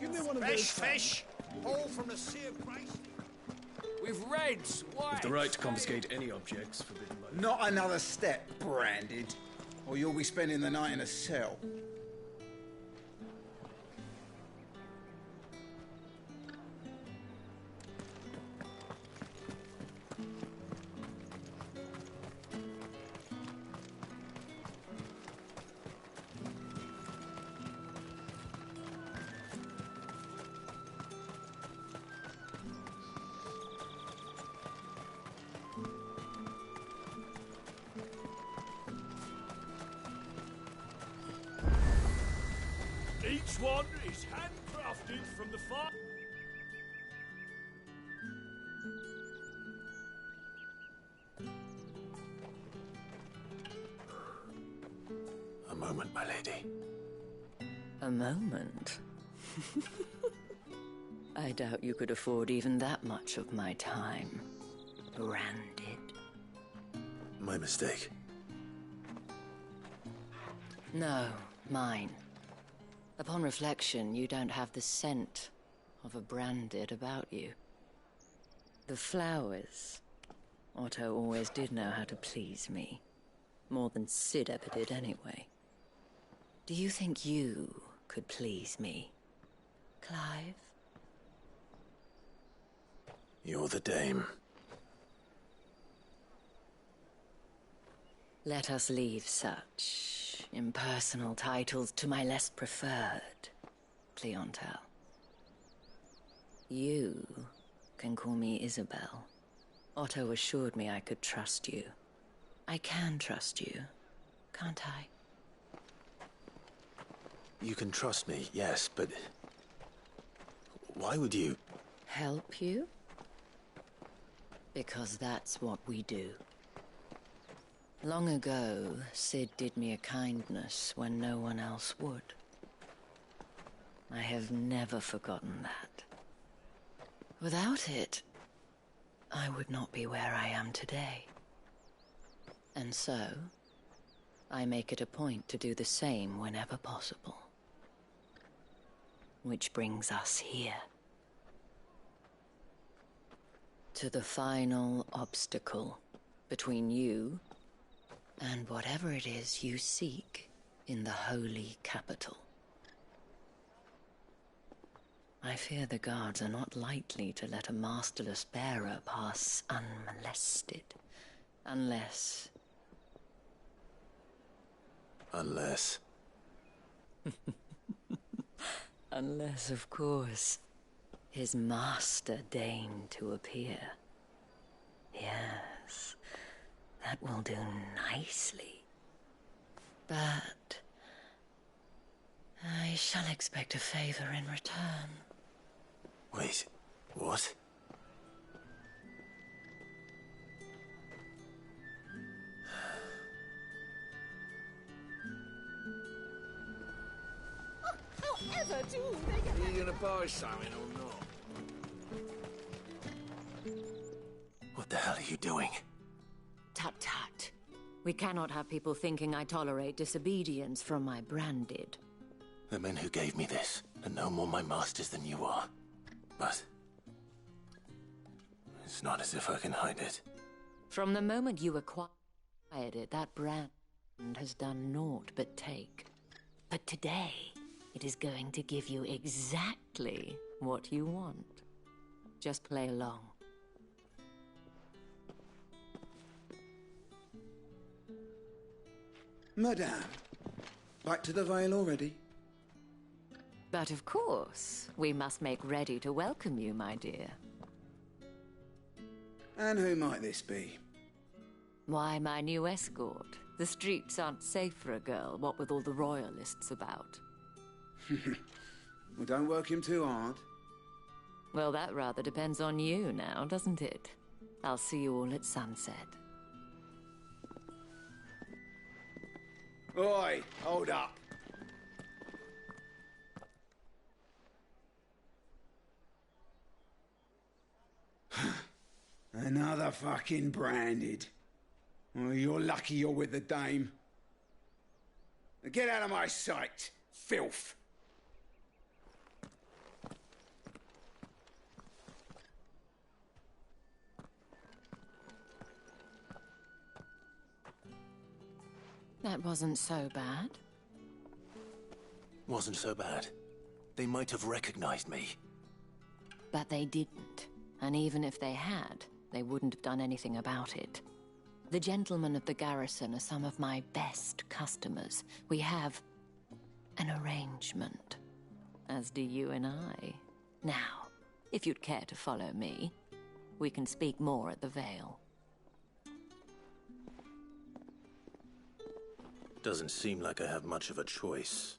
Give me one of Fresh those fish, all from the sea of grace. With reds, white. With the right to confiscate any objects forbidden by... Not another step, Branded, or you'll be spending the night in a cell. Each one is handcrafted from the farm. A moment, my lady. A moment? I doubt you could afford even that much of my time. Branded. My mistake. No, mine. Upon reflection, you don't have the scent of a Branded about you. The flowers. Otto always did know how to please me. More than Sid ever did anyway. Do you think you could please me, Clive? You're the dame. Let us leave such impersonal titles to my less preferred clientele. You can call me Isabel. Otto assured me I could trust you. I can trust you, can't I? You can trust me, yes, but... why would you... Help you? Because that's what we do. Long ago, Sid did me a kindness when no one else would. I have never forgotten that. Without it, I would not be where I am today. And so, I make it a point to do the same whenever possible. Which brings us here. To the final obstacle between you and whatever it is you seek in the holy capital. I fear the guards are not likely to let a masterless bearer pass unmolested. Unless... Unless... Unless, of course, his master deigned to appear. Yes, that will do nicely. But I shall expect a favor in return. Wait, what? However do they get... Are you gonna buy something or not? What the hell are you doing? Tut tut. We cannot have people thinking I tolerate disobedience from my Branded. The men who gave me this are no more my masters than you are. But... it's not as if I can hide it. From the moment you acquired it, that brand has done naught but take. But today, it is going to give you exactly what you want. Just play along. Madame, back to the Vale already? But of course, we must make ready to welcome you, my dear. And who might this be? Why, my new escort. The streets aren't safe for a girl, what with all the royalists about. Well, don't work him too hard. Well, that rather depends on you now, doesn't it? I'll see you all at sunset. Oi, hold up. Another fucking Branded. Well, you're lucky you're with the dame. Get out of my sight, filth. That wasn't so bad. Wasn't so bad. They might have recognized me. But they didn't. And even if they had, they wouldn't have done anything about it. The gentlemen of the garrison are some of my best customers. We have an arrangement, as do you and I. Now, if you'd care to follow me, we can speak more at the Vale. Doesn't seem like I have much of a choice.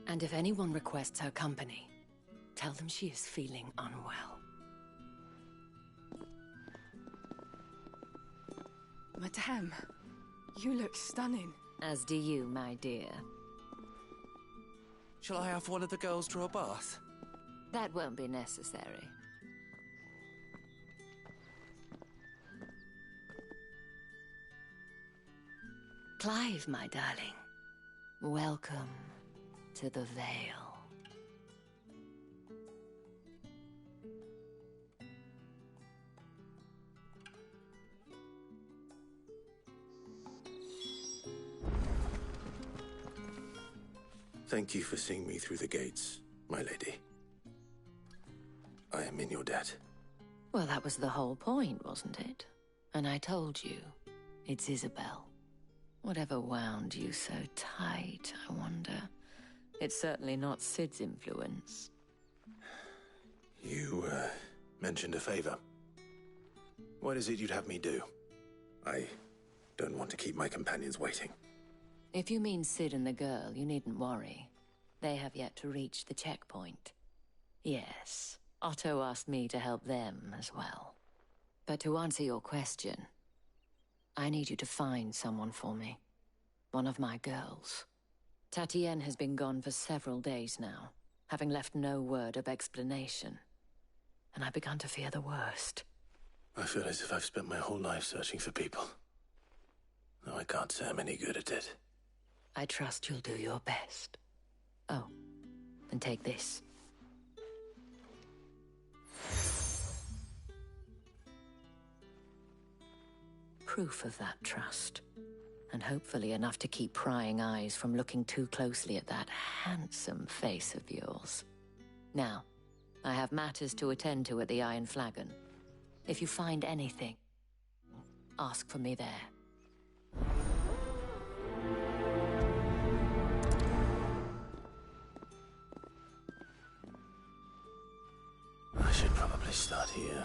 And if anyone requests her company, tell them she is feeling unwell. Madame, you look stunning. As do you, my dear. Shall I have one of the girls draw a bath? That won't be necessary. Clive, my darling. Welcome to the Vale. Thank you for seeing me through the gates, my lady. I am in your debt. Well, that was the whole point, wasn't it? And I told you, it's Isabel. Whatever wound you so tight, I wonder. It's certainly not Sid's influence. You, mentioned a favor. What is it you'd have me do? I don't want to keep my companions waiting. If you mean Sid and the girl, you needn't worry. They have yet to reach the checkpoint. Yes, Otto asked me to help them as well. But to answer your question, I need you to find someone for me. One of my girls. Tatienne has been gone for several days now, having left no word of explanation. And I've begun to fear the worst. I feel as if I've spent my whole life searching for people. Though I can't say I'm any good at it. I trust you'll do your best. Oh, and take this. Proof of that trust. And hopefully enough to keep prying eyes from looking too closely at that handsome face of yours. Now, I have matters to attend to at the Iron Flagon. If you find anything, ask for me there. I should probably start here.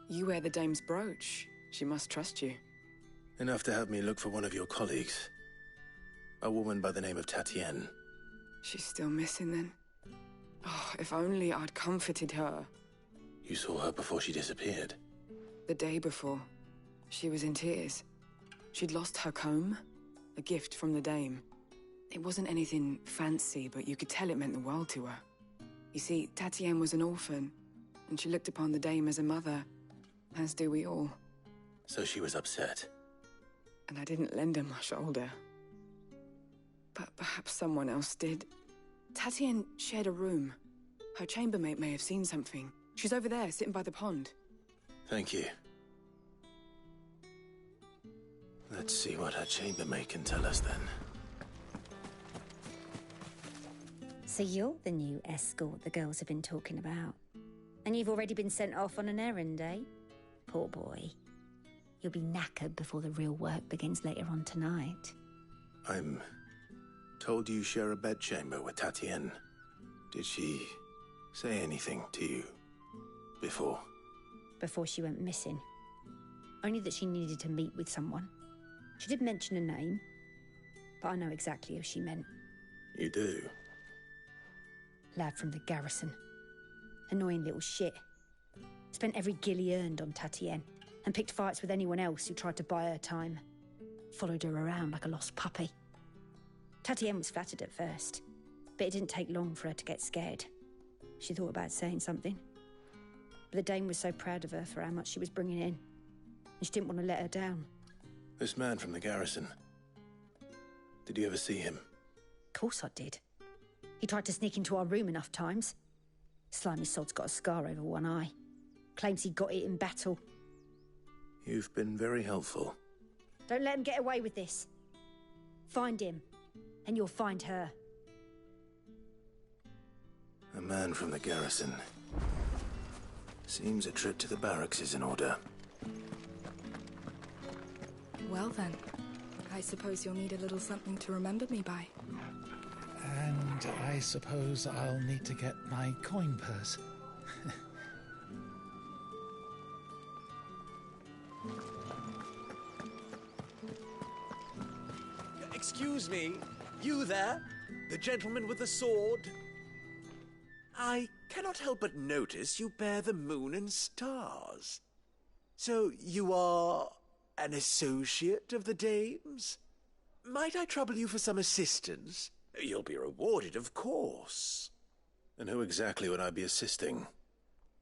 You wear the dame's brooch. She must trust you. Enough to have me look for one of your colleagues. A woman by the name of Tatienne. She's still missing then. Oh, if only I'd comforted her. You saw her before she disappeared? The day before. She was in tears. She'd lost her comb, a gift from the dame. It wasn't anything fancy, but you could tell it meant the world to her. You see, Tatienne was an orphan, and she looked upon the dame as a mother, as do we all. So she was upset. And I didn't lend her my shoulder. But perhaps someone else did. Tatienne shared a room. Her chambermaid may have seen something. She's over there, sitting by the pond. Thank you. Let's see what her chambermaid can tell us then. So you're the new escort the girls have been talking about. And you've already been sent off on an errand, eh? Poor boy. You'll be knackered before the real work begins later on tonight. I'm told you share a bedchamber with Tatienne. Did she say anything to you before? Before she went missing. Only that she needed to meet with someone. She did mention a name, but I know exactly who she meant. You do? Lad from the garrison. Annoying little shit. Spent every gil he earned on Tatienne, and picked fights with anyone else who tried to buy her time. Followed her around like a lost puppy. Tatienne was flattered at first, but it didn't take long for her to get scared. She thought about saying something. But the dame was so proud of her for how much she was bringing in, and she didn't want to let her down. This man from the garrison. Did you ever see him? Of course I did. He tried to sneak into our room enough times. Slimy sod's got a scar over one eye. Claims he got it in battle. You've been very helpful. Don't let him get away with this. Find him, and you'll find her. A man from the garrison. Seems a trip to the barracks is in order. Well then, I suppose you'll need a little something to remember me by. And I suppose I'll need to get my coin purse. Excuse me, you there? The gentleman with the sword? I cannot help but notice you bear the moon and stars. So you are an associate of the dame's? Might I trouble you for some assistance? You'll be rewarded, of course. And who exactly would I be assisting?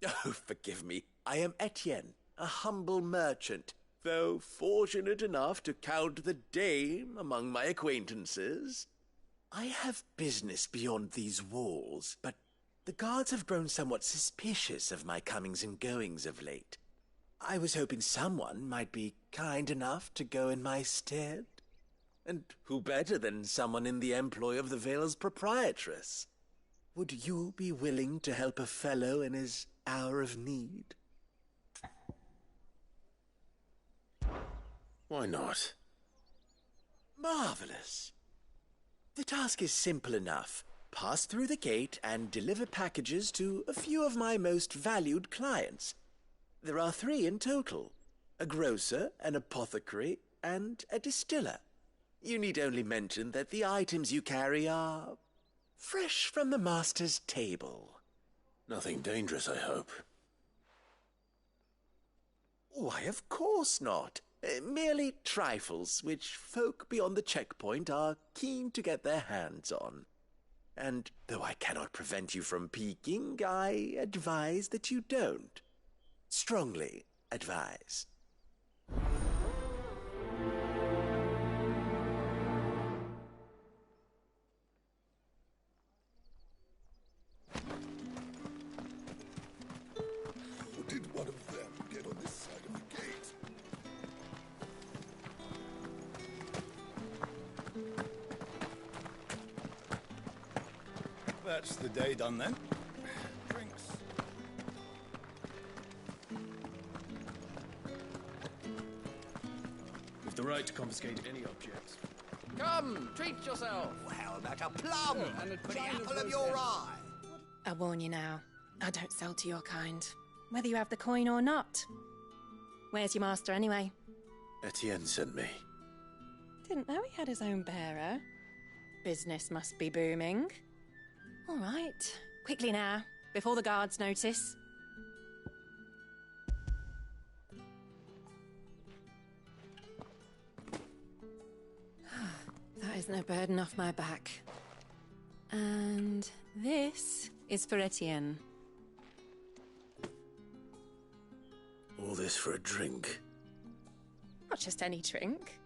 Oh, forgive me. I am Etienne, a humble merchant, though fortunate enough to count the dame among my acquaintances. I have business beyond these walls, but the guards have grown somewhat suspicious of my comings and goings of late. I was hoping someone might be kind enough to go in my stead. And who better than someone in the employ of the Vale's proprietress? Would you be willing to help a fellow in his hour of need? Why not? Marvelous. The task is simple enough. Pass through the gate and deliver packages to a few of my most valued clients. There are 3 in total. A grocer, an apothecary, and a distiller. You need only mention that the items you carry are fresh from the master's table. Nothing dangerous, I hope. Why, of course not. Merely trifles which folk beyond the checkpoint are keen to get their hands on. And though I cannot prevent you from peeking, I advise that you don't. Strongly advise. Did one of them get on this side of the gate? That's the day done then. Drinks. With the right to confiscate any objects. Come, treat yourself. Well, how about a plum? and a For the giant apple of rose your head. eye. I warn you now, I don't sell to your kind. Whether you have the coin or not, Where's your master, anyway? Etienne sent me. Didn't know he had his own bearer. Business must be booming. All right. Quickly now, before the guards notice. That is no burden off my back. And this is for Etienne. All this for a drink? Not just any drink.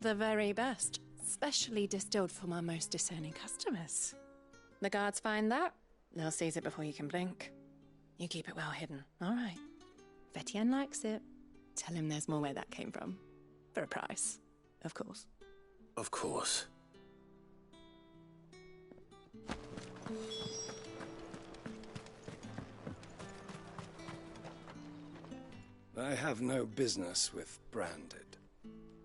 The very best. Specially distilled for my most discerning customers. The guards find that, they'll seize it before you can blink. You keep it well hidden, all right? If Etienne likes it, tell him there's more where that came from. For a price, of course. Of course. I have no business with Branded.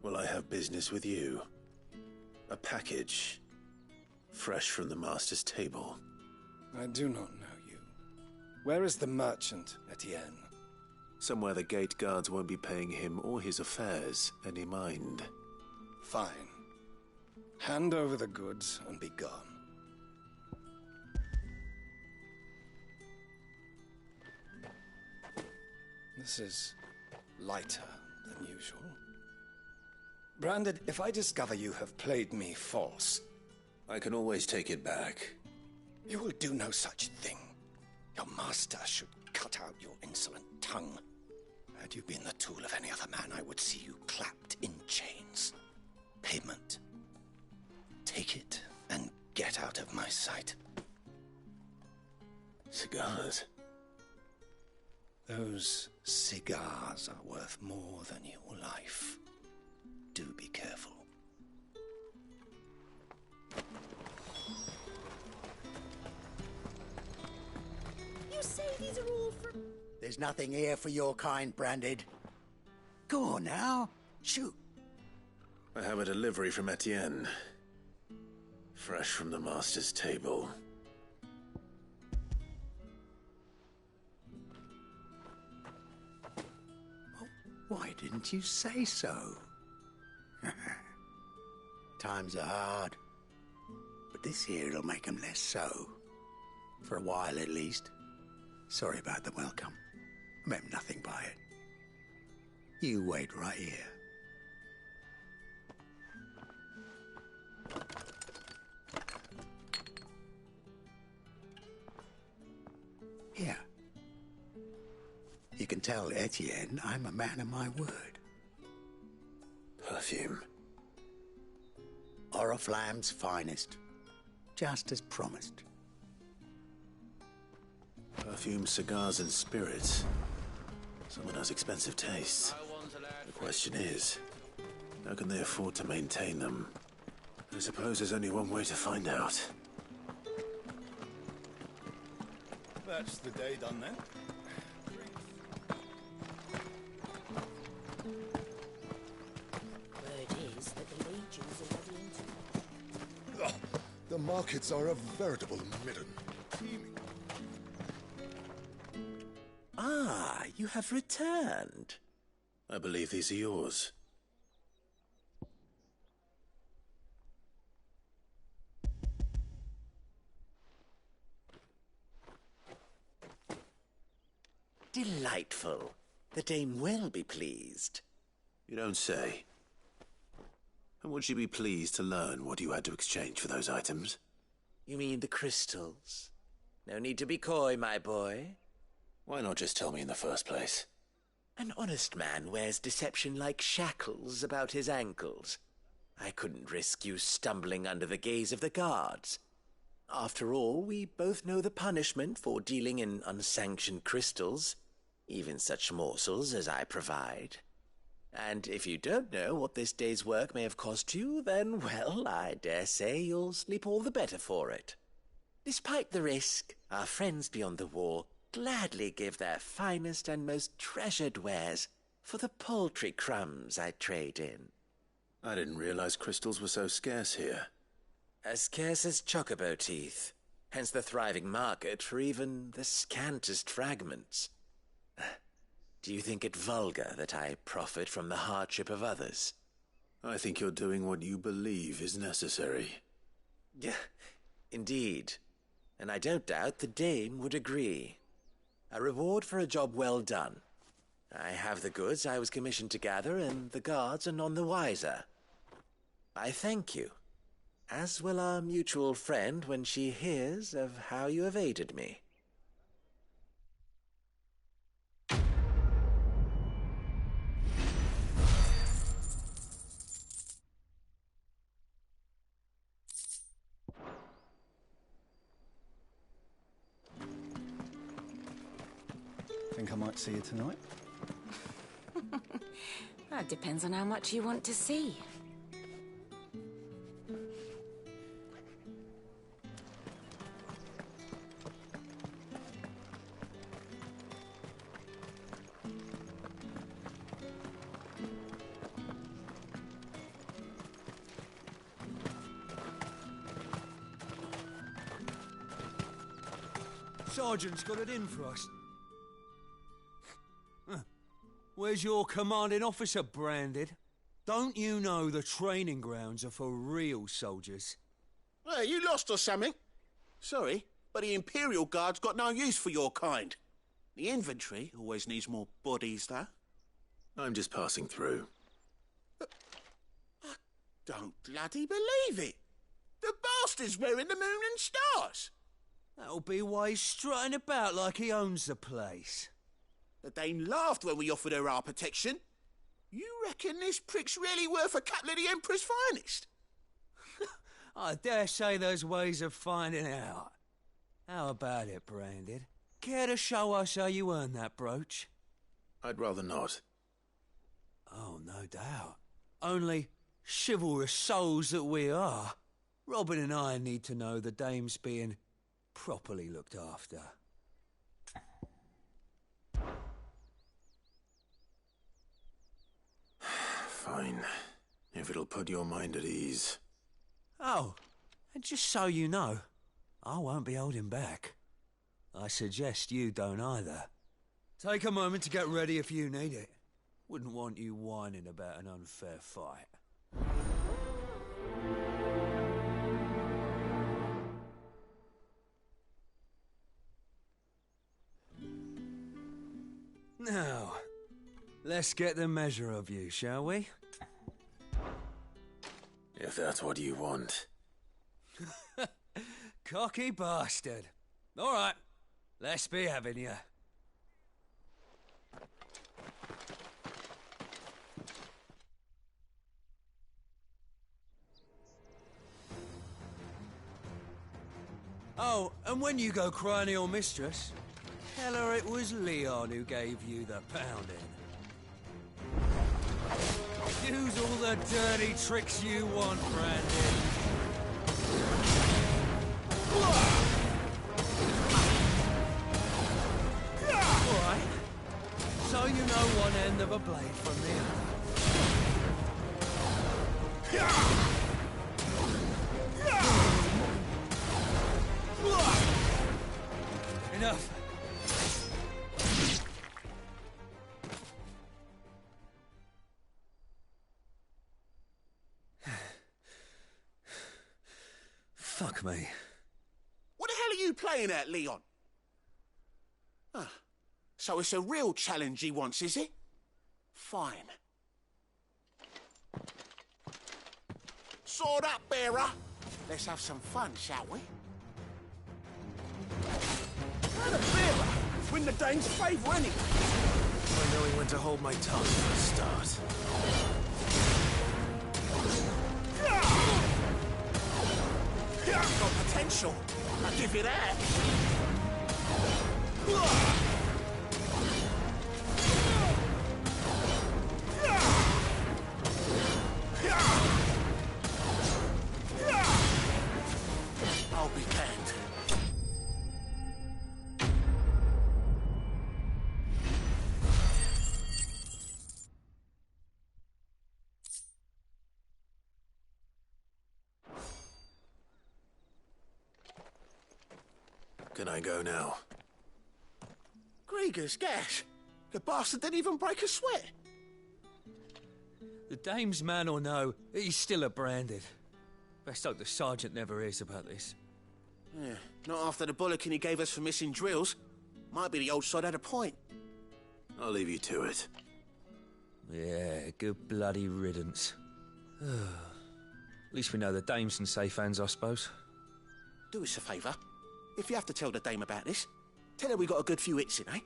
Well, I have business with you. A package. Fresh from the master's table. I do not know you. Where is the merchant, Etienne? Somewhere the gate guards won't be paying him or his affairs any mind. Fine. Hand over the goods and be gone. This is lighter than usual. Branded, if I discover you have played me false... I can always take it back. You will do no such thing. Your master should cut out your insolent tongue. Had you been the tool of any other man, I would see you clapped in chains. Payment. Take it and get out of my sight. Cigars? Those cigars are worth more than your life. Do be careful. You say these are all from... There's nothing here for your kind, Branded. Go on now. Shoot. I have a delivery from Etienne. Fresh from the master's table. Why didn't you say so? Times are hard. But this here'll make 'em less so. For a while, at least. Sorry about the welcome. Meant nothing by it. You wait right here. Here. You can tell Etienne I'm a man of my word. Perfume. Oriflamme's finest. Just as promised. Perfume, cigars, and spirits. Someone has expensive tastes. The question is, how can they afford to maintain them? I suppose there's only one way to find out. That's the day done then. Word is that the Legion's already into... The markets are a veritable midden. Ah, you have returned. I believe these are yours. Delightful. The dame will be pleased. You don't say. And would she be pleased to learn what you had to exchange for those items? You mean the crystals? No need to be coy, my boy. Why not just tell me in the first place? An honest man wears deception like shackles about his ankles. I couldn't risk you stumbling under the gaze of the guards. After all, we both know the punishment for dealing in unsanctioned crystals, even such morsels as I provide. And if you don't know what this day's work may have cost you, then, well, I dare say you'll sleep all the better for it. Despite the risk, our friends beyond the wall gladly give their finest and most treasured wares for the paltry crumbs I trade in. I didn't realize crystals were so scarce here. As scarce as chocobo teeth, hence the thriving market for even the scantest fragments. Do you think it vulgar that I profit from the hardship of others? I think you're doing what you believe is necessary. Yeah, indeed. And I don't doubt the dame would agree. A reward for a job well done. I have the goods I was commissioned to gather, and the guards are none the wiser. I thank you, as will our mutual friend when she hears of how you have aided me. Think I might see you tonight? That depends on how much you want to see. Sergeant's got it in for us. Where's your commanding officer branded? Don't you know the training grounds are for real soldiers? Hey, you lost or something? Sorry, but the Imperial Guard's got no use for your kind. The infantry always needs more bodies, though. I'm just passing through. I don't bloody believe it. The bastard's wearing the moon and stars. That'll be why he's strutting about like he owns the place. The Dane laughed when we offered her our protection. You reckon this prick's really worth a couple of the Emperor's finest? I dare say there's ways of finding out. How about it, Branded? Care to show us how you earned that brooch? I'd rather not. Oh, no doubt. Only chivalrous souls that we are, Robin and I need to know the dame's being properly looked after. Fine. If it'll put your mind at ease. Oh, and just so you know, I won't be holding back. I suggest you don't either. Take a moment to get ready if you need it. Wouldn't want you whining about an unfair fight. Now, let's get the measure of you, shall we? If that's what you want. Cocky bastard. All right, let's be having you. Oh, and when you go crying to your mistress, tell her it was Leon who gave you the pounding. Use all the dirty tricks you want, Brandon. Alright. So you know one end of a blade from the other. Enough. Fuck me. What the hell are you playing at, Leon? Ah, so it's a real challenge he wants, is it? Fine. Sword up, bearer. Let's have some fun, shall we? How the bearer? Win the Dane's favour, anyway. By knowing when to hold my tongue for a start. Got potential. I'll give you that. I'll be damned. Can I go now? Grieger's gas. The bastard didn't even break a sweat. The dame's man or no, he's still a branded. Best hope the sergeant never hears about this. Yeah, not after the bollocking he gave us for missing drills. Might be the old sod had a point. I'll leave you to it. Yeah, good bloody riddance. At least we know the dame's in safe hands, I suppose. Do us a favour. If you have to tell the dame about this, tell her we got a good few hits in, eh?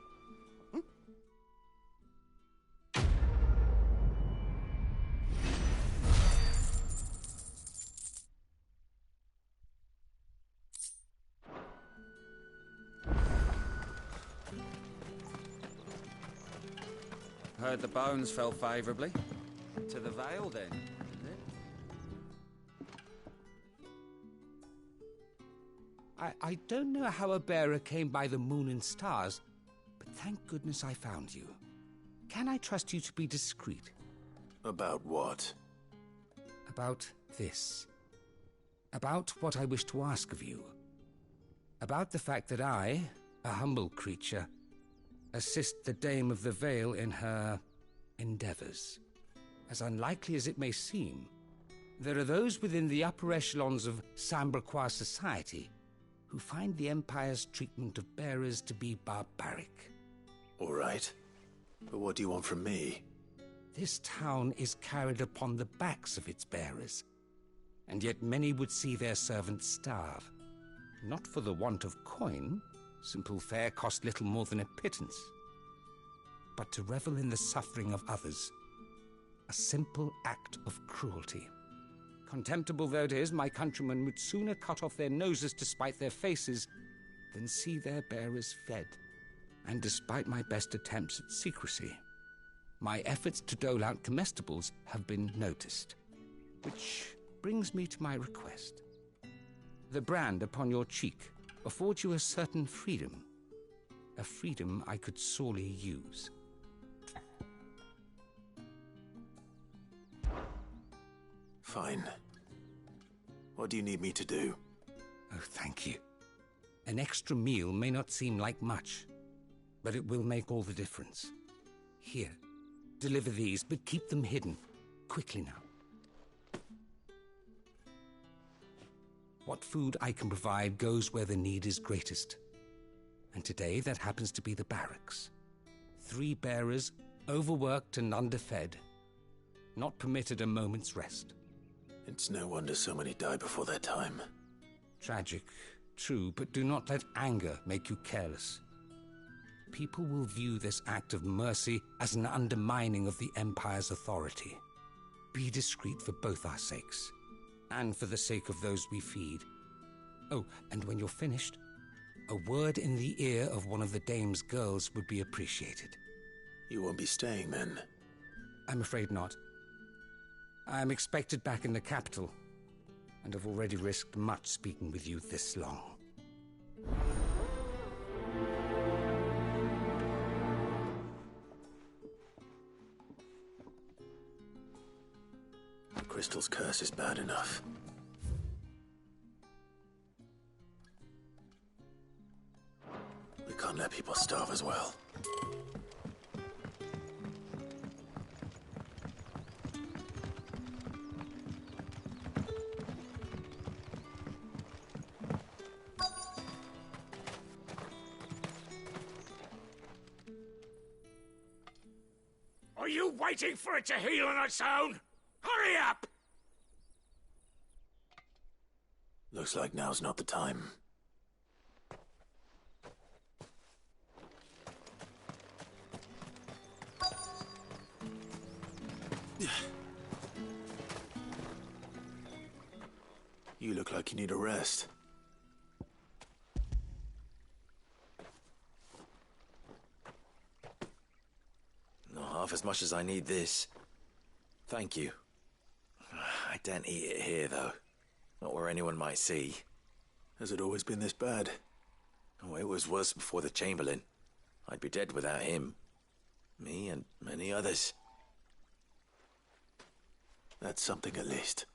Heard the bones fell favourably. To the Vale, then, is it? I don't know how a bearer came by the moon and stars, but thank goodness I found you. Can I trust you to be discreet? About what? About this. About what I wish to ask of you. About the fact that I, a humble creature, assist the Dame of the Vale in her endeavours. As unlikely as it may seem, there are those within the upper echelons of Samberquois society who find the Empire's treatment of bearers to be barbaric. All right. But what do you want from me? This town is carried upon the backs of its bearers, and yet many would see their servants starve. Not for the want of coin. Simple fare cost little more than a pittance. But to revel in the suffering of others, a simple act of cruelty. Contemptible though it is, my countrymen would sooner cut off their noses to spite their faces than see their bearers fed. And despite my best attempts at secrecy, my efforts to dole out comestibles have been noticed. Which brings me to my request. The brand upon your cheek affords you a certain freedom. A freedom I could sorely use. Fine. What do you need me to do? Oh, thank you. An extra meal may not seem like much, but it will make all the difference. Here, deliver these, but keep them hidden. Quickly now. What food I can provide goes where the need is greatest. And today that happens to be the barracks. 3 bearers, overworked and underfed, not permitted a moment's rest. It's no wonder so many die before their time. Tragic, true, but do not let anger make you careless. People will view this act of mercy as an undermining of the Empire's authority. Be discreet for both our sakes, and for the sake of those we feed. Oh, and when you're finished, a word in the ear of one of the Dame's girls would be appreciated. You won't be staying then? I'm afraid not. I am expected back in the capital, and have already risked much speaking with you this long. The crystal's curse is bad enough. We can't let people starve as well. Are you waiting for it to heal on its own? Hurry up! Looks like now's not the time. You look like you need a rest. Not half as much as I need this. Thank you. I daren't eat it here, though. Not where anyone might see. Has it always been this bad? Oh, it was worse before the Chamberlain. I'd be dead without him. Me and many others. That's something at least.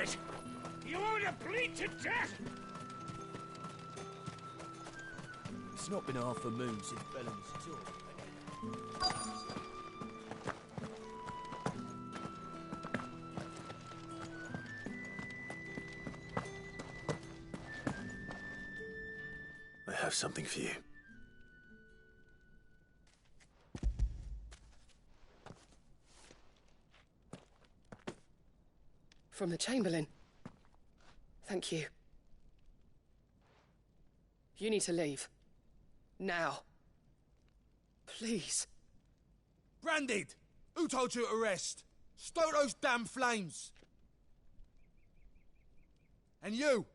it! You want to bleed to death? It's not been half a moon since Bellamy's tour. I have something for you. From the Chamberlain. Thank you. You need to leave. Now. Please. Branded! Who told you to rest? Stoke those damn flames! And you!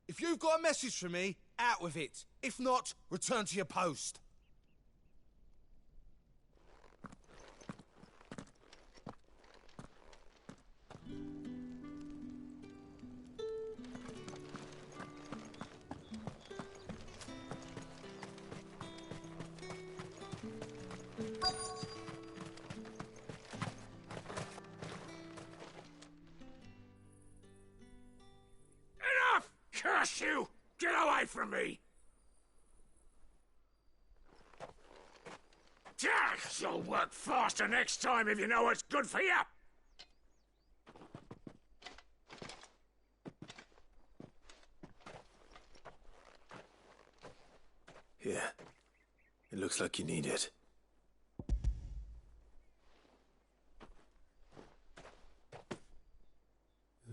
If you've got a message for me, out with it. If not, return to your post. Enough! Curse you! Get away from me! You'll work faster next time if you know what's good for you! Here. It looks like you need it.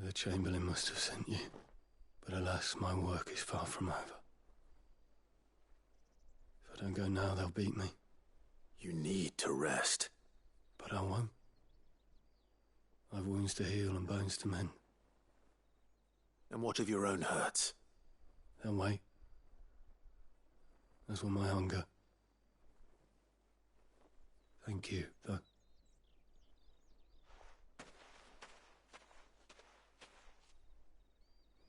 The Chamberlain must have sent you, but alas, my work is far from over. If I don't go now, they'll beat me. You need to rest. But I won't. I've wounds to heal and bones to mend. And what of your own hurts? They'll wait. As will my hunger. Thank you, though.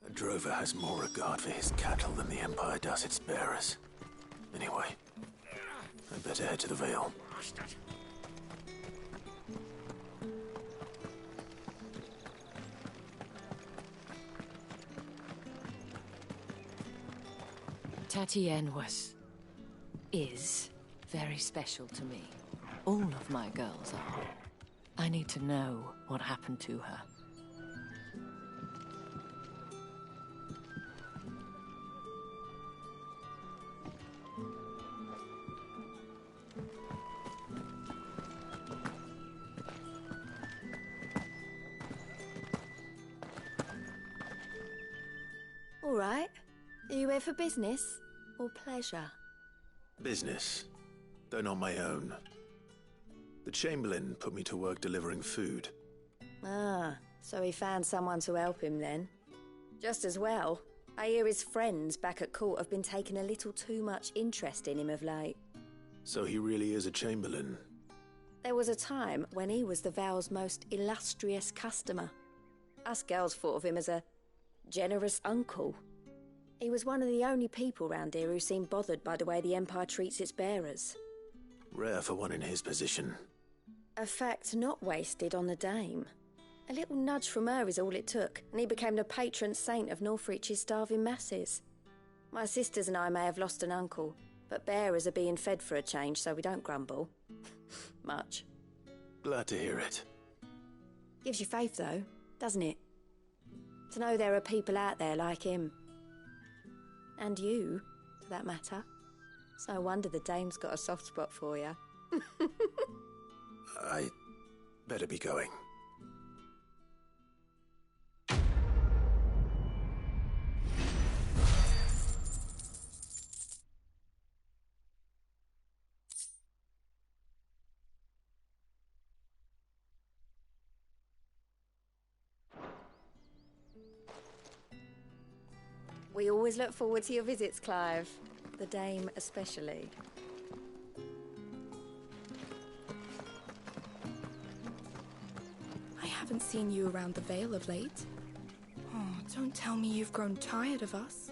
A drover has more regard for his cattle than the Empire does its bearers. Anyway, I'd better head to the Vale. Tatienne is very special to me. All of my girls are. I need to know what happened to her. All right. Are you here for business or pleasure? Business, though not my own. The Chamberlain put me to work delivering food. Ah, so he found someone to help him then. Just as well. I hear his friends back at court have been taking a little too much interest in him of late. So he really is a Chamberlain. There was a time when he was the Vale's most illustrious customer. Us girls thought of him as a generous uncle. He was one of the only people round here who seemed bothered by the way the Empire treats its bearers. Rare for one in his position. A fact not wasted on the Dame. A little nudge from her is all it took, and he became the patron saint of Northreach's starving masses. My sisters and I may have lost an uncle, but bearers are being fed for a change, so we don't grumble. Much. Glad to hear it. Gives you faith, though, doesn't it? To know there are people out there like him. And you, for that matter. It's no wonder the Dame's got a soft spot for you. I better be going. We always look forward to your visits, Clive. The Dame especially. I haven't seen you around the Vale of late. Oh, don't tell me you've grown tired of us.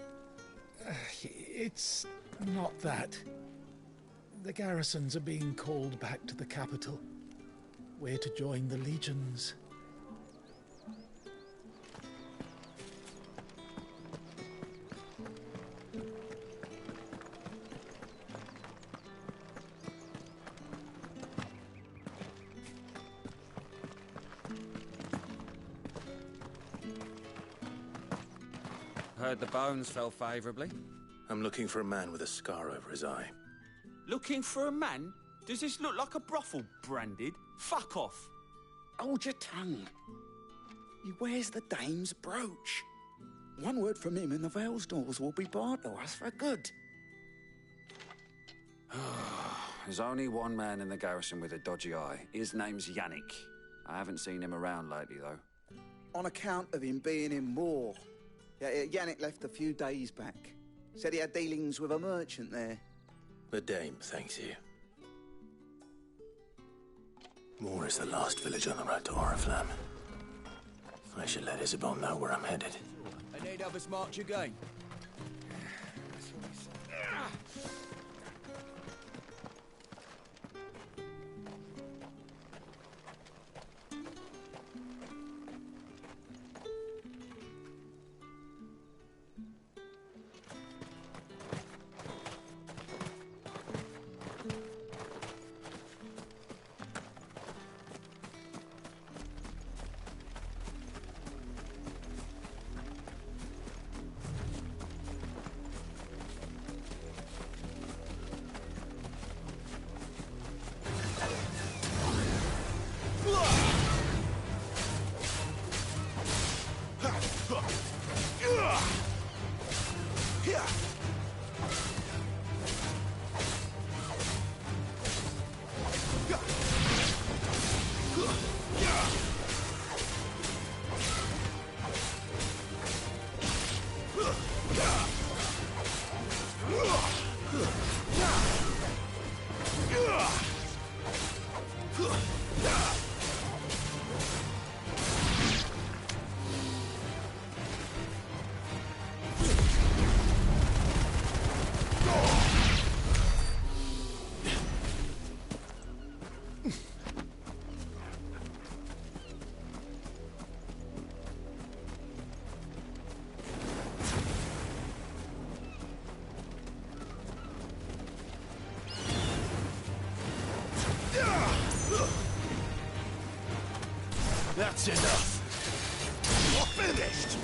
It's not that. The garrisons are being called back to the capital. We're to join the legions. Heard the bones fell favourably. I'm looking for a man with a scar over his eye. Looking for a man? Does this look like a brothel, Branded? Fuck off. Hold your tongue. He wears the dame's brooch. One word from him and the Vale's doors will be barred to us for good. There's only one man in the garrison with a dodgy eye. His name's Yannick. I haven't seen him around lately, though. On account of him being in war. Yannick left a few days back. Said he had dealings with a merchant there. The dame thanks you. Moor is the last village on the road to Oriflamme. I should let Isabel know where I'm headed. I need have us march again. That's enough. You're finished.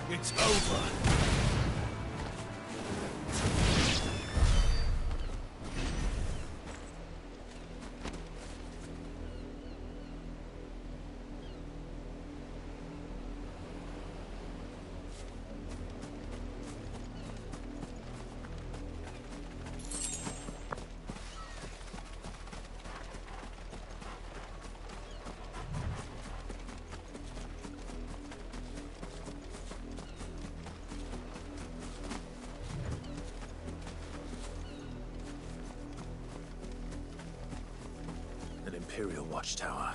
It's over. Imperial watchtower.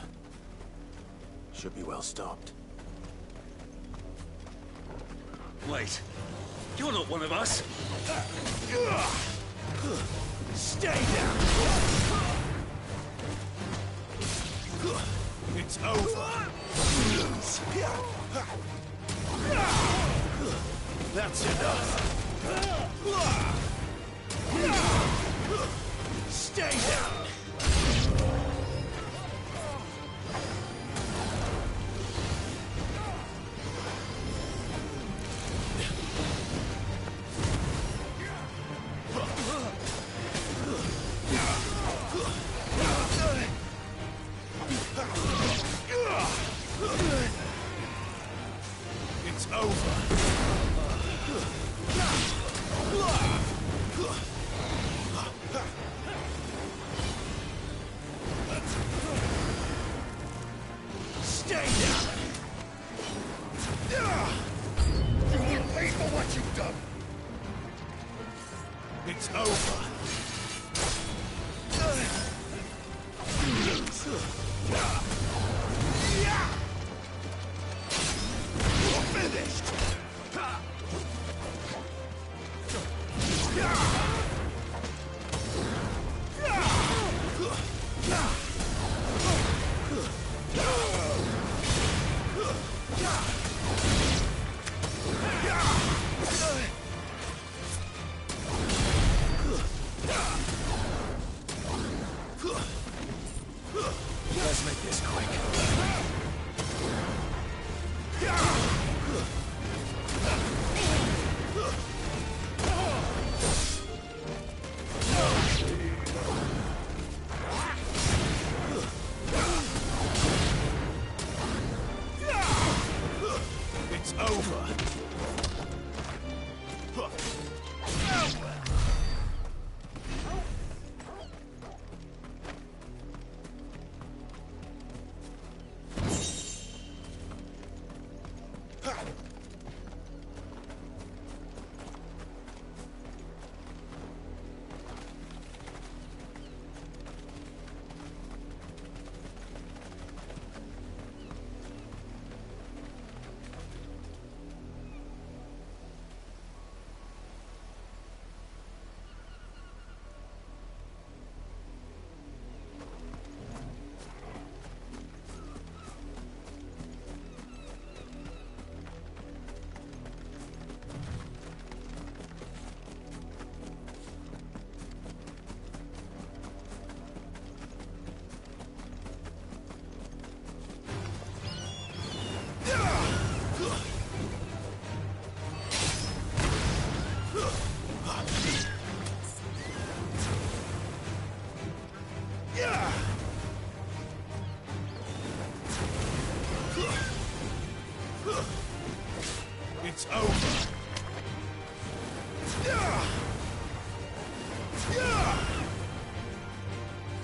Should be well stopped. Wait. You're not one of us. Stay down. It's over. That's enough. Stay down. It's over. Stay down. You will pay for what you've done. It's over. You're finished. Let's make this quick.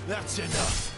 That's enough.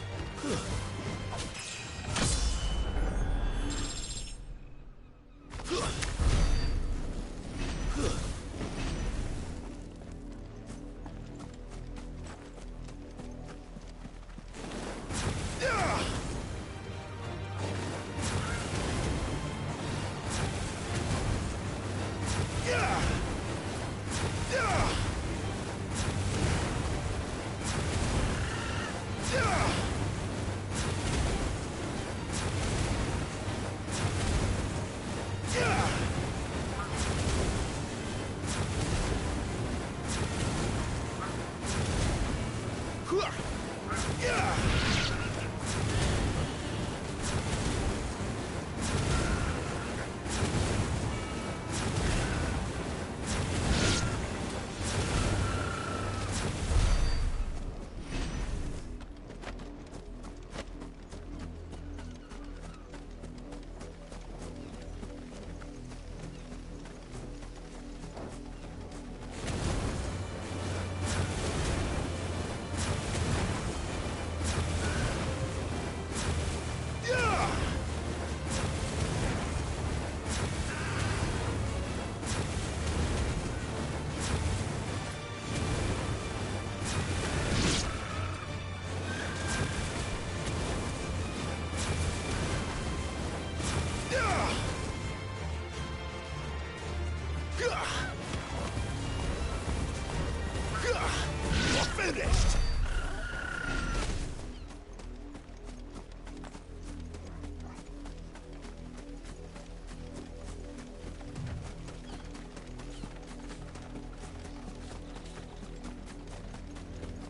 Finished!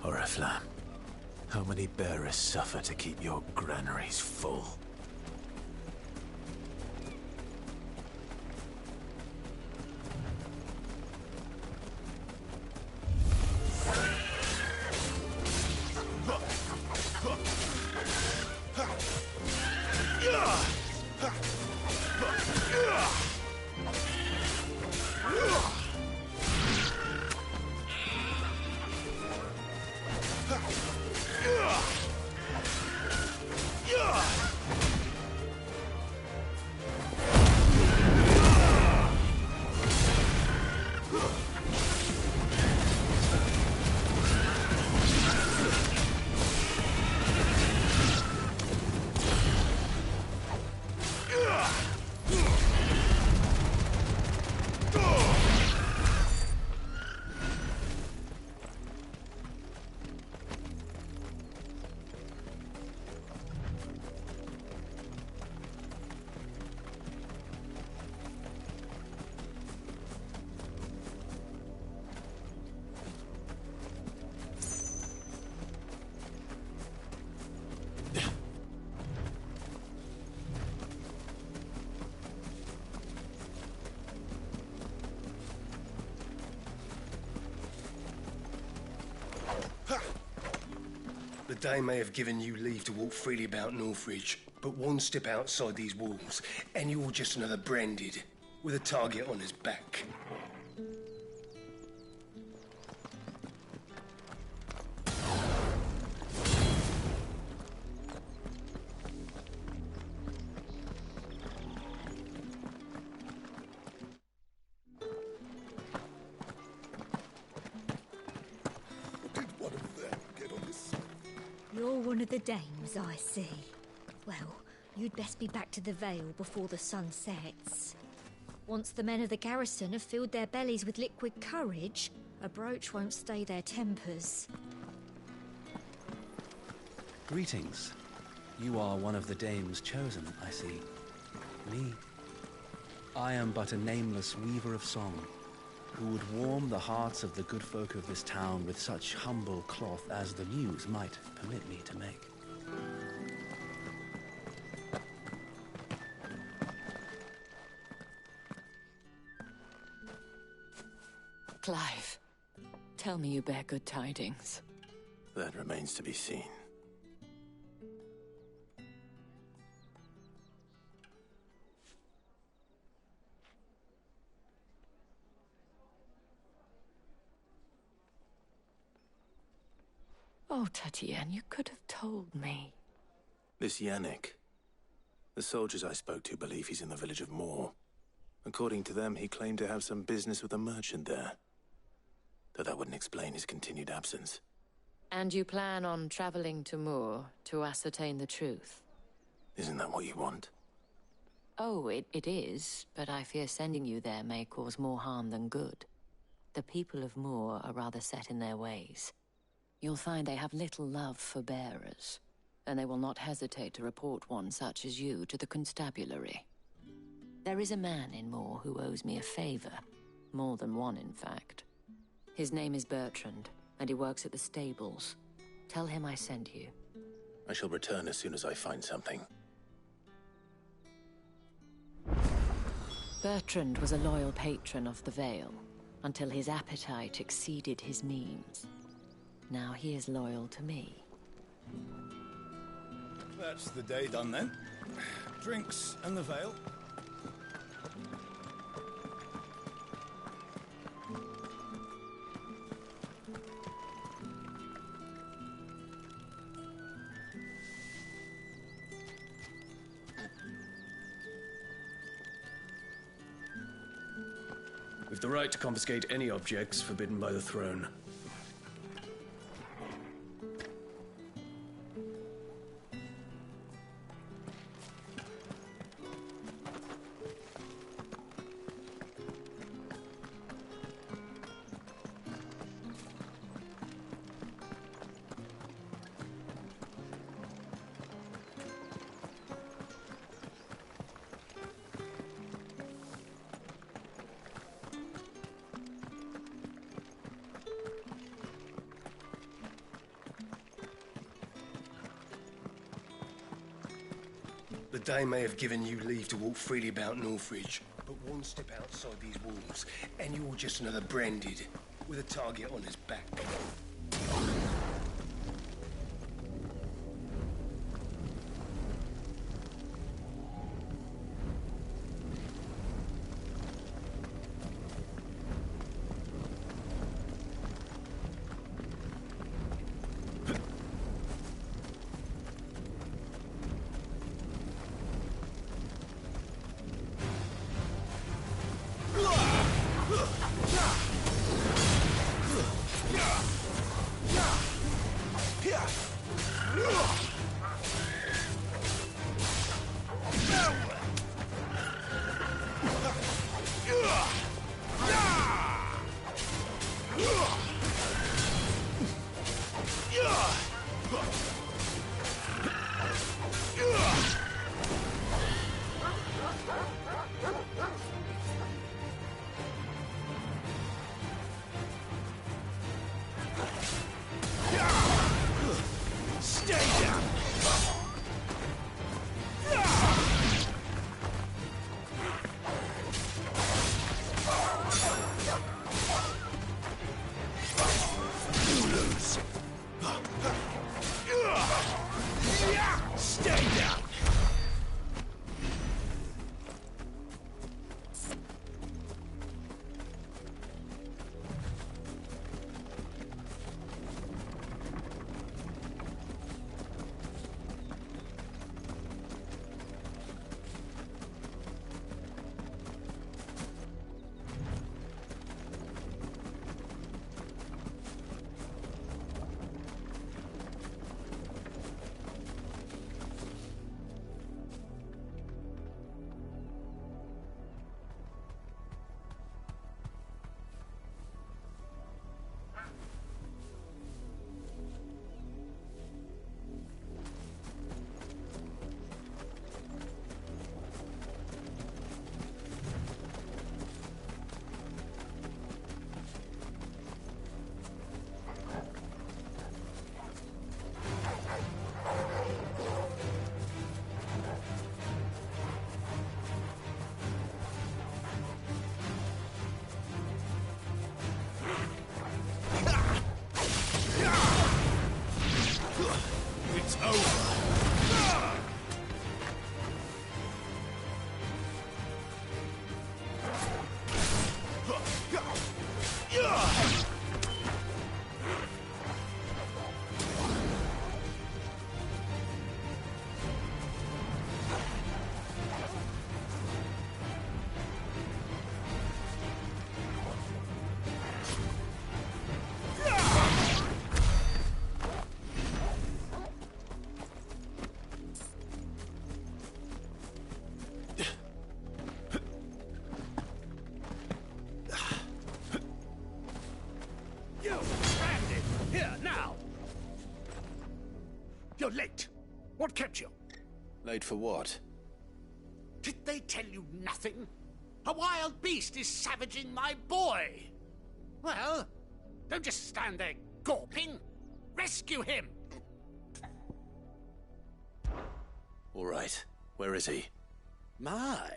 Oriflamme, how many bearers suffer to keep your granaries full? The Dame may have given you leave to walk freely about Northridge, but one step outside these walls, and you're just another branded, with a target on his back. You're one of the dames, I see. Well, you'd best be back to the Vale before the sun sets. Once the men of the garrison have filled their bellies with liquid courage, a brooch won't stay their tempers. Greetings. You are one of the dames chosen, I see. Me. I am but a nameless weaver of song, who would warm the hearts of the good folk of this town with such humble cloth as the muse might permit me to make. Clive, tell me you bear good tidings. That remains to be seen. Oh, Tatienne, you could have told me. This Yannick. The soldiers I spoke to believe he's in the village of Moor. According to them, he claimed to have some business with a merchant there. Though that wouldn't explain his continued absence. And you plan on traveling to Moor to ascertain the truth? Isn't that what you want? Oh, it is, but I fear sending you there may cause more harm than good. The people of Moor are rather set in their ways. You'll find they have little love for bearers, and they will not hesitate to report one such as you to the constabulary. There is a man in Moor who owes me a favor. More than one, in fact. His name is Bertrand, and he works at the stables. Tell him I sent you. I shall return as soon as I find something. Bertrand was a loyal patron of the Vale, until his appetite exceeded his means. Now he is loyal to me. That's the day done then. Drinks and the Vale. We've the right to confiscate any objects forbidden by the throne. The Dame may have given you leave to walk freely about Northridge, but one step outside these walls, and you're just another branded, with a target on his back. You're late. What kept you? Late for what? Did they tell you nothing? A wild beast is savaging my boy. Well, don't just stand there gawping. Rescue him. All right. Where is he? My.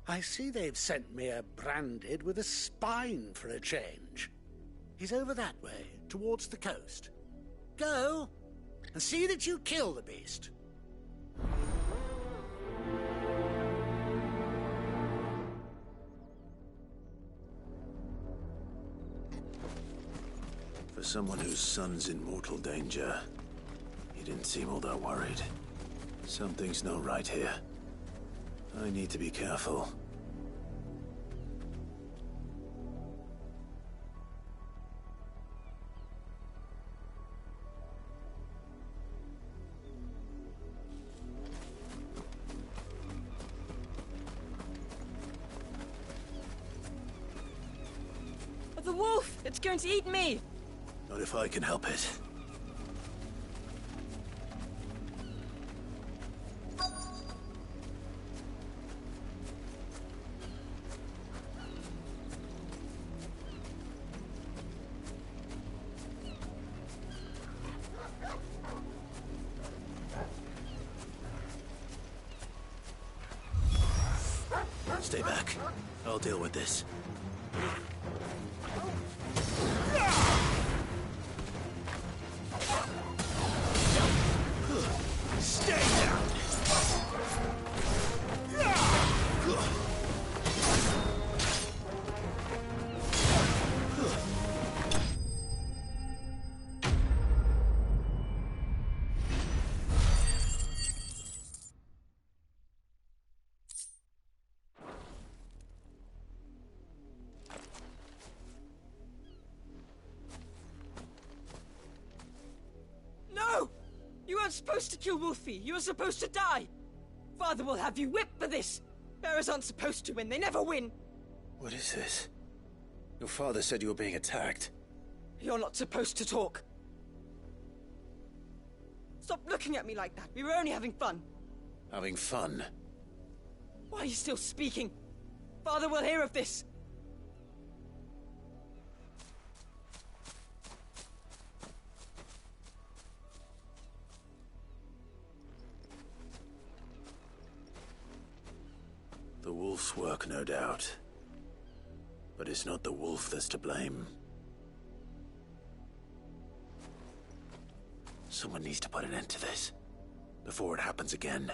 I see they've sent me a branded with a spine for a change. He's over that way, towards the coast. Go, and see that you kill the beast. For someone whose son's in mortal danger, he didn't seem all that worried. Something's not right here. I need to be careful. The wolf! It's going to eat me! Not if I can help it. Stay back. I'll deal with this. Stay down! No! You weren't supposed to kill Wolfie. You were supposed to die. Father will have you whipped for this. Bearers aren't supposed to win. They never win. What is this? Your father said you were being attacked. You're not supposed to talk. Stop looking at me like that. We were only having fun. Having fun? Why are you still speaking? Father will hear of this. The wolf's work, no doubt. But it's not the wolf that's to blame. Someone needs to put an end to this, before it happens again.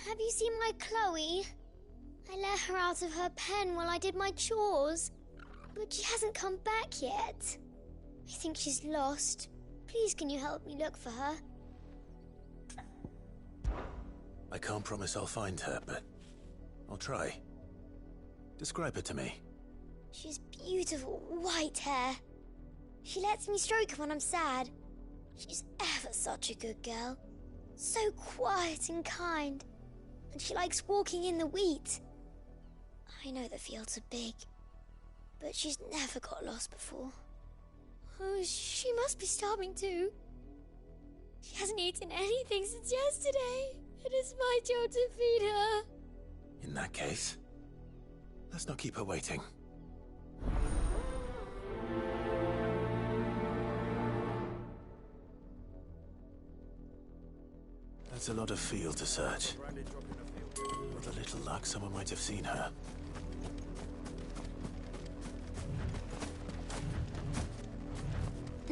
Have you seen my Chloe? I let her out of her pen while I did my chores, but she hasn't come back yet. I think she's lost. Please, can you help me look for her? I can't promise I'll find her, but I'll try. Describe her to me. She's beautiful white hair. She lets me stroke her when I'm sad. She's ever such a good girl. So quiet and kind. And she likes walking in the wheat. I know the fields are big, but she's never got lost before. Oh, she must be starving too. She hasn't eaten anything since yesterday. It is my job to feed her. In that case, let's not keep her waiting. That's a lot of field to search. With a little luck, someone might have seen her.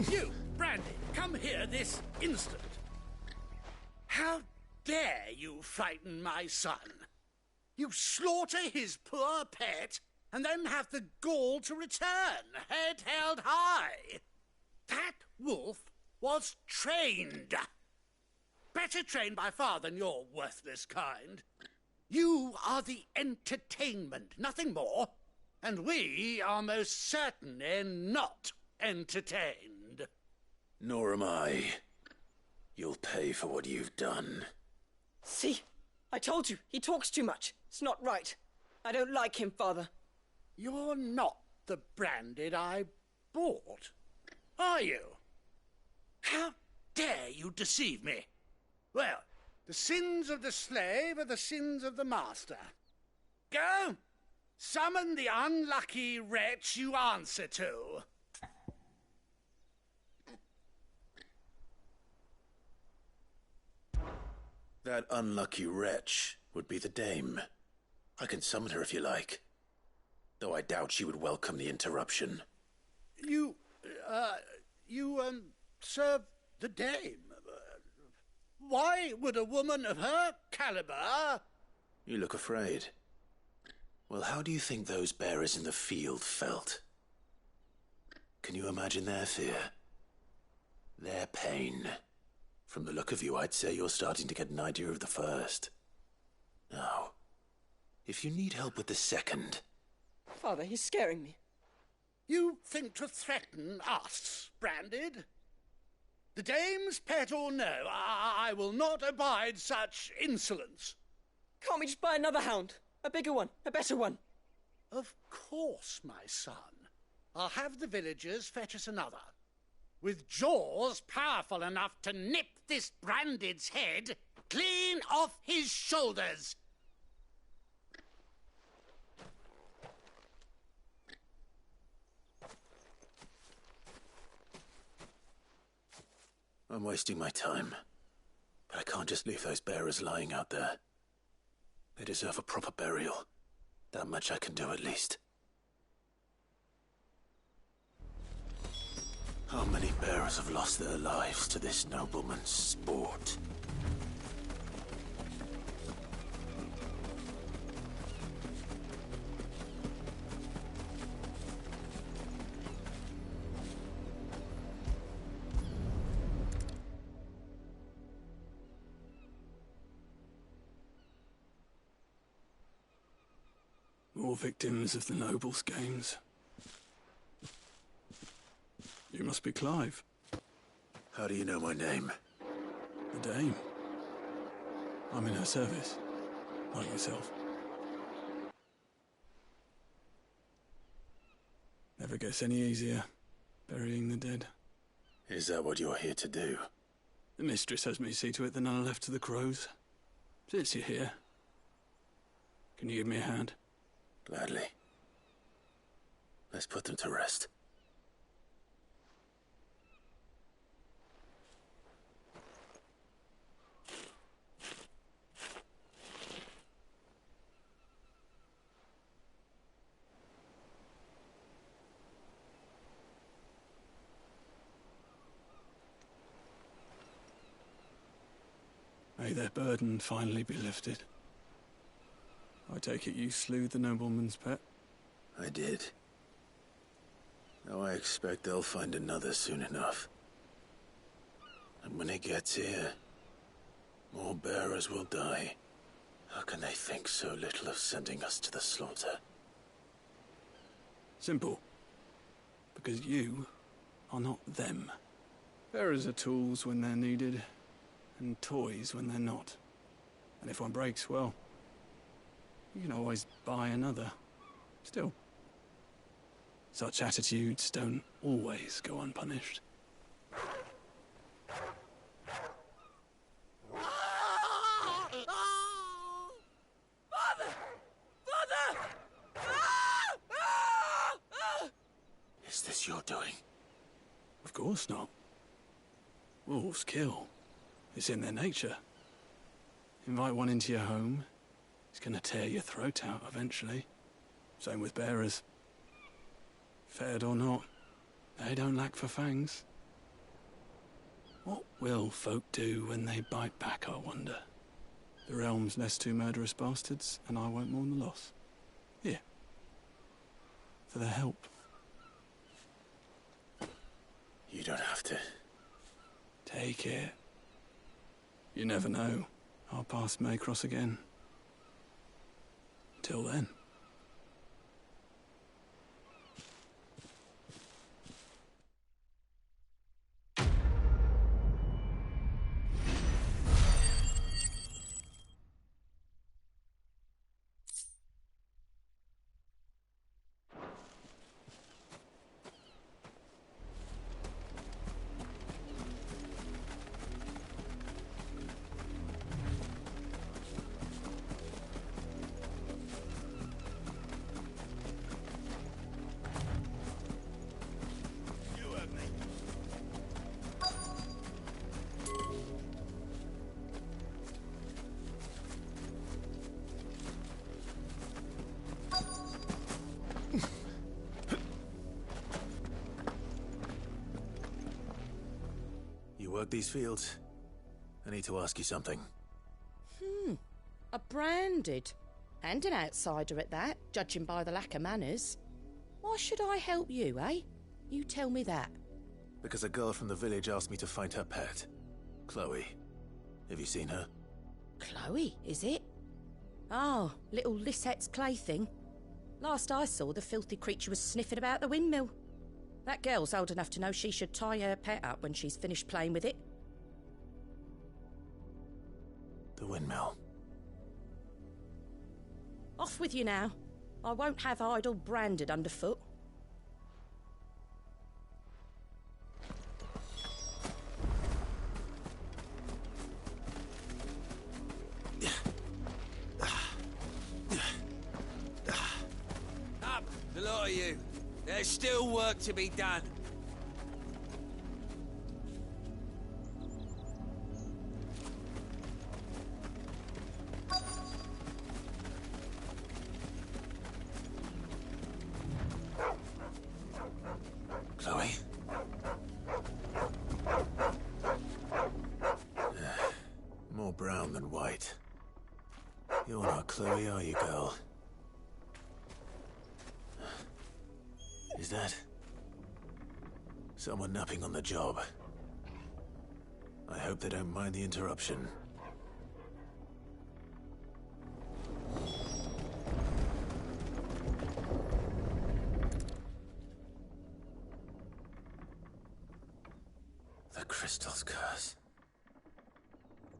You, Brandy, come here this instant. How dare you frighten my son? You slaughter his poor pet, and then have the gall to return, head held high. That wolf was trained. Better trained by far than your worthless kind. You are the entertainment, nothing more. And we are most certainly not entertained. Nor am I. You'll pay for what you've done. See? I told you, he talks too much. It's not right. I don't like him, Father. You're not the Branded I bought, are you? How dare you deceive me? Well, the sins of the slave are the sins of the master. Go, summon the unlucky wretch you answer to. That unlucky wretch would be the dame. I can summon her if you like. Though I doubt she would welcome the interruption. You serve the dame. Why would a woman of her caliber... You look afraid. Well, how do you think those bearers in the field felt? Can you imagine their fear? Their pain? From the look of you, I'd say you're starting to get an idea of the first. Now, if you need help with the second... Father, he's scaring me. You think to threaten us, Branded? The dame's pet or no, I will not abide such insolence. Can't we just buy another hound? A bigger one, a better one. Of course, my son. I'll have the villagers fetch us another. With jaws powerful enough to nip this Branded's head clean off his shoulders. I'm wasting my time. But I can't just leave those bearers lying out there. They deserve a proper burial. That much I can do at least. How many bearers have lost their lives to this nobleman's sport? More victims of the nobles' games. You must be Clive. How do you know my name? The Dame. I'm in her service, like yourself. Never gets any easier, burying the dead. Is that what you're here to do? The mistress has me see to it that none are left to the crows. Since you're here, can you give me a hand? Gladly. Let's put them to rest. May their burden finally be lifted. I take it you slew the nobleman's pet? I did. Now I expect they'll find another soon enough. And when it gets here, more bearers will die. How can they think so little of sending us to the slaughter? Simple. Because you are not them. Bearers are tools when they're needed, and toys when they're not. And if one breaks, well, you can always buy another. Still, such attitudes don't always go unpunished. Is this your doing? Of course not. Wolves kill. It's in their nature. Invite one into your home, he's gonna tear your throat out eventually. Same with bearers. Fed or not, they don't lack for fangs. What will folk do when they bite back, I wonder? The realm's less two murderous bastards, and I won't mourn the loss. Here. For their help. You don't have to. Take it. You never know. Our paths may cross again. Till then. Work these fields? I need to ask you something. A branded. And an outsider at that, judging by the lack of manners. Why should I help you, eh? You tell me that. Because a girl from the village asked me to find her pet. Chloe. Have you seen her? Chloe, is it? Oh, little Lisette's plaything. Last I saw, the filthy creature was sniffing about the windmill. That girl's old enough to know she should tie her pet up when she's finished playing with it. The windmill. Off with you now. I won't have idle branded underfoot. Up, the lot of you. There's still work to be done. Chloe? More brown than white. You're not Chloe, are you, girl? Is that someone napping on the job? I hope they don't mind the interruption. The crystal's curse.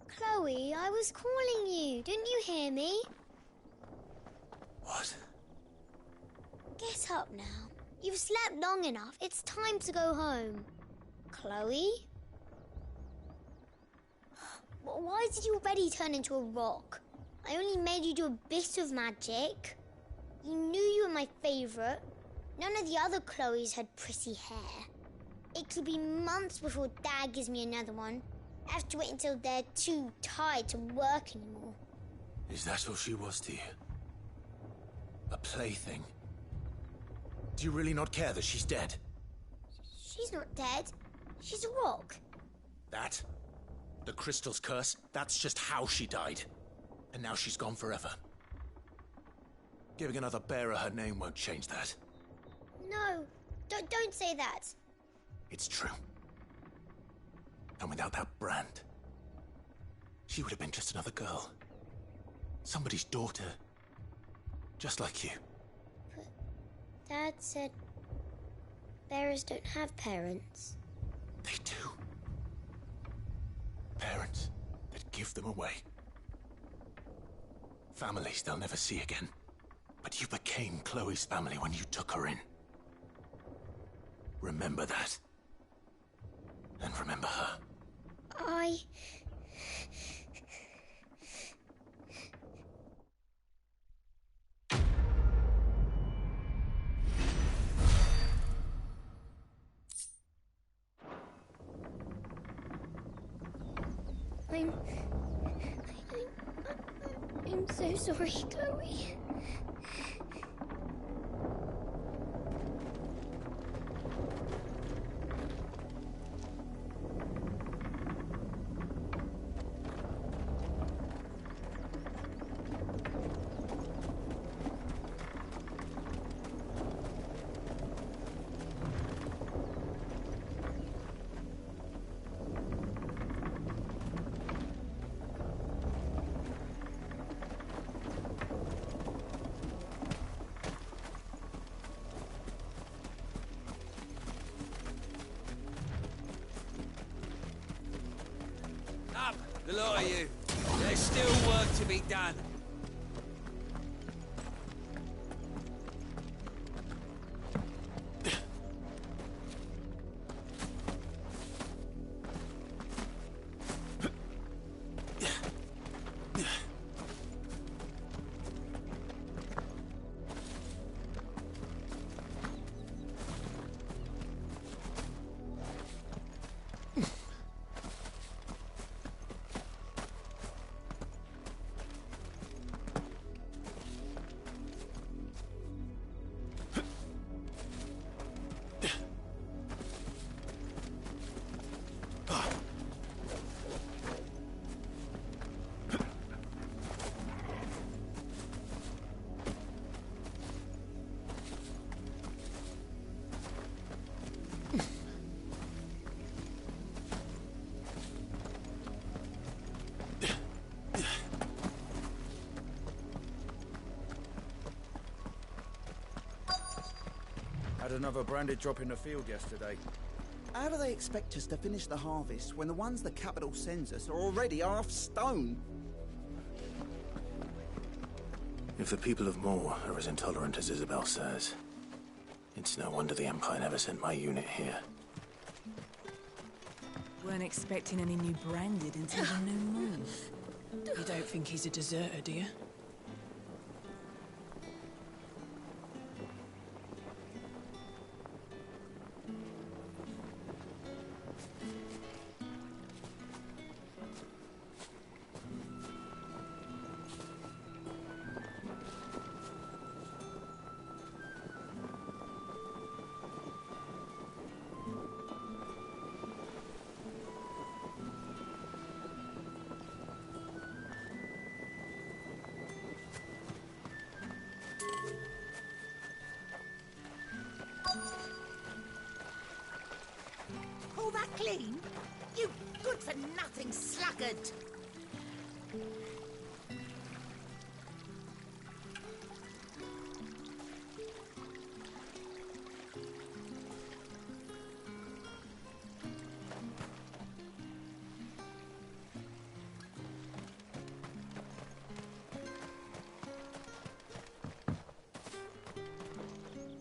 Chloe, I was calling you. Didn't you hear me? What? Get up now. You've slept long enough. It's time to go home. Chloe? Why did you already turn into a rock? I only made you do a bit of magic. You knew you were my favourite. None of the other Chloes had pretty hair. It could be months before Dad gives me another one. I have to wait until they're too tired to work anymore. Is that all she was to you? A plaything? Do you really not care that she's dead? She's not dead. She's a rock. That? The crystal's curse? That's just how she died. And now she's gone forever. Giving another bearer her name won't change that. No, don't say that. It's true. And without that brand, she would have been just another girl. Somebody's daughter. Just like you. But Dad said bearers don't have parents. They do. Parents that give them away. Families they'll never see again. But you became Chloe's family when you took her in. Remember that. And remember her. I'm so sorry, Chloe. Up, the lot of you. There's still work to be done. Had another branded drop in the field yesterday. How do they expect us to finish the harvest when the ones the capital sends us are already half stone? If the people of Moor are as intolerant as Isabel says, it's no wonder the Empire never sent my unit here. Weren't expecting any new branded until the new moon. You don't think he's a deserter, do you? All that clean? You good-for-nothing sluggard!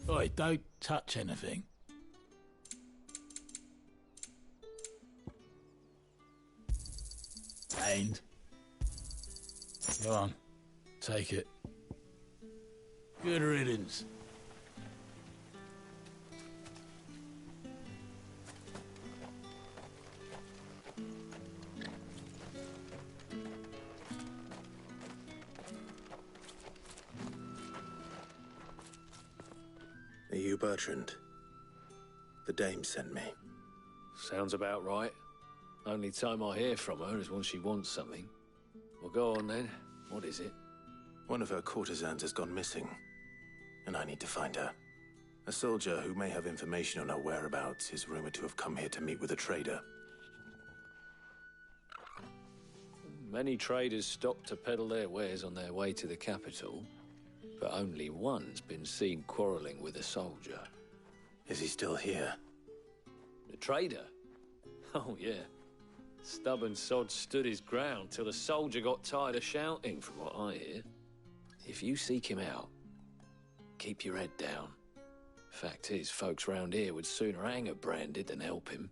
Oi, don't touch anything. And go on, take it. Good riddance. Are you Bertrand? The dame sent me. Sounds about right. Only time I hear from her is when she wants something. Well, go on then. What is it? One of her courtesans has gone missing, and I need to find her. A soldier who may have information on her whereabouts is rumored to have come here to meet with a trader. Many traders stop to peddle their wares on their way to the capital, but only one's been seen quarrelling with a soldier. Is he still here? The trader? Oh, yeah. Stubborn sod stood his ground till the soldier got tired of shouting, from what I hear. If you seek him out, keep your head down. Fact is, folks round here would sooner hang a branded than help him.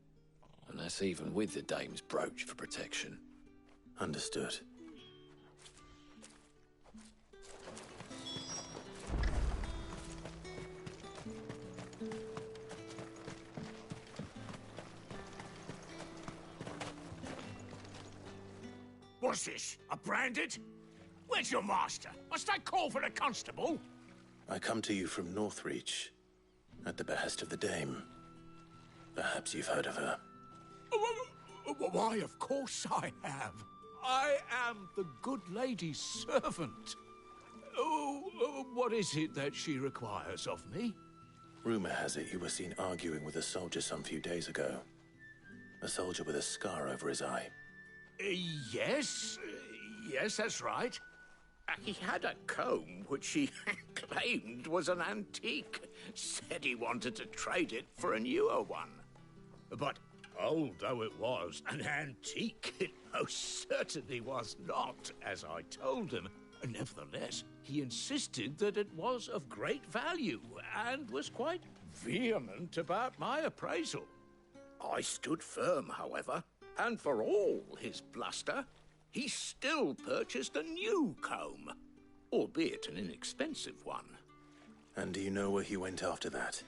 And that's even with the dame's brooch for protection. Understood. What's this? A branded? Where's your master? Must I call for a constable? I come to you from Northreach, at the behest of the Dame. Perhaps you've heard of her. Why, of course I have. I am the good lady's servant. What is it that she requires of me? Rumor has it you were seen arguing with a soldier some few days ago. A soldier with a scar over his eye. Yes, that's right. He had a comb which he claimed was an antique. Said he wanted to trade it for a newer one. But old though it was, an antique it most certainly was not, as I told him. Nevertheless, he insisted that it was of great value and was quite vehement about my appraisal. I stood firm, however, and for all his bluster, he still purchased a new comb, albeit an inexpensive one. And do you know where he went after that?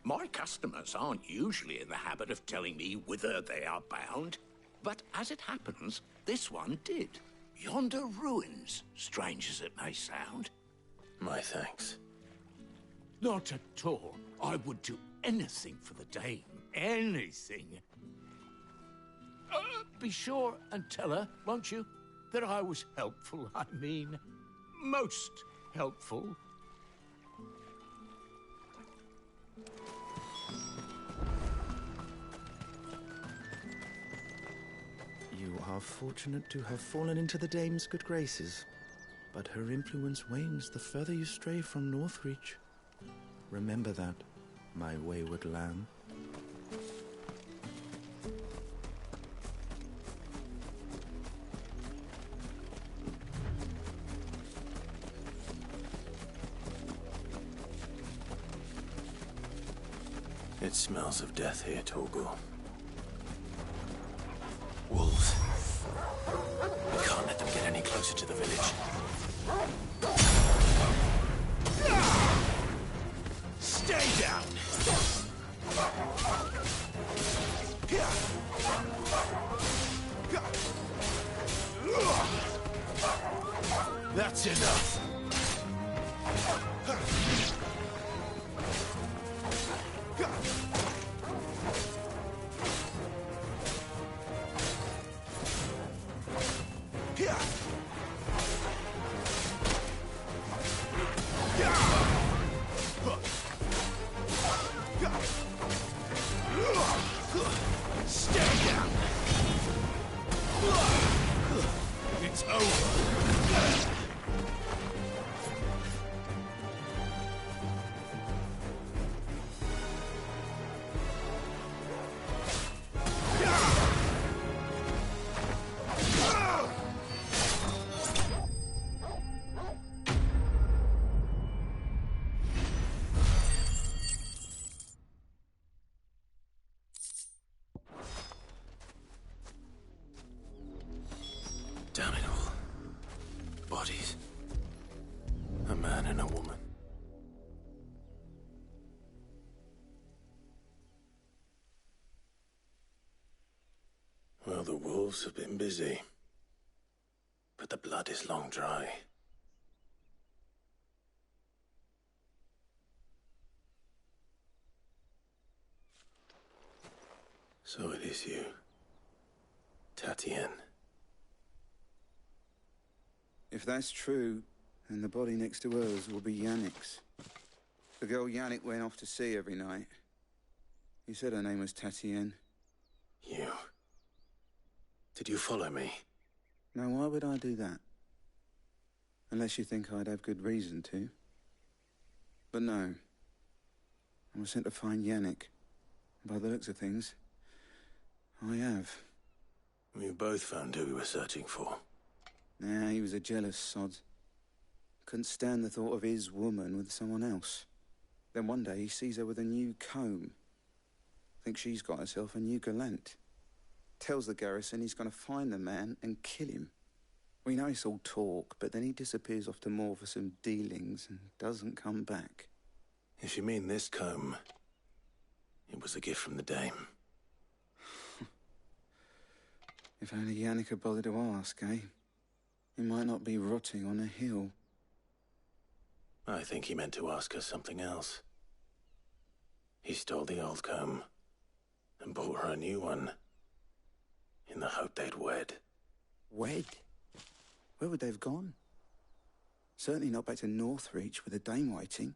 My customers aren't usually in the habit of telling me whither they are bound, but as it happens, this one did. Yonder ruins, strange as it may sound. My thanks. Not at all. I would do anything for the Dame. Anything. Be sure and tell her, won't you, that I was helpful. I mean, most helpful. You are fortunate to have fallen into the Dame's good graces, but her influence wanes the further you stray from Northreach. Remember that, my wayward lamb. It smells of death here, Torgal. Wolves. We can't let them get any closer to the village. Stay down! That's enough. Stay down! It's over. Damn it all. Bodies. A man and a woman. Well, the wolves have been busy. But the blood is long dry. So it is you, Tatienne. If that's true, then the body next to hers will be Yannick's. The girl Yannick went off to sea every night. He said her name was Tatienne. You? Did you follow me? Now, why would I do that? Unless you think I'd have good reason to. But no. I was sent to find Yannick. By the looks of things, I have. We both found who we were searching for. Nah, he was a jealous sod. Couldn't stand the thought of his woman with someone else. Then one day he sees her with a new comb. Thinks she's got herself a new gallant. Tells the garrison he's going to find the man and kill him. We know it's all talk, but then he disappears off to Moor for some dealings and doesn't come back. If you mean this comb, it was a gift from the dame. If only Yannick had bothered to ask, eh? He might not be rotting on a hill. I think he meant to ask her something else. He stole the old comb and bought her a new one in the hope they'd wed. Wed? Where would they have gone? Certainly not back to Northreach with a dame waiting.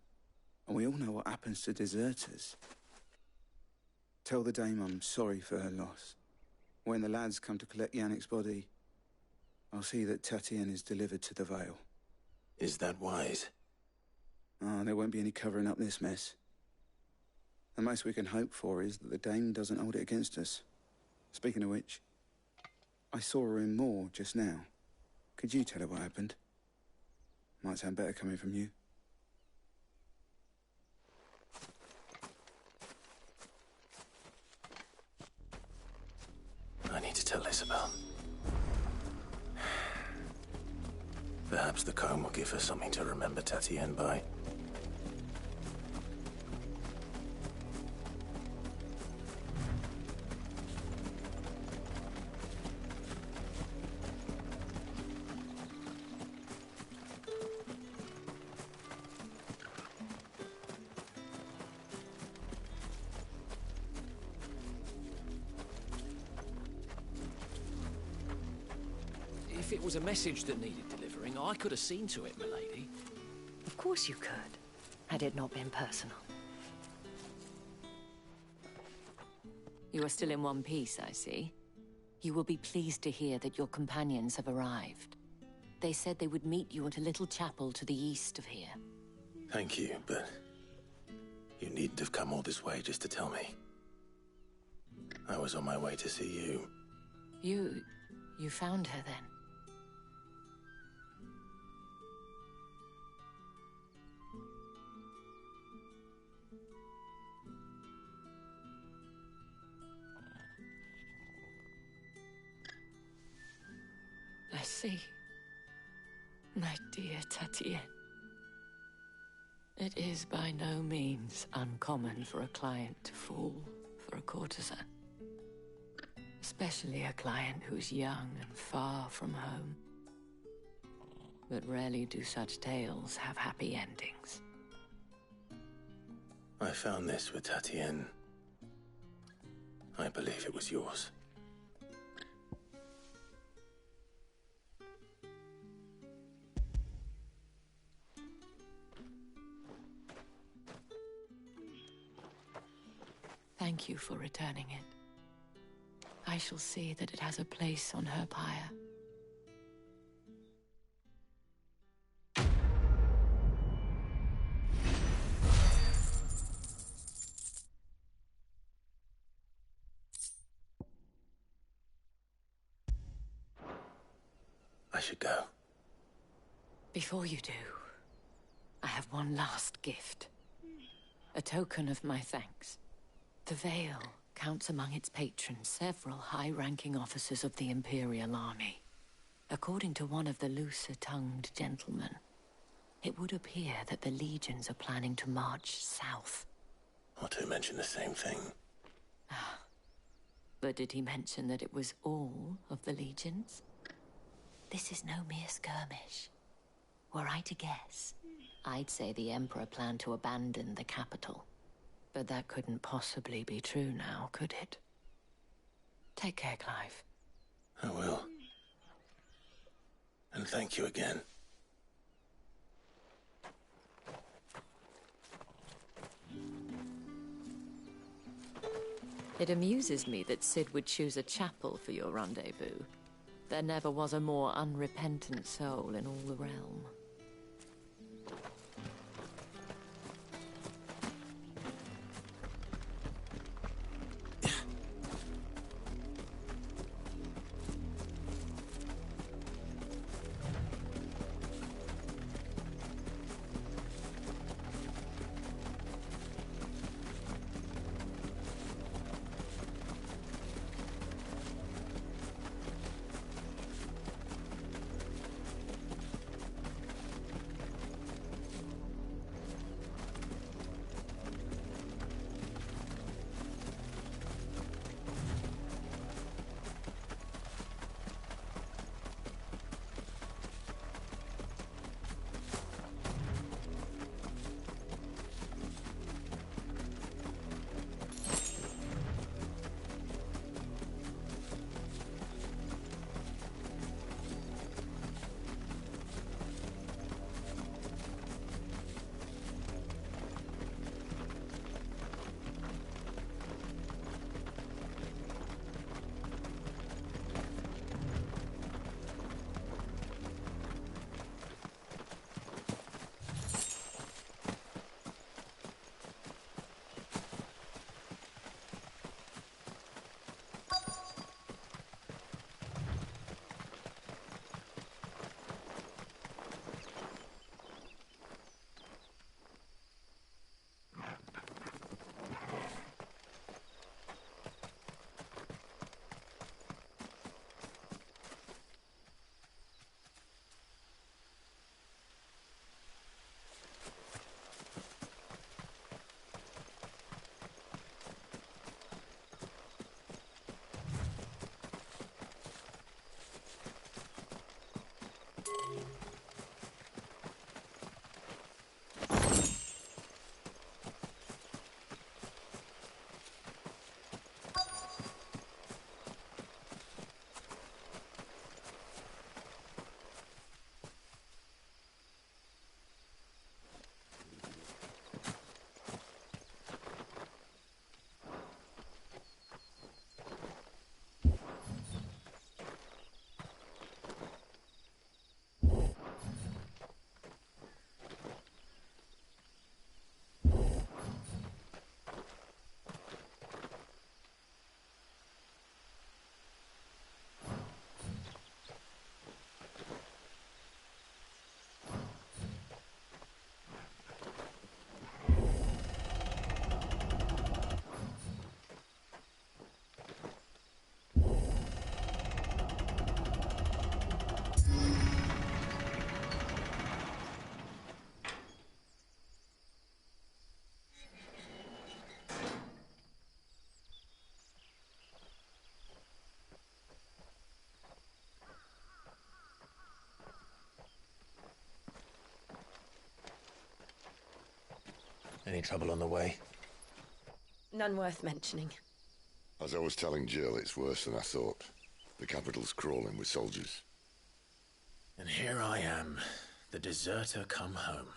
And we all know what happens to deserters. Tell the dame I'm sorry for her loss. When the lads come to collect Yannick's body, I'll see that Tatienne is delivered to the Vale. Is that wise? Ah, there won't be any covering up this mess. The most we can hope for is that the dame doesn't hold it against us. Speaking of which, I saw her in Moor just now. Could you tell her what happened? Might sound better coming from you. I need to tell Isabel. Perhaps the comb will give her something to remember Tatienne by. If it was a message that needed delivering, I could have seen to it, milady. Of course you could, had it not been personal. You are still in one piece, I see. You will be pleased to hear that your companions have arrived. They said they would meet you at a little chapel to the east of here. Thank you, but you needn't have come all this way just to tell me. I was on my way to see you. You found her then? I see. My dear Tatienne. It is by no means uncommon for a client to fall for a courtesan. Especially a client who's young and far from home. But rarely do such tales have happy endings. I found this with Tatienne. I believe it was yours. Thank you for returning it. I shall see that it has a place on her pyre. I should go. Before you do, I have one last gift. A token of my thanks. The Vale counts among its patrons several high-ranking officers of the Imperial Army. According to one of the looser-tongued gentlemen, it would appear that the legions are planning to march south. Or to mention the same thing. But did he mention that it was all of the legions? This is no mere skirmish. Were I to guess, I'd say the Emperor planned to abandon the capital. But that couldn't possibly be true now, could it? Take care, Clive. I will. And thank you again. It amuses me that Cid would choose a chapel for your rendezvous. There never was a more unrepentant soul in all the realm. Any trouble on the way? None worth mentioning. As I was telling Jill, it's worse than I thought. The capital's crawling with soldiers. And here I am, the deserter come home.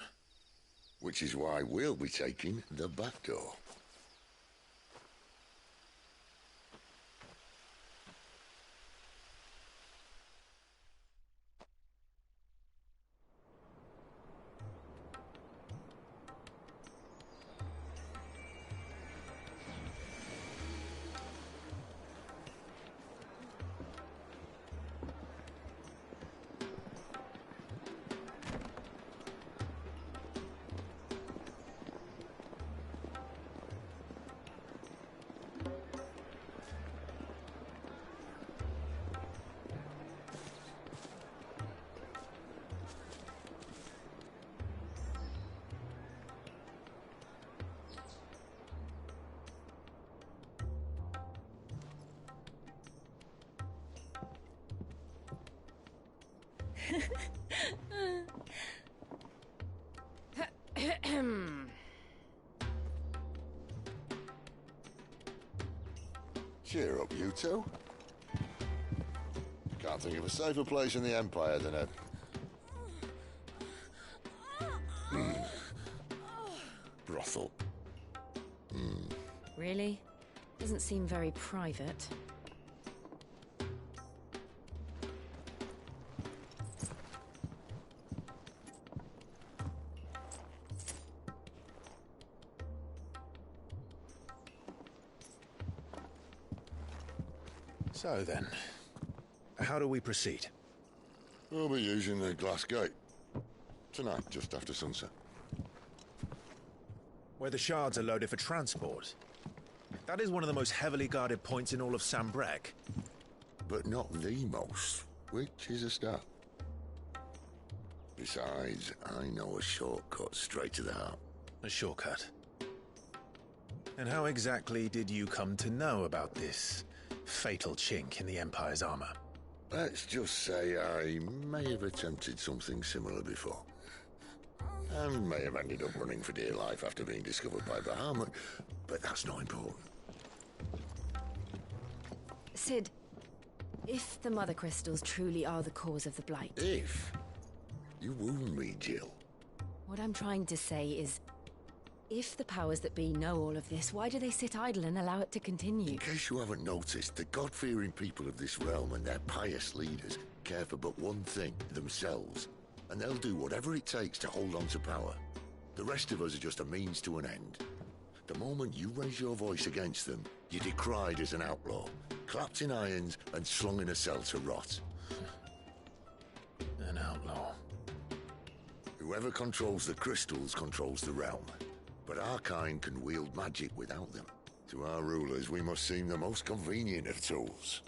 Which is why we'll be taking the back door. Cheer up, you two. Can't think of a safer place in the Empire than a... brothel. Really? Doesn't seem very private. So then, how do we proceed? We'll be using the glass gate. Tonight, just after sunset. Where the shards are loaded for transport. That is one of the most heavily guarded points in all of Sambrek. But not the most, which is a start. Besides, I know a shortcut straight to the heart. A shortcut? And how exactly did you come to know about this fatal chink in the Empire's armor? Let's just say I may have attempted something similar before. And may have ended up running for dear life after being discovered by Bahamut, but that's not important. Sid, if the Mother Crystals truly are the cause of the Blight... If? You wound me, Jill. What I'm trying to say is, if the powers that be know all of this, why do they sit idle and allow it to continue? In case you haven't noticed, the God-fearing people of this realm and their pious leaders care for but one thing, themselves. And they'll do whatever it takes to hold on to power. The rest of us are just a means to an end. The moment you raise your voice against them, you're decried as an outlaw, clapped in irons and slung in a cell to rot. An outlaw. Whoever controls the crystals controls the realm. But our kind can wield magic without them. To our rulers, we must seem the most convenient of tools.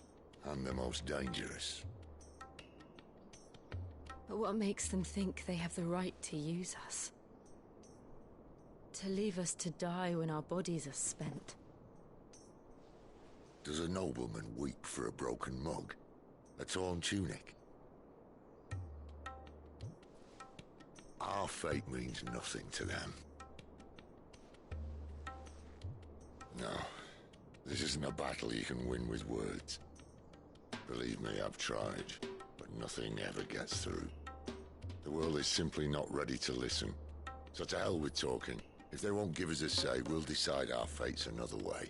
And the most dangerous. But what makes them think they have the right to use us? To leave us to die when our bodies are spent? Does a nobleman weep for a broken mug? A torn tunic? Our fate means nothing to them. No, this isn't a battle you can win with words. Believe me, I've tried, but nothing ever gets through. The world is simply not ready to listen. So to hell with talking. If they won't give us a say, we'll decide our fates another way.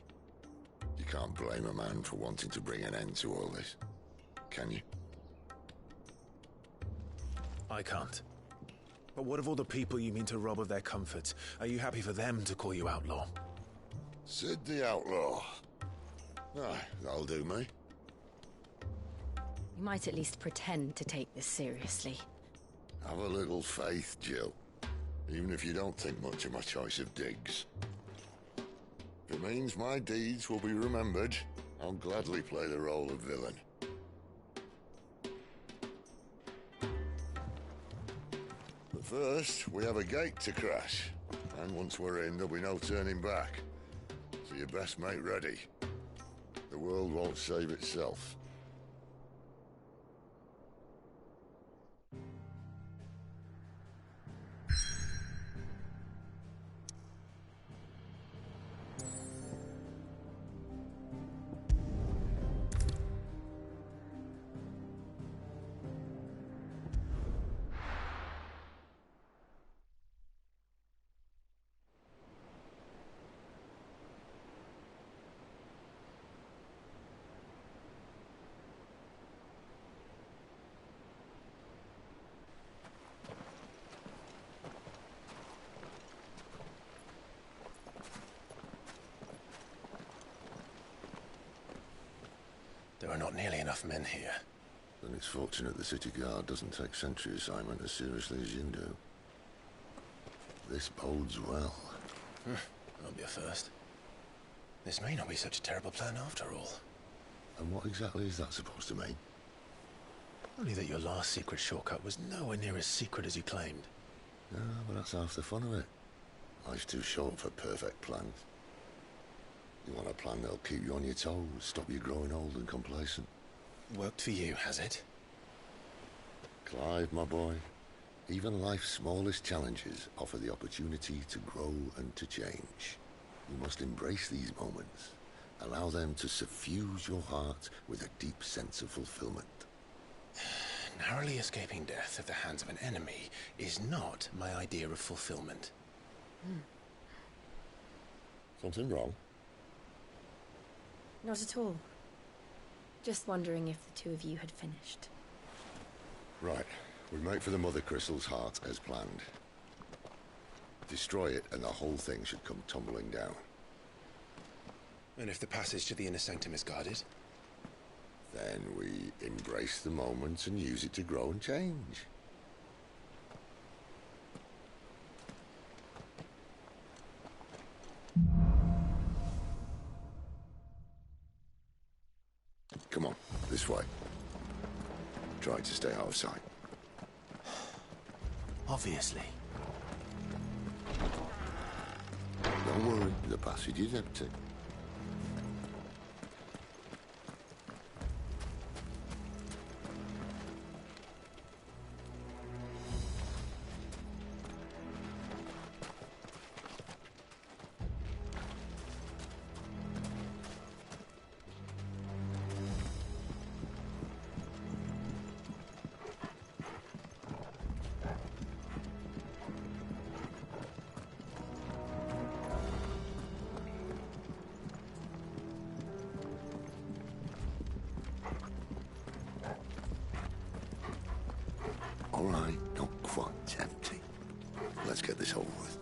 You can't blame a man for wanting to bring an end to all this, can you? I can't. But what of all the people you mean to rob of their comforts? Are you happy for them to call you outlaw? Sid the Outlaw. Aye, that'll do me. You might at least pretend to take this seriously. Have a little faith, Jill. Even if you don't think much of my choice of digs. If it means my deeds will be remembered, I'll gladly play the role of villain. But first, we have a gate to crash. And once we're in, there'll be no turning back. So you best make ready. The world won't save itself. There are not nearly enough men here. Then it's fortunate the city guard doesn't take sentry assignment as seriously as you do. This bodes well. That'll be a first. This may not be such a terrible plan after all. And what exactly is that supposed to mean? Only that your last secret shortcut was nowhere near as secret as you claimed. Yeah, but that's half the fun of it. Life's too short for perfect plans. You want a plan that'll keep you on your toes, stop you growing old and complacent. Worked for you, has it? Clive, my boy, even life's smallest challenges offer the opportunity to grow and to change. You must embrace these moments. Allow them to suffuse your heart with a deep sense of fulfillment. Narrowly escaping death at the hands of an enemy is not my idea of fulfillment. Something wrong? Not at all. Just wondering if the two of you had finished. Right. We make for the Mother Crystal's heart as planned. Destroy it and the whole thing should come tumbling down. And if the passage to the inner sanctum is guarded? Then we embrace the moment and use it to grow and change. Come on, this way. Try to stay out of sight. Obviously. Don't worry, the passage is empty. All right, not quite empty. Let's get this over with.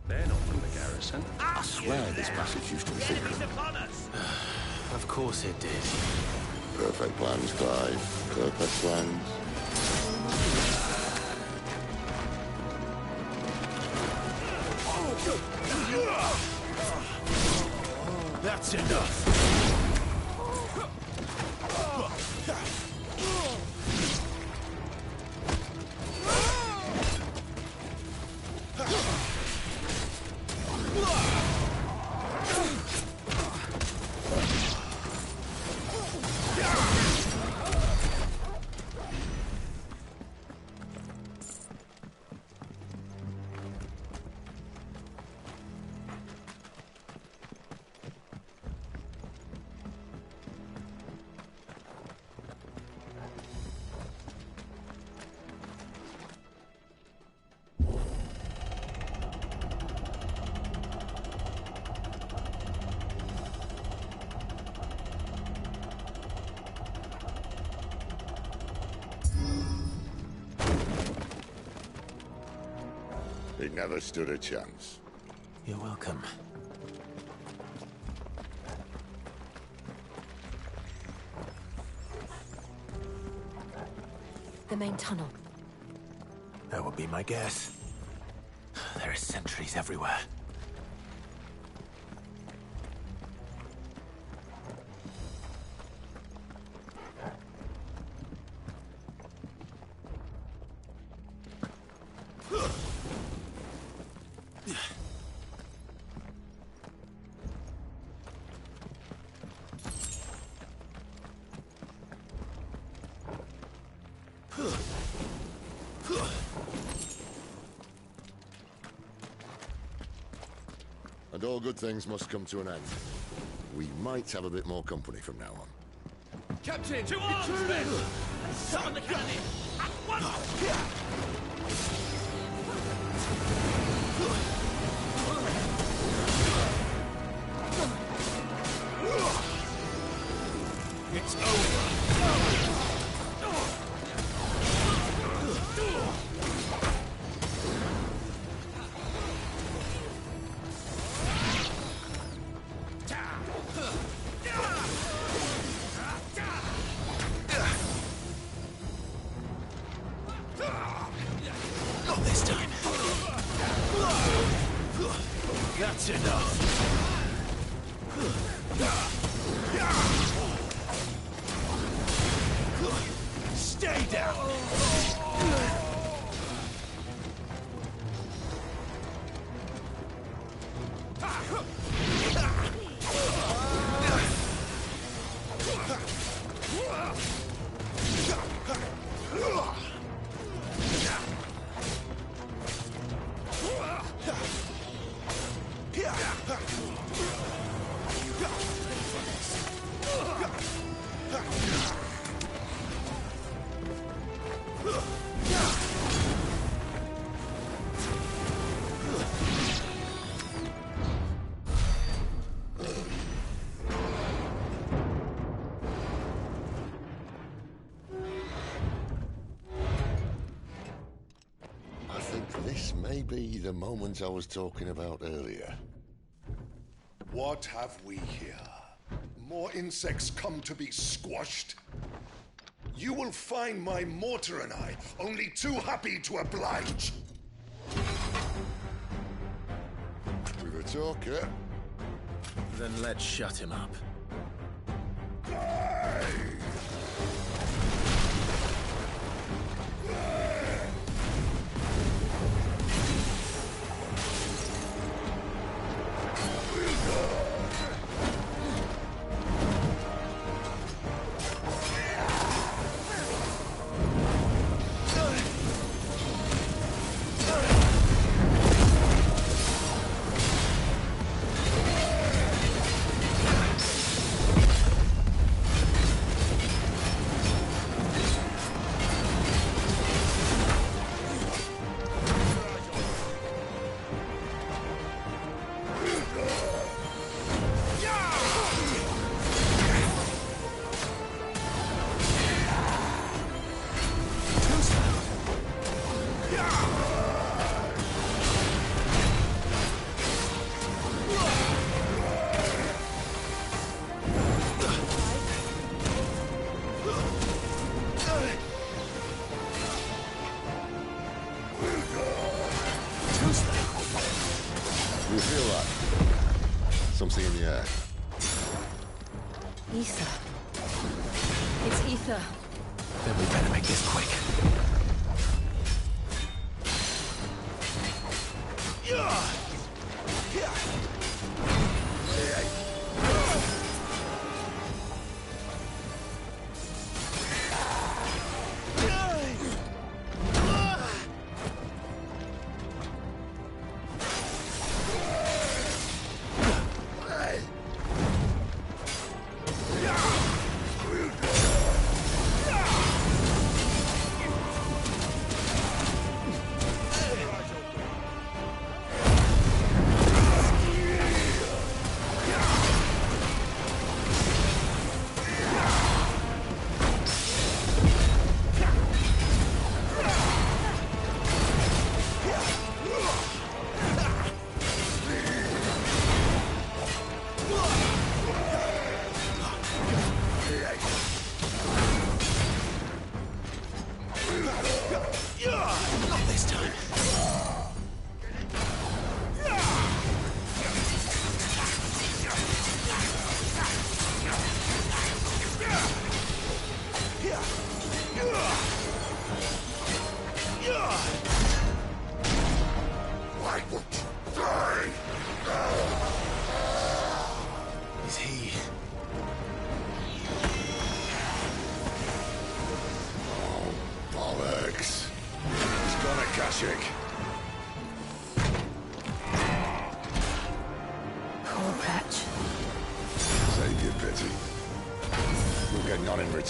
They're not from the garrison. I swear this passage used to be secret. Of course it did. Perfect plans, Clive. Perfect plans. That's enough. He never stood a chance. You're welcome. The main tunnel. That would be my guess. There are sentries everywhere. And all good things must come to an end. We might have a bit more company from now on. Captain! To arms, men! Summon the cannon! At once! It's over! Not this time. That's enough. Stay down. I think this may be the moment I was talking about earlier. What have we here? More insects come to be squashed? You will find my mortar and I only too happy to oblige. With a talker. Then let's shut him up. You feel that? Something in the air. Ether. It's ether. Then we better make this quick.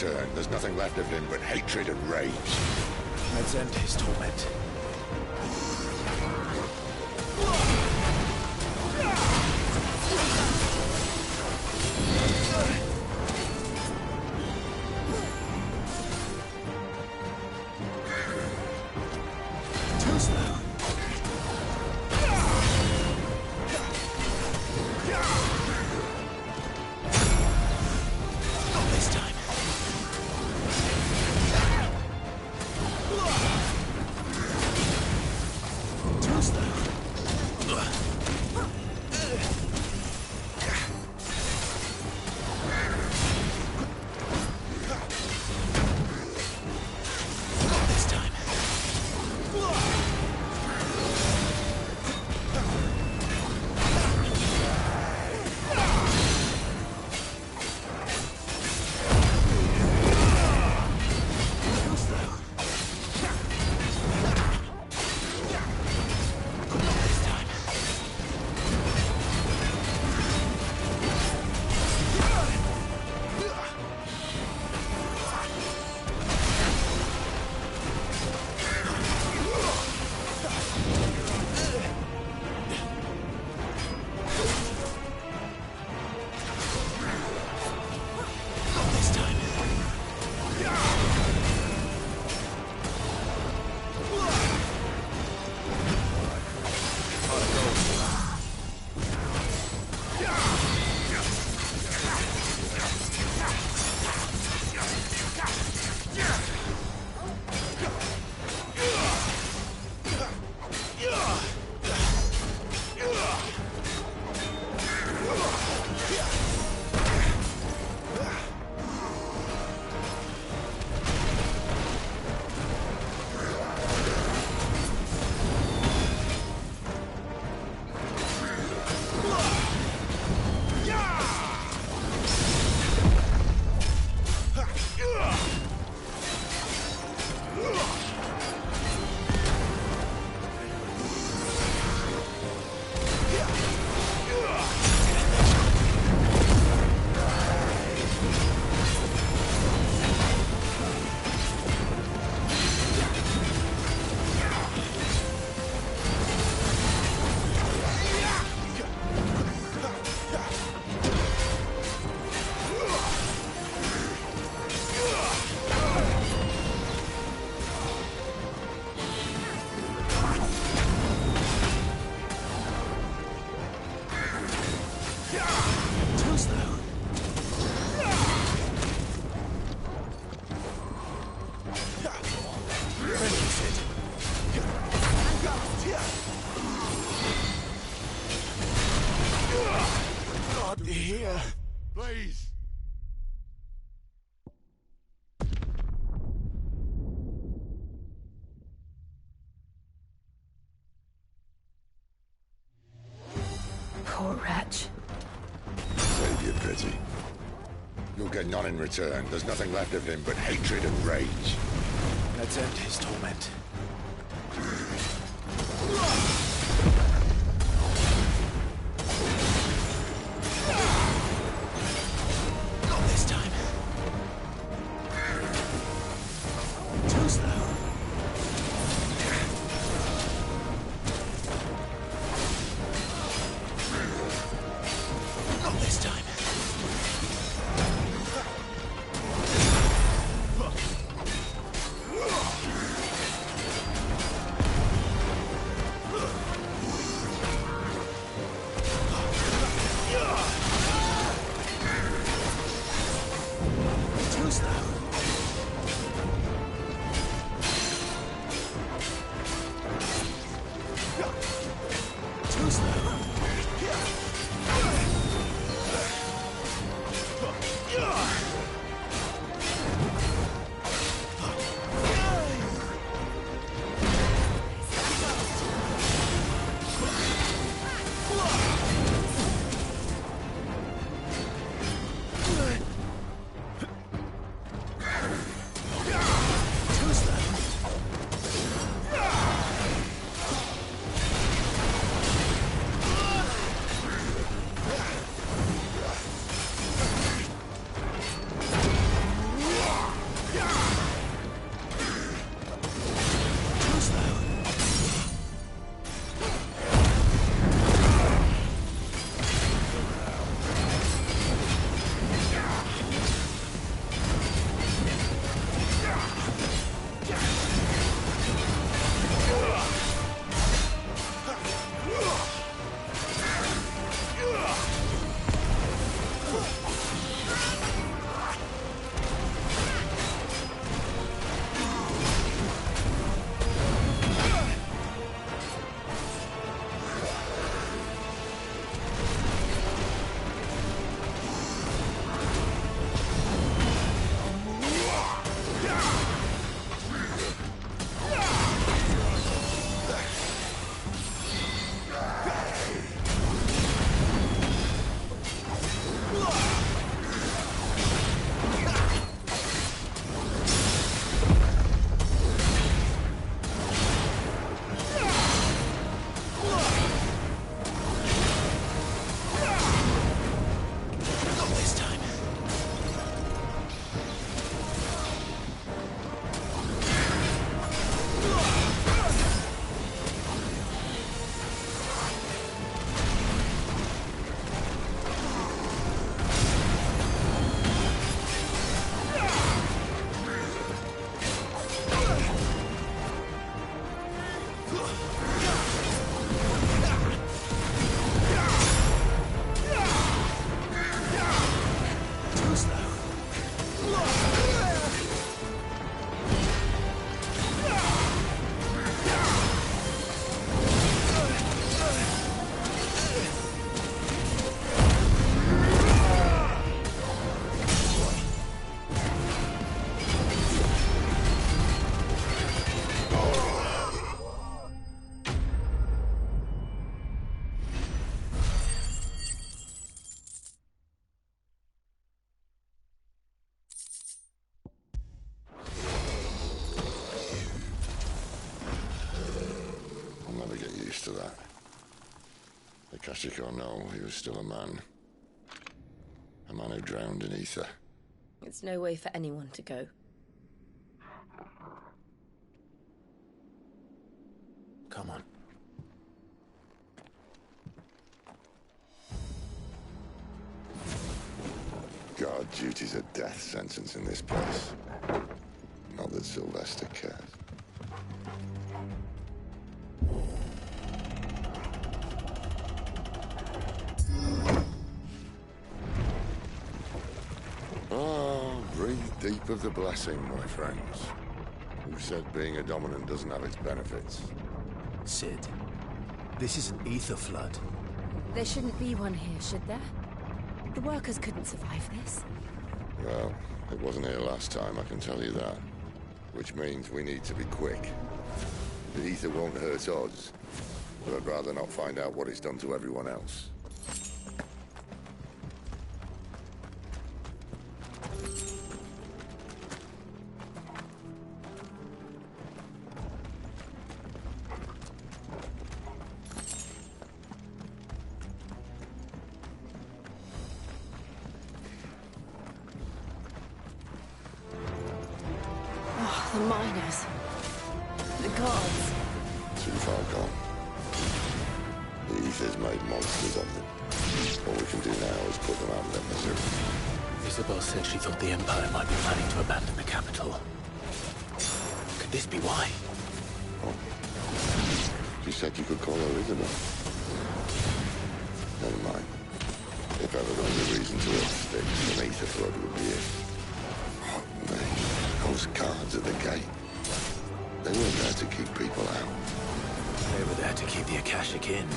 return, there's nothing left of him but hatred and rage. Let's end his torment. Here. Please. Poor wretch. Save your pity. You'll get none in return. There's nothing left of him but hatred and rage. Let's end his torment. Not this time. Too slow. Not this time. Too slow. Too slow. of that. Akashic or no, he was still a man. A man who drowned in ether. It's no way for anyone to go. Come on. Guard duty's a death sentence in this place. Not that Sylvester cares. Oh, breathe deep of the blessing, my friends. Who said being a dominant doesn't have its benefits? Sid, this is an ether flood. There shouldn't be one here, should there? The workers couldn't survive this. Well, it wasn't here last time, I can tell you that. Which means we need to be quick. The ether won't hurt us, but I'd rather not find out what it's done to everyone else. The miners. The guards. Too far gone. The ether's made monsters of them. All we can do now is put them out of their misery. Isabel said she thought the Empire might be planning to abandon the capital. Could this be why? Oh. You said you could call her Isabel. Never mind. If ever there was a reason to up sticks, an ether flood would be it. Oh, man. Those guards at the gate. They weren't there to keep people out. They were there to keep the Akashic in.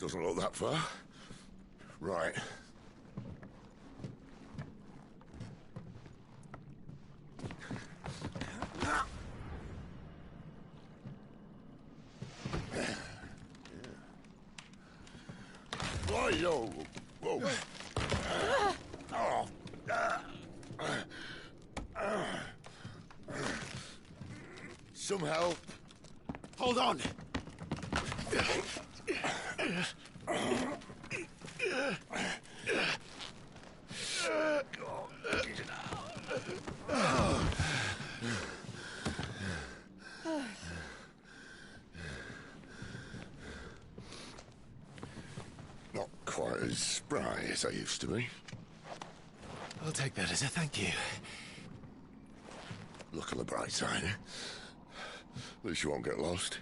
Doesn't look that far. Right. Whoa, whoa. Some help. Hold on. Not quite as spry as I used to be. I'll take that as a thank you. Look on the bright side, eh? At least you won't get lost.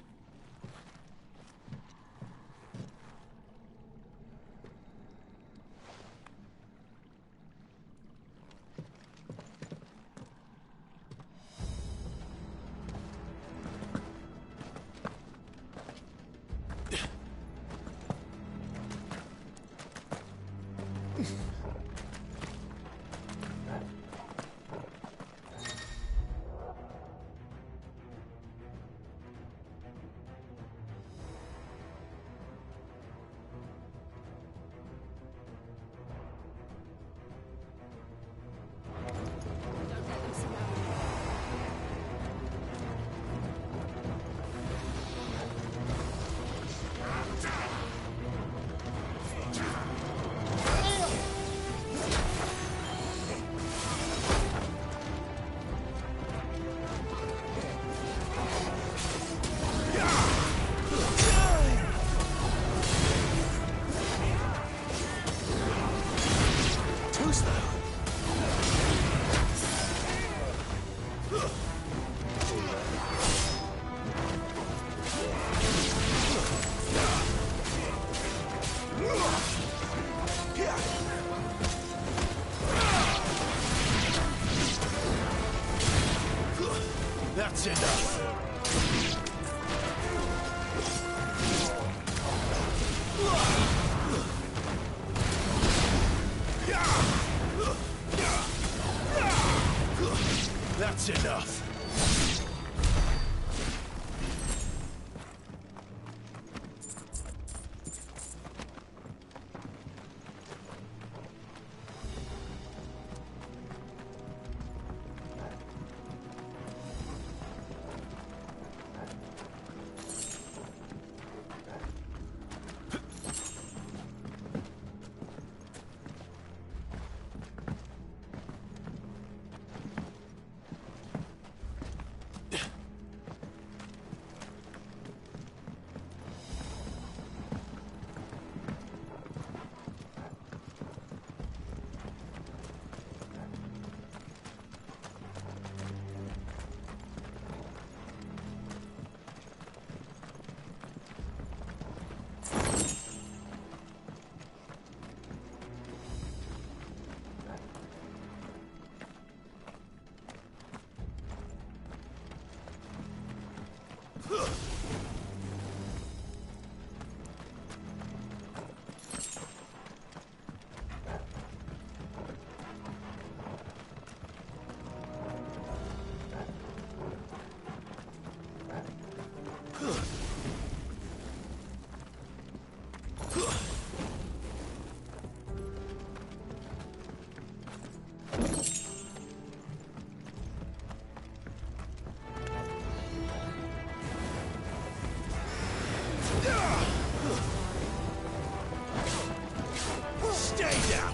Stay down!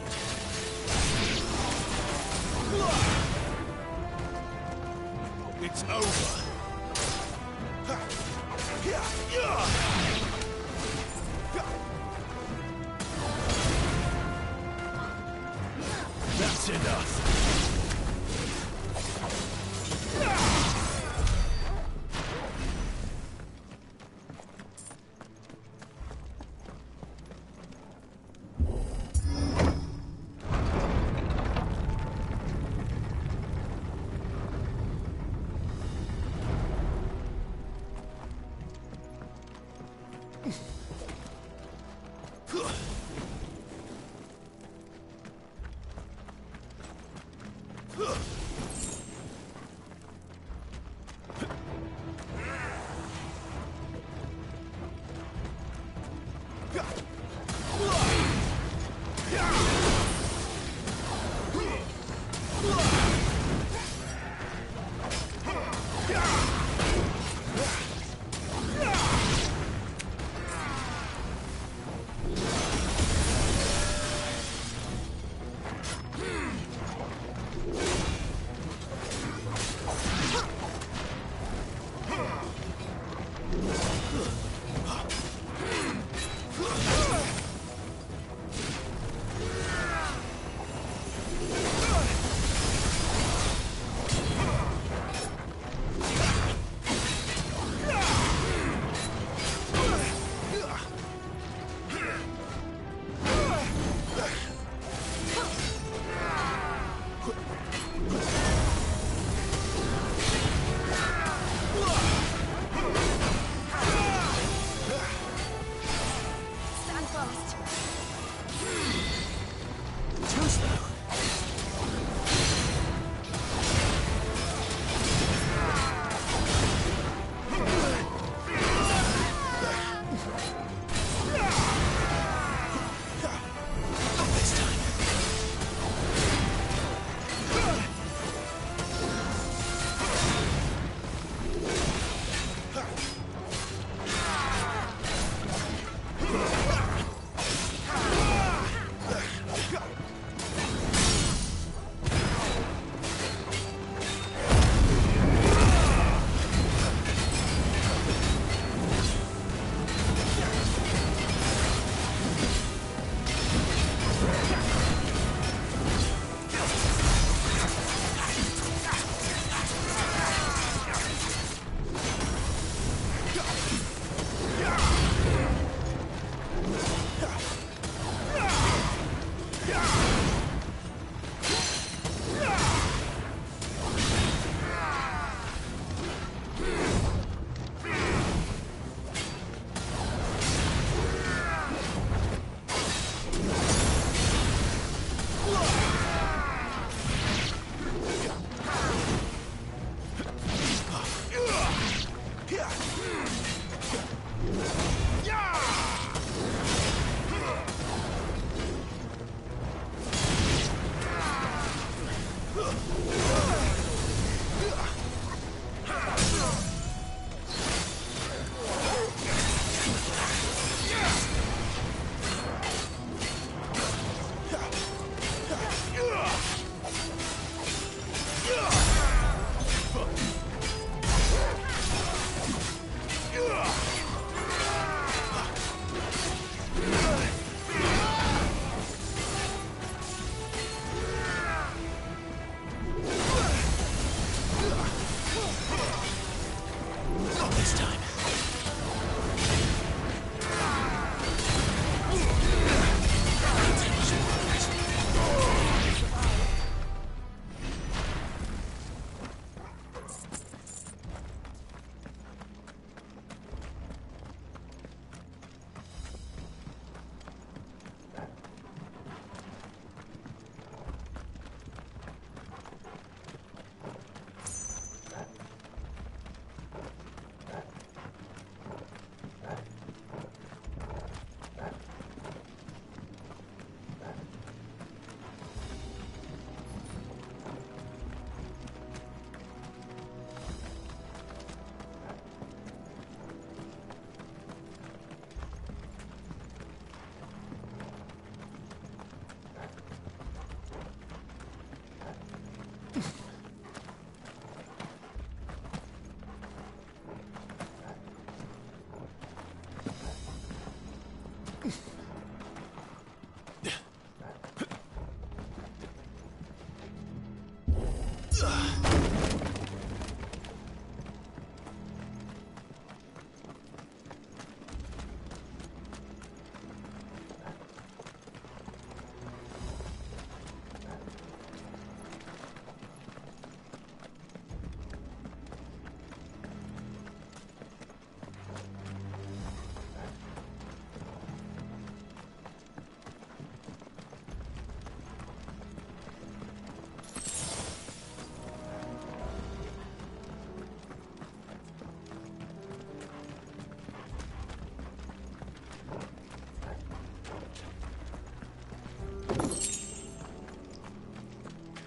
It's over. That's enough.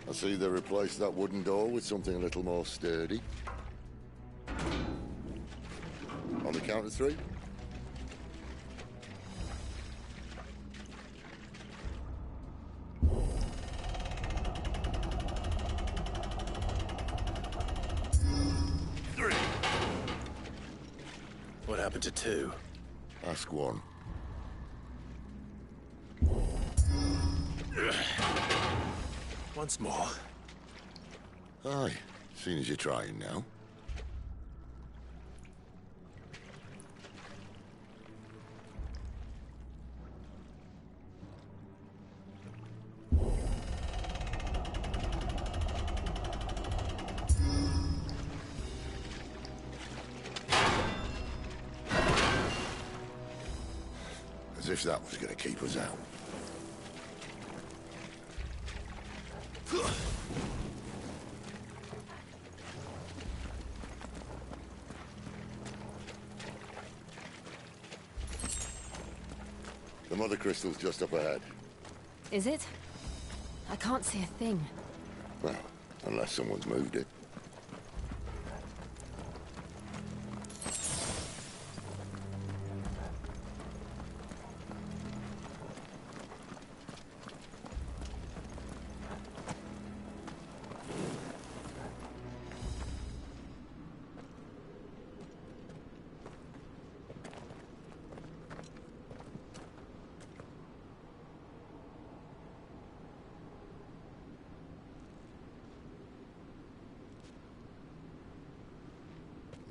I see they replaced that wooden door with something a little more sturdy. On the count of 3. What happened to 2? Ask 1. Once more. Aye, seeing as you're trying now. As if that was going to keep us out. The mother crystal's just up ahead. Is it? I can't see a thing. Well, unless someone's moved it.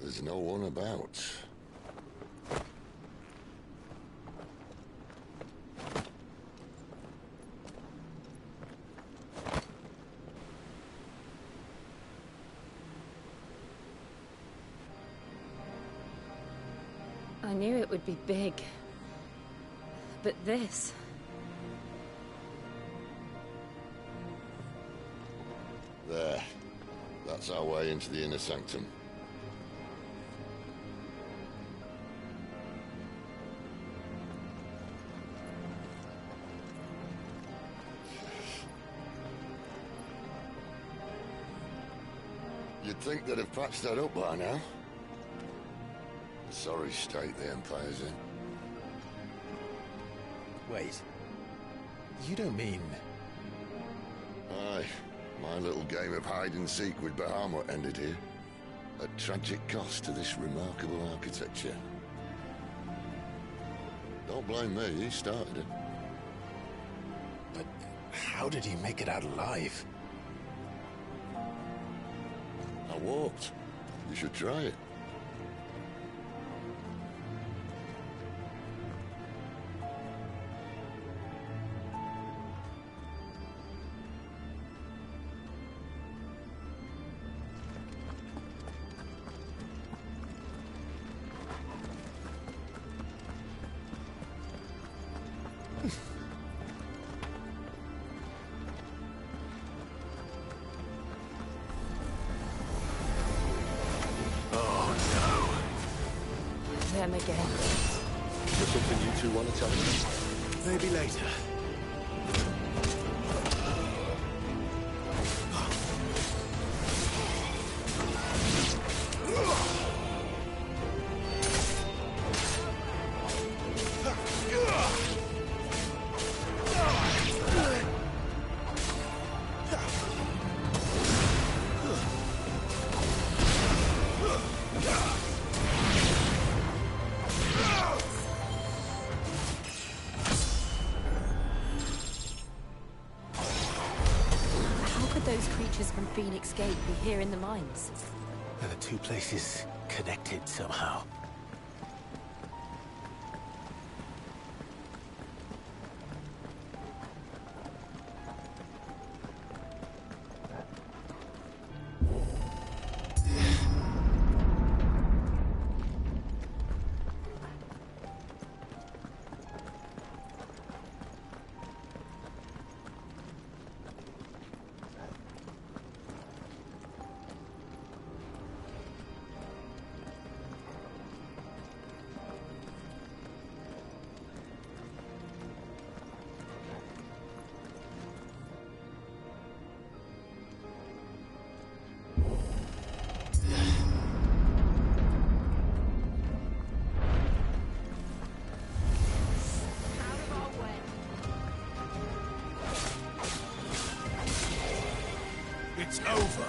There's no one about. I knew it would be big. But this... There. That's our way into the inner sanctum. You'd think they'd have patched that up by now. Sorry state the Empire's in. Wait. You don't mean... Aye. My little game of hide-and-seek with Bahamut ended here. At tragic cost to this remarkable architecture. Don't blame me, he started it. But how did he make it out alive? I walked. You should try it. Them again. Is there something you two want to tell me? Maybe later. creatures from Phoenix Gate be here in the mines? Are the two places connected somehow? It's over.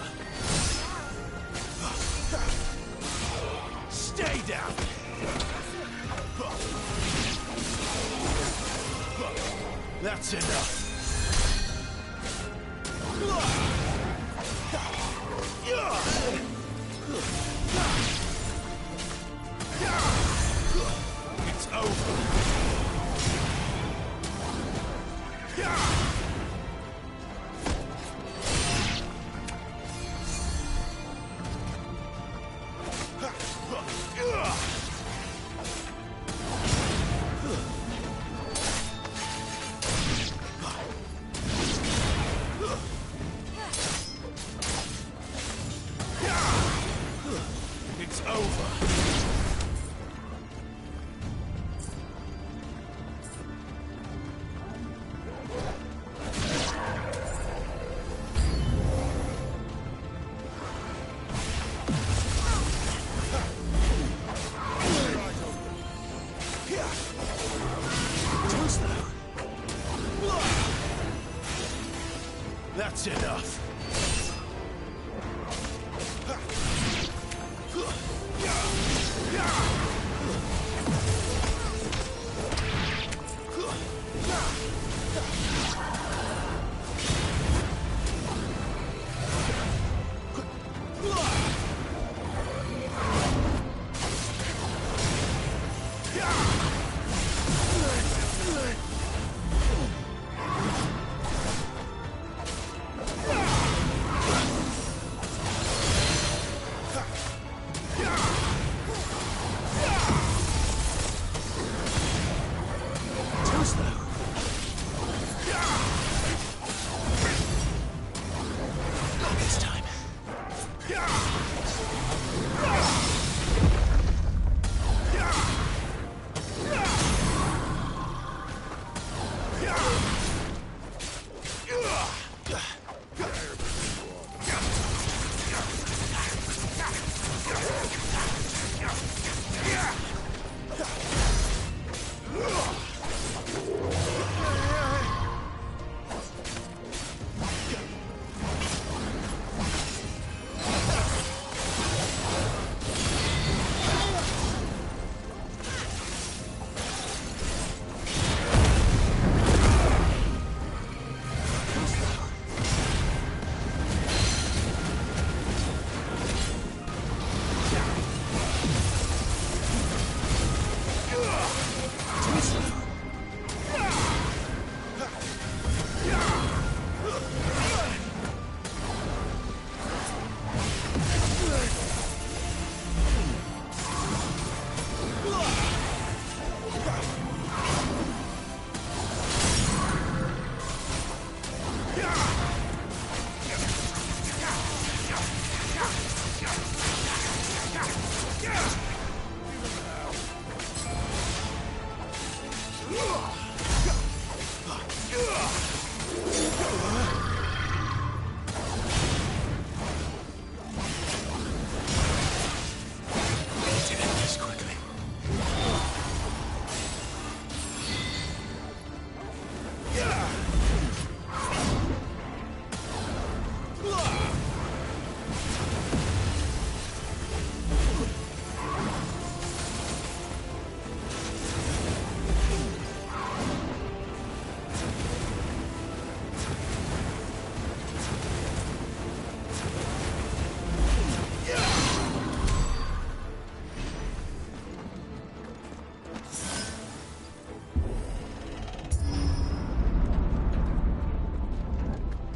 Stay down. That's enough. It's over. It's over. That's enough.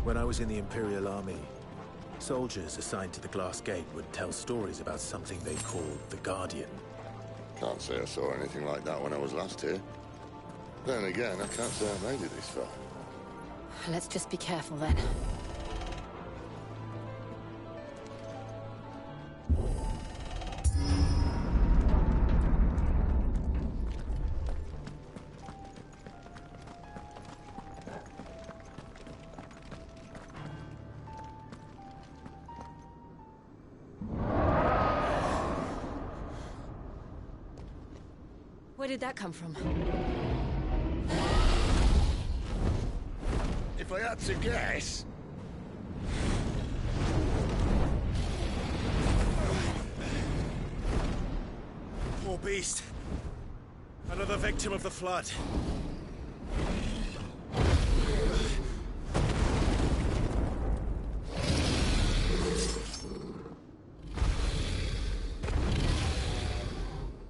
When I was in the Imperial Army, soldiers assigned to the Glass Gate would tell stories about something they called the Guardian. Can't say I saw anything like that when I was last here. Then again, I can't say I made it this far. Let's just be careful then. Where did that come from? If I had to guess... Poor beast. Another victim of the flood.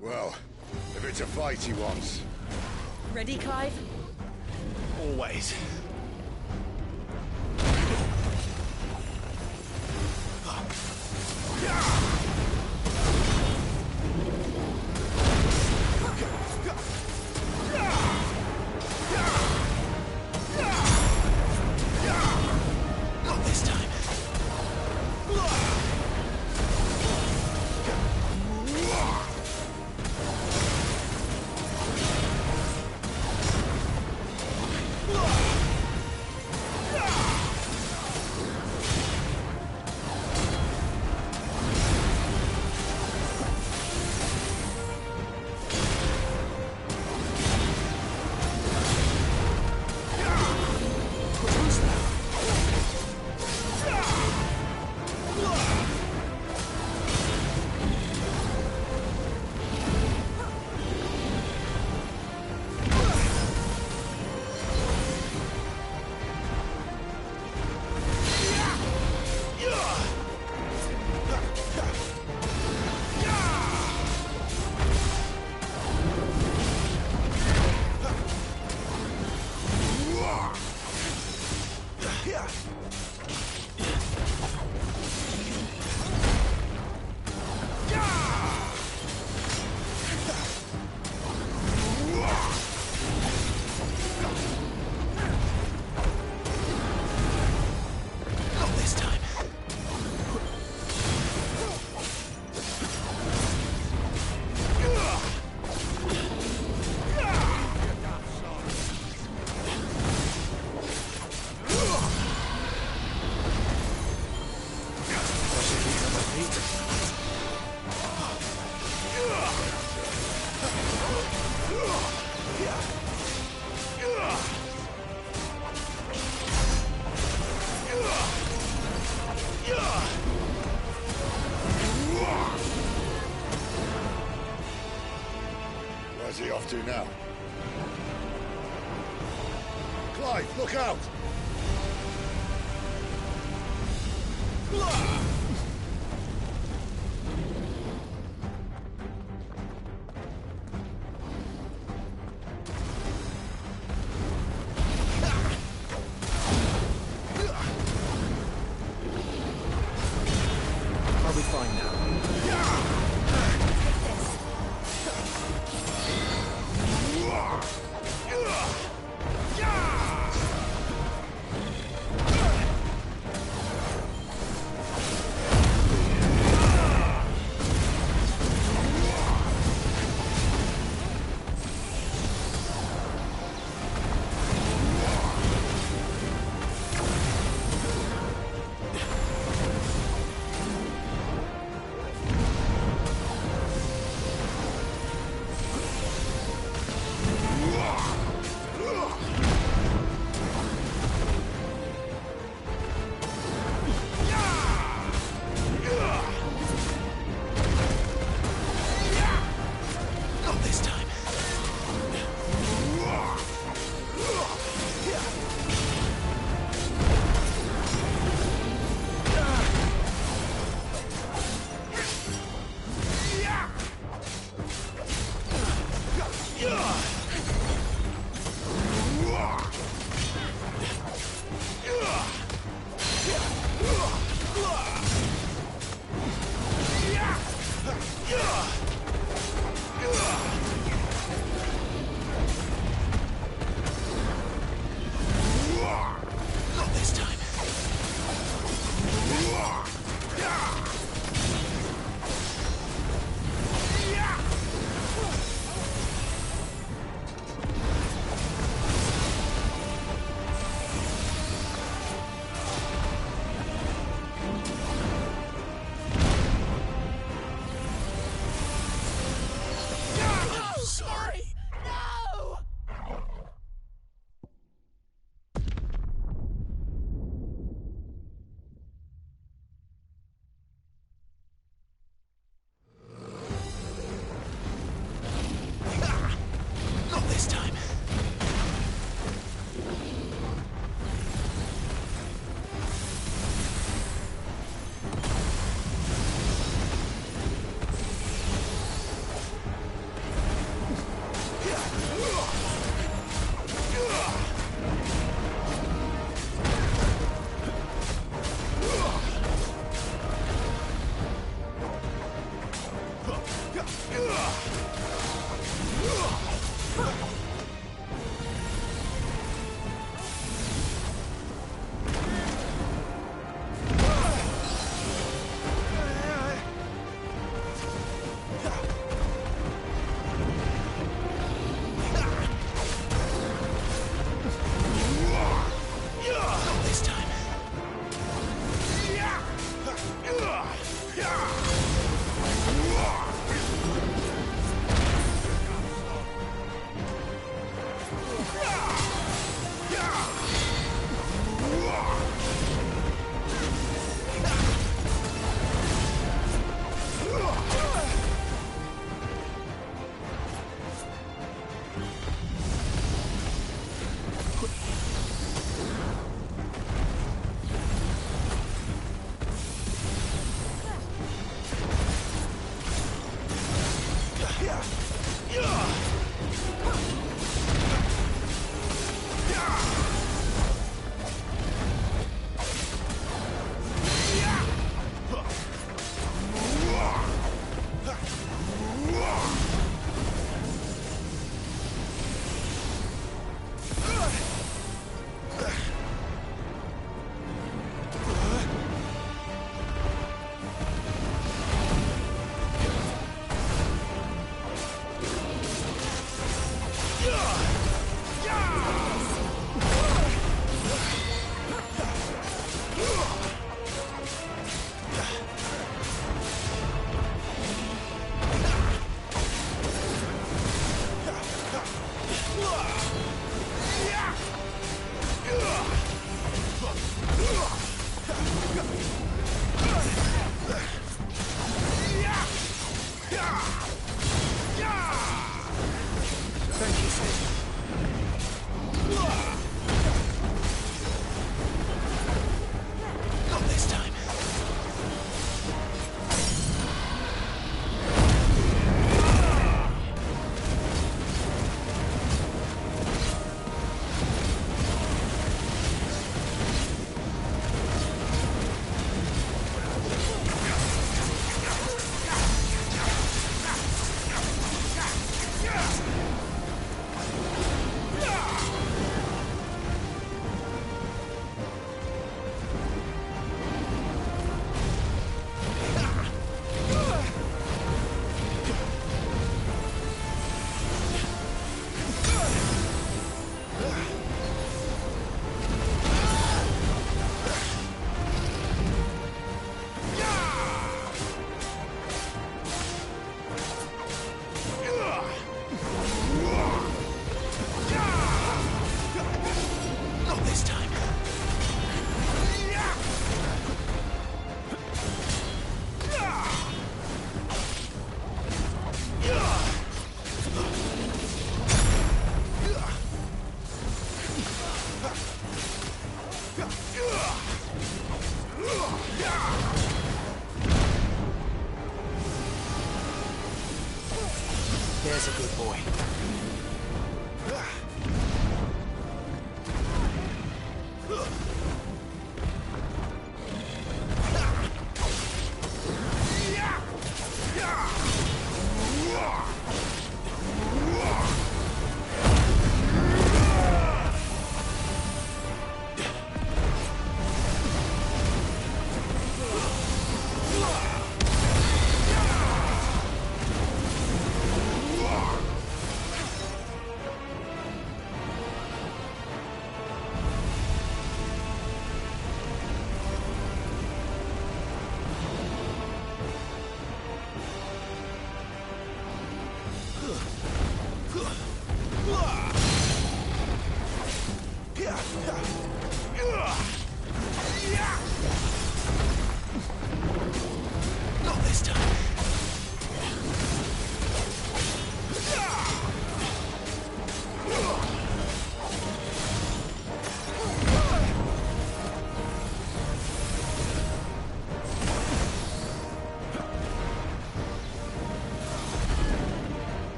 Well, if it's a fight he wants... Ready, Clive? Always. Not this time. Where's he off to now? Clive, look out! I'll be fine now.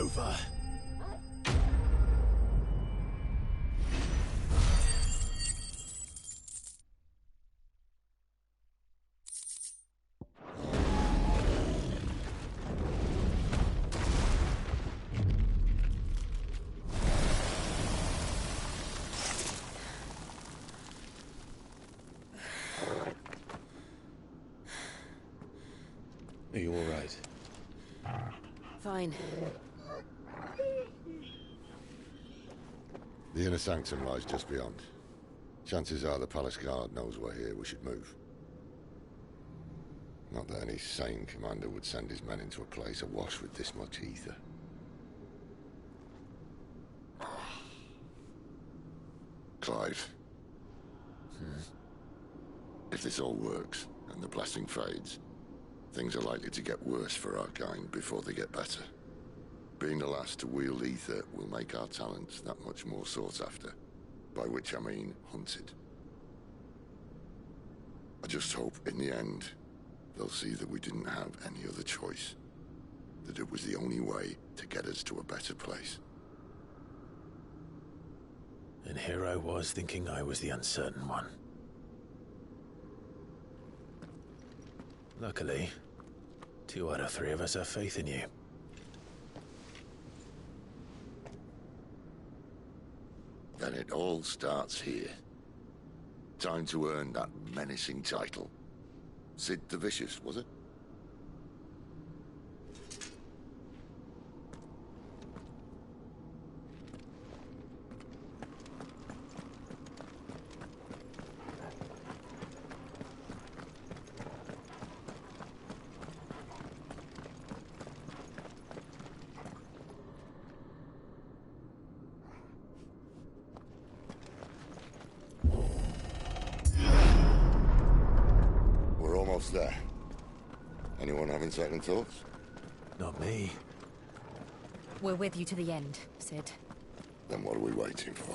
over. Are you all right? Fine. The inner sanctum lies just beyond. Chances are the palace guard knows we're here. We should move. Not that any sane commander would send his men into a place awash with this much ether. Clive. If this all works, and the blessing fades, things are likely to get worse for our kind before they get better. Being the last to wield ether will make our talents that much more sought after, by which I mean hunted. I just hope, in the end, they'll see that we didn't have any other choice, that it was the only way to get us to a better place. And here I was thinking I was the uncertain one. Luckily, 2 out of 3 of us have faith in you. Then it all starts here. Time to earn that menacing title. Sid the Vicious, was it? We're almost there. Anyone having second thoughts? Not me. We're with you to the end, Sid. Then what are we waiting for?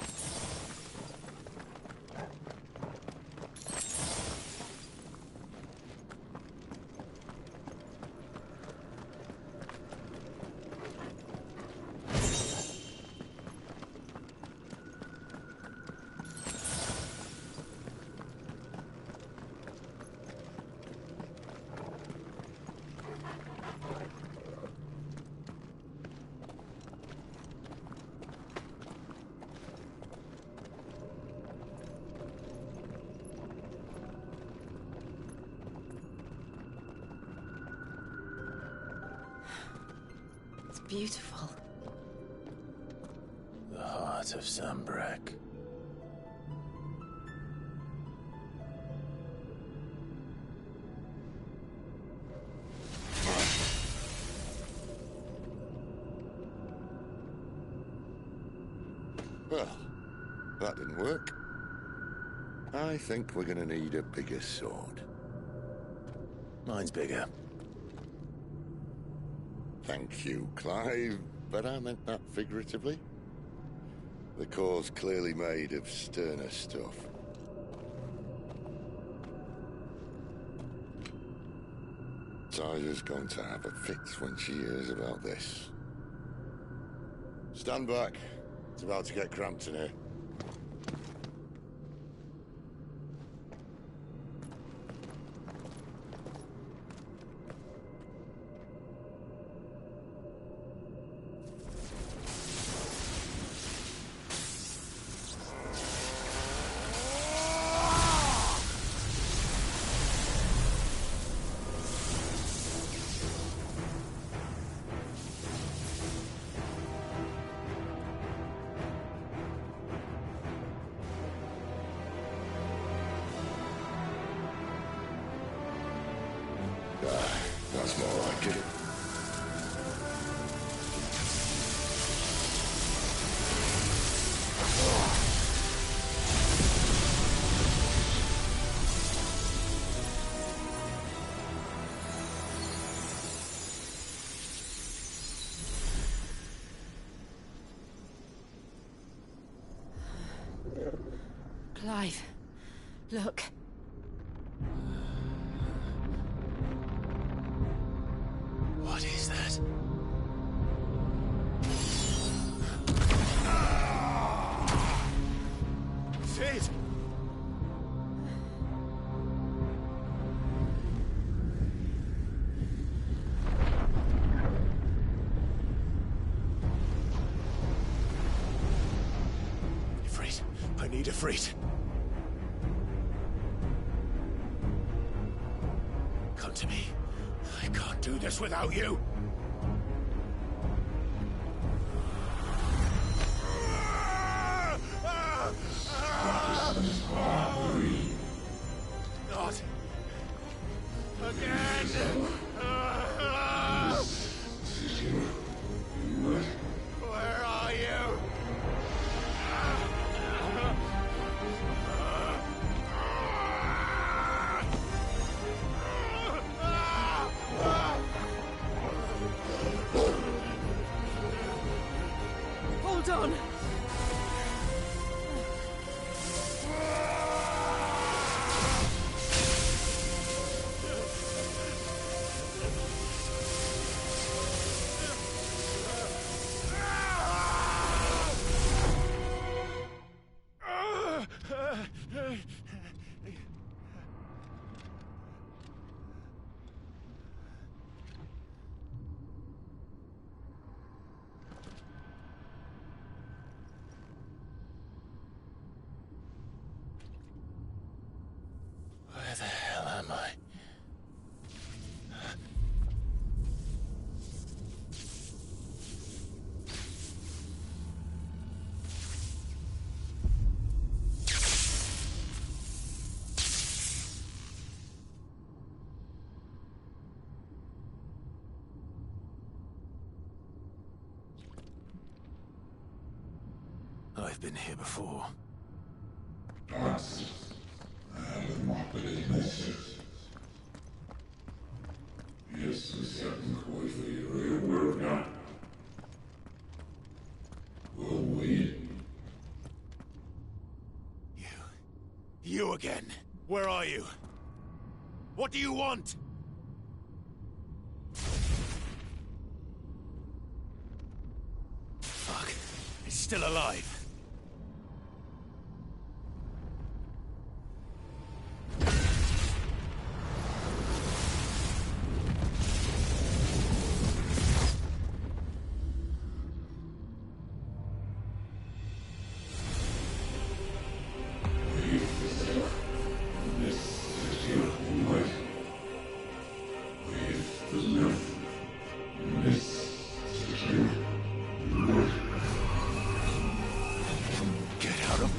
It's beautiful. The heart of Sambrek. Well, that didn't work. I think we're gonna need a bigger sword. Mine's bigger. Thank you, Clive, but I meant that figuratively. The core's clearly made of sterner stuff. Tyler's going to have a fit when she hears about this. Stand back. It's about to get cramped in here. That's more like it. Clive, look. What is that? Ifrit. Come to me. I can't do this without you. Not again. Where are you? Hold on. Where the hell am I? I've been here before. You again. Where are you? What do you want? Fuck. It's still alive.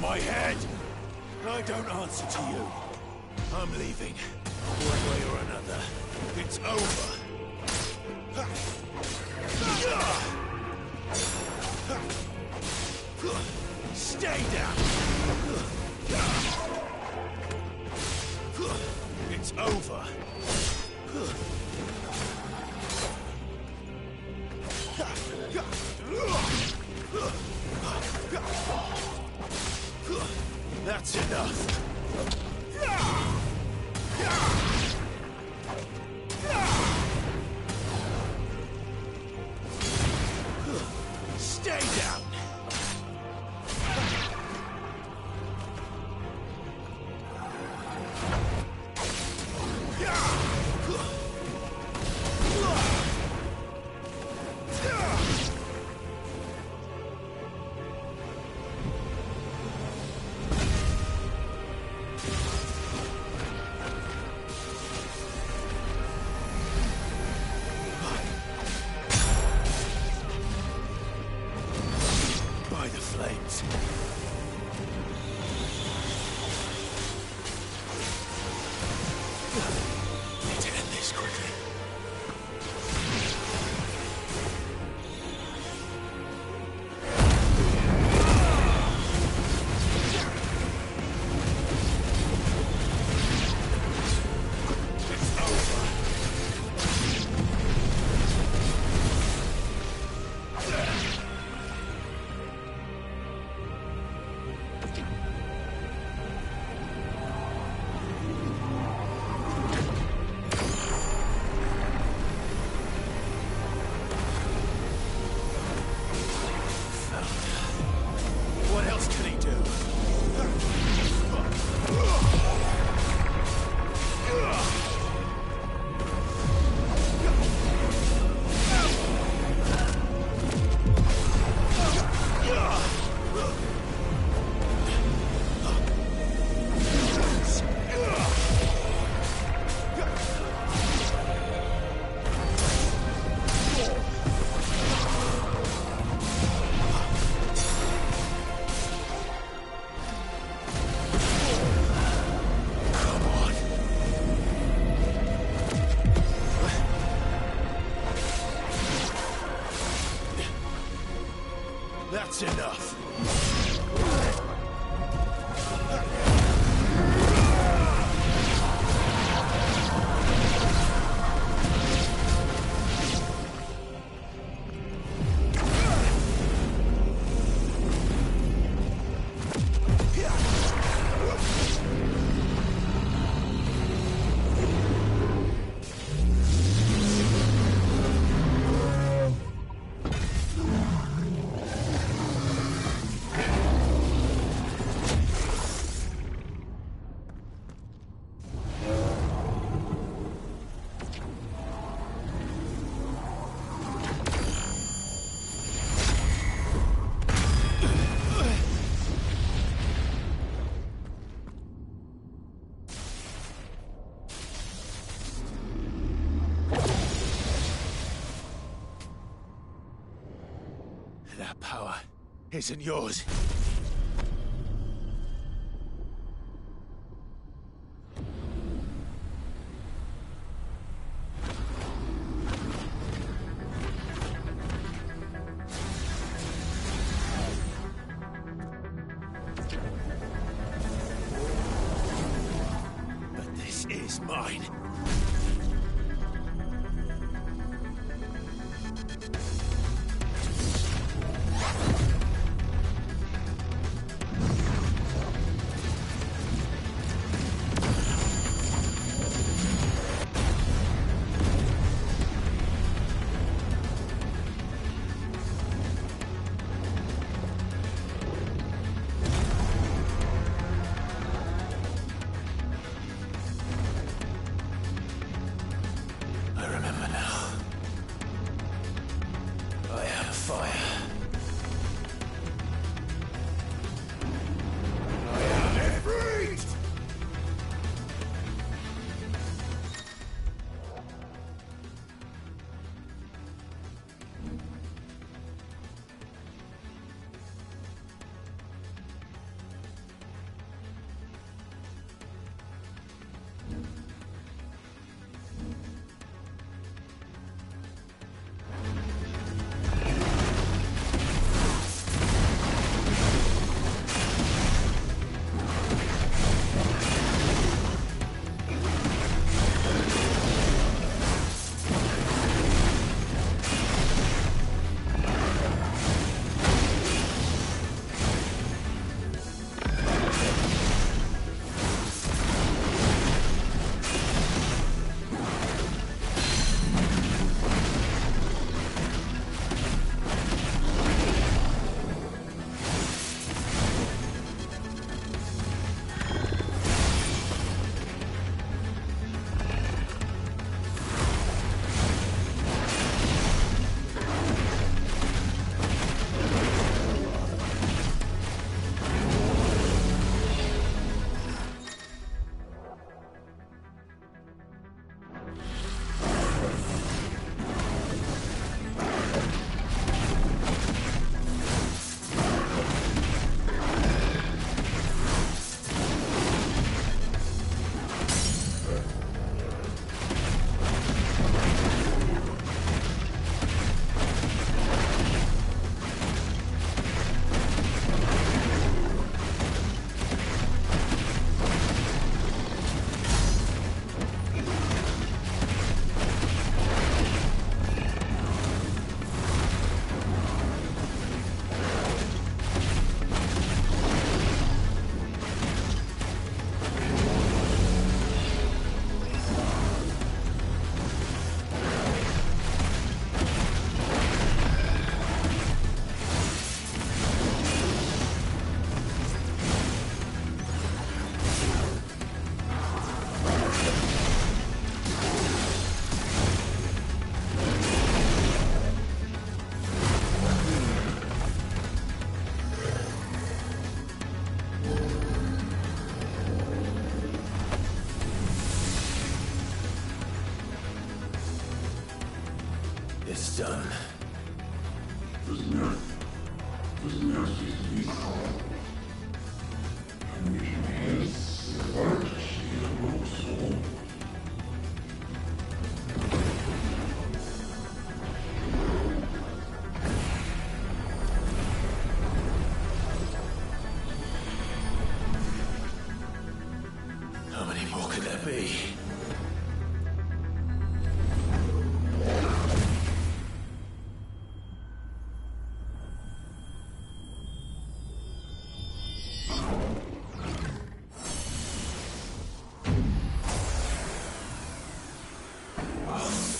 My head! I don't answer to you. I'm leaving. One way or another. It's over. Stay down! It's over. That's enough. Stay down. That's enough. That power isn't yours. But this is mine. I remember now. I am fire. I am Ifrit! It's done.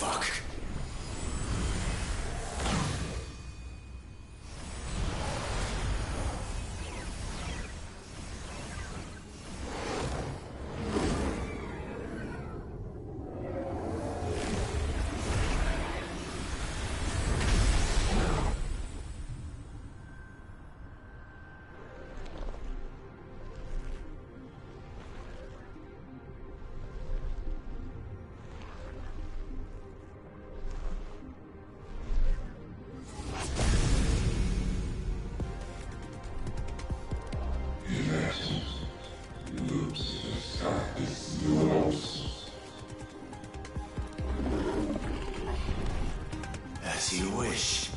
fuck. As you wish.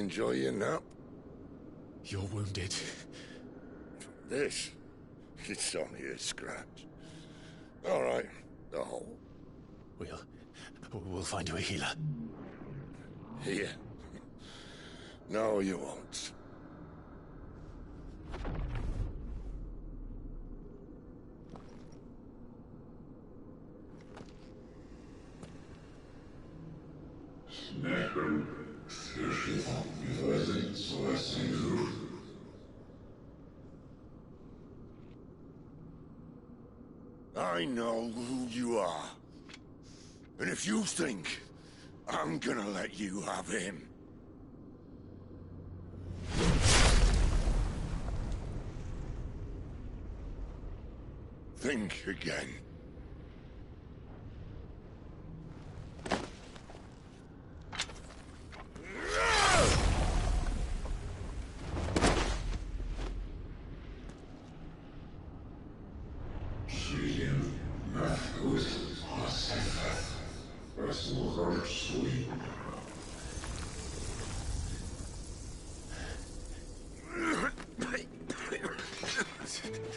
Enjoy your nap? You're wounded. This? It's only a scratch. All right, the hole. We'll find you a healer. Here. No, you won't. I know who you are. And if you think I'm gonna let you have him... think again.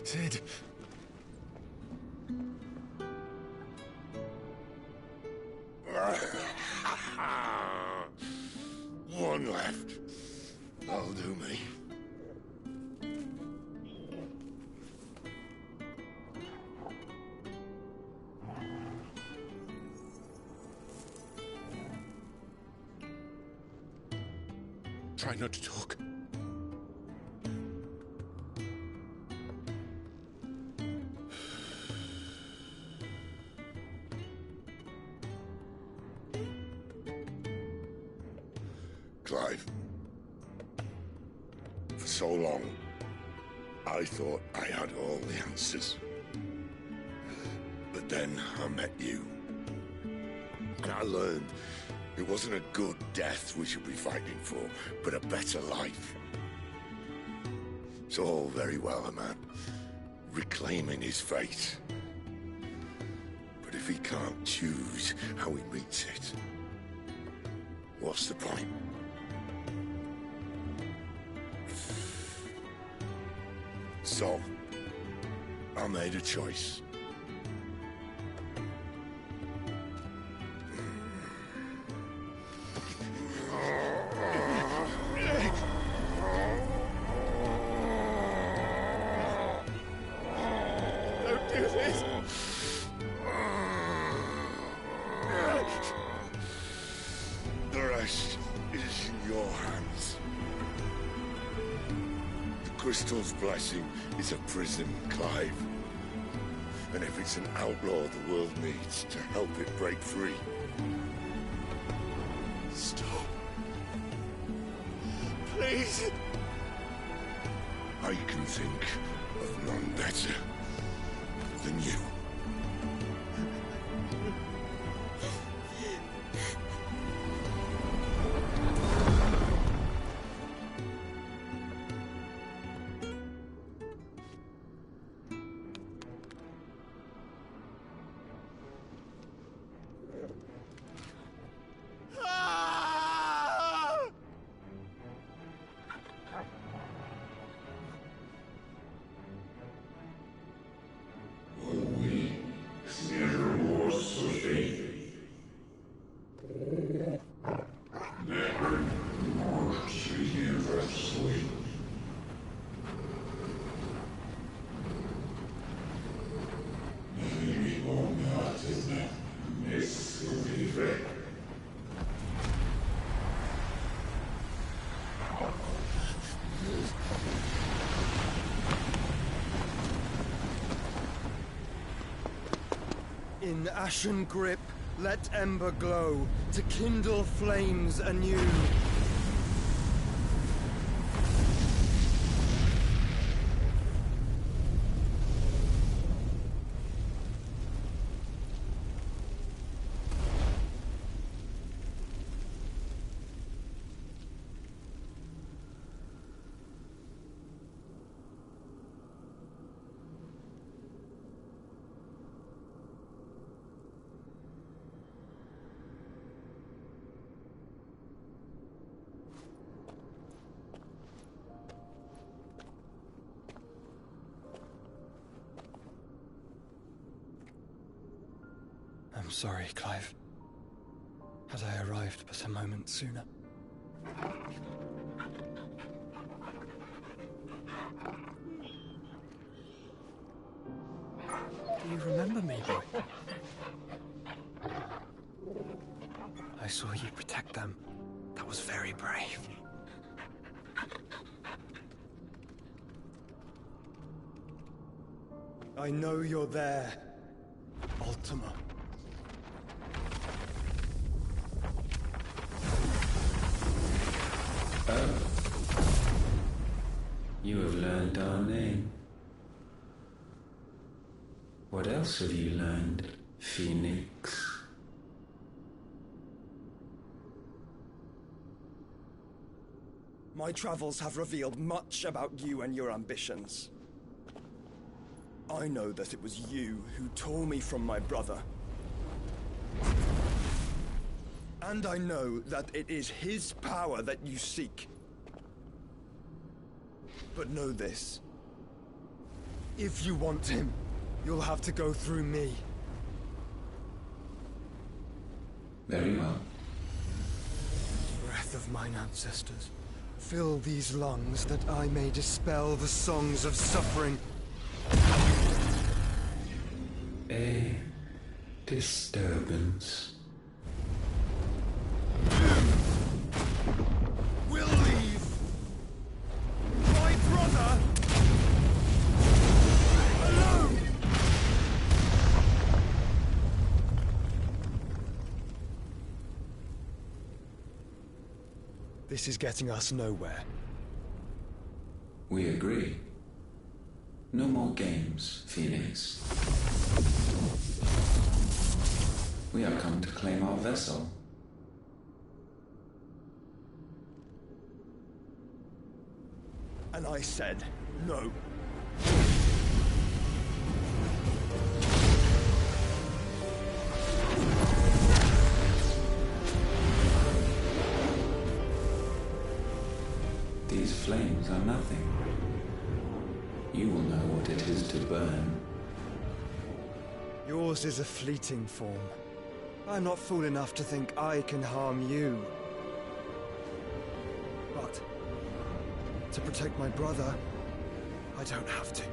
Sid. One left. That'll do me. Try not to talk. Clive. For so long, I thought I had all the answers. But then I met you. And I learned it wasn't a good death we should be fighting for, but a better life. It's all very well, a man reclaiming his fate. But if he can't choose how he meets it, what's the point? So, I made a choice. Don't do this! The rest is in your hands. The Crystal's blessing is a prison, Clive. And if it's an outlaw the world needs to help it break free... Stop. Please! I can think of none better than you. In ashen grip, let ember glow, to kindle flames anew. sorry, Clive. Had I arrived but a moment sooner. Do you remember me, boy? I saw you protect them. That was very brave. I know you're there, Ultima. Oh. You have learned our name. What else have you learned, Phoenix? My travels have revealed much about you and your ambitions. I know that it was you who tore me from my brother. And I know that it is his power that you seek. But know this. If you want him, you'll have to go through me. Very well. Breath of mine ancestors, fill these lungs that I may dispel the songs of suffering. A disturbance. We'll leave. My brother alone. This is getting us nowhere. We agree. No more games, Phoenix. We have come to claim our vessel. And I said no. These flames are nothing. You will know what it is to burn. Yours is a fleeting form. I'm not fool enough to think I can harm you. But to protect my brother, I don't have to.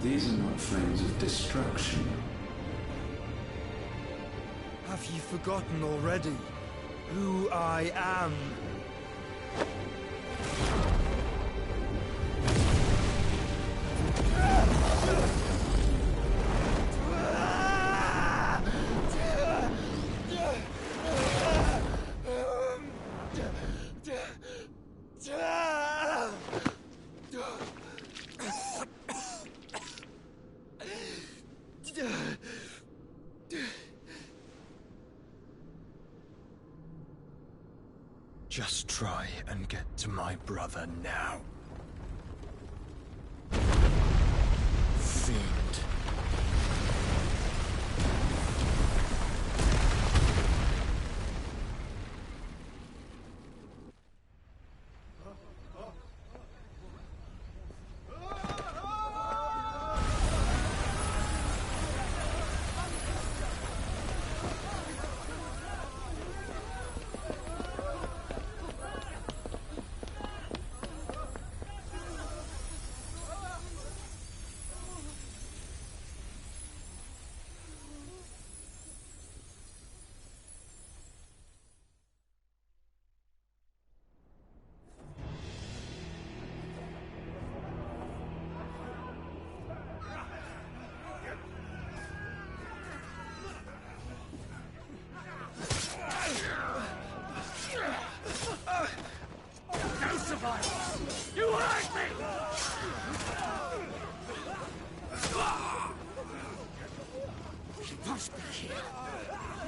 These are not flames of destruction. Have you forgotten already who I am? Just try and get to my brother now. Fiend.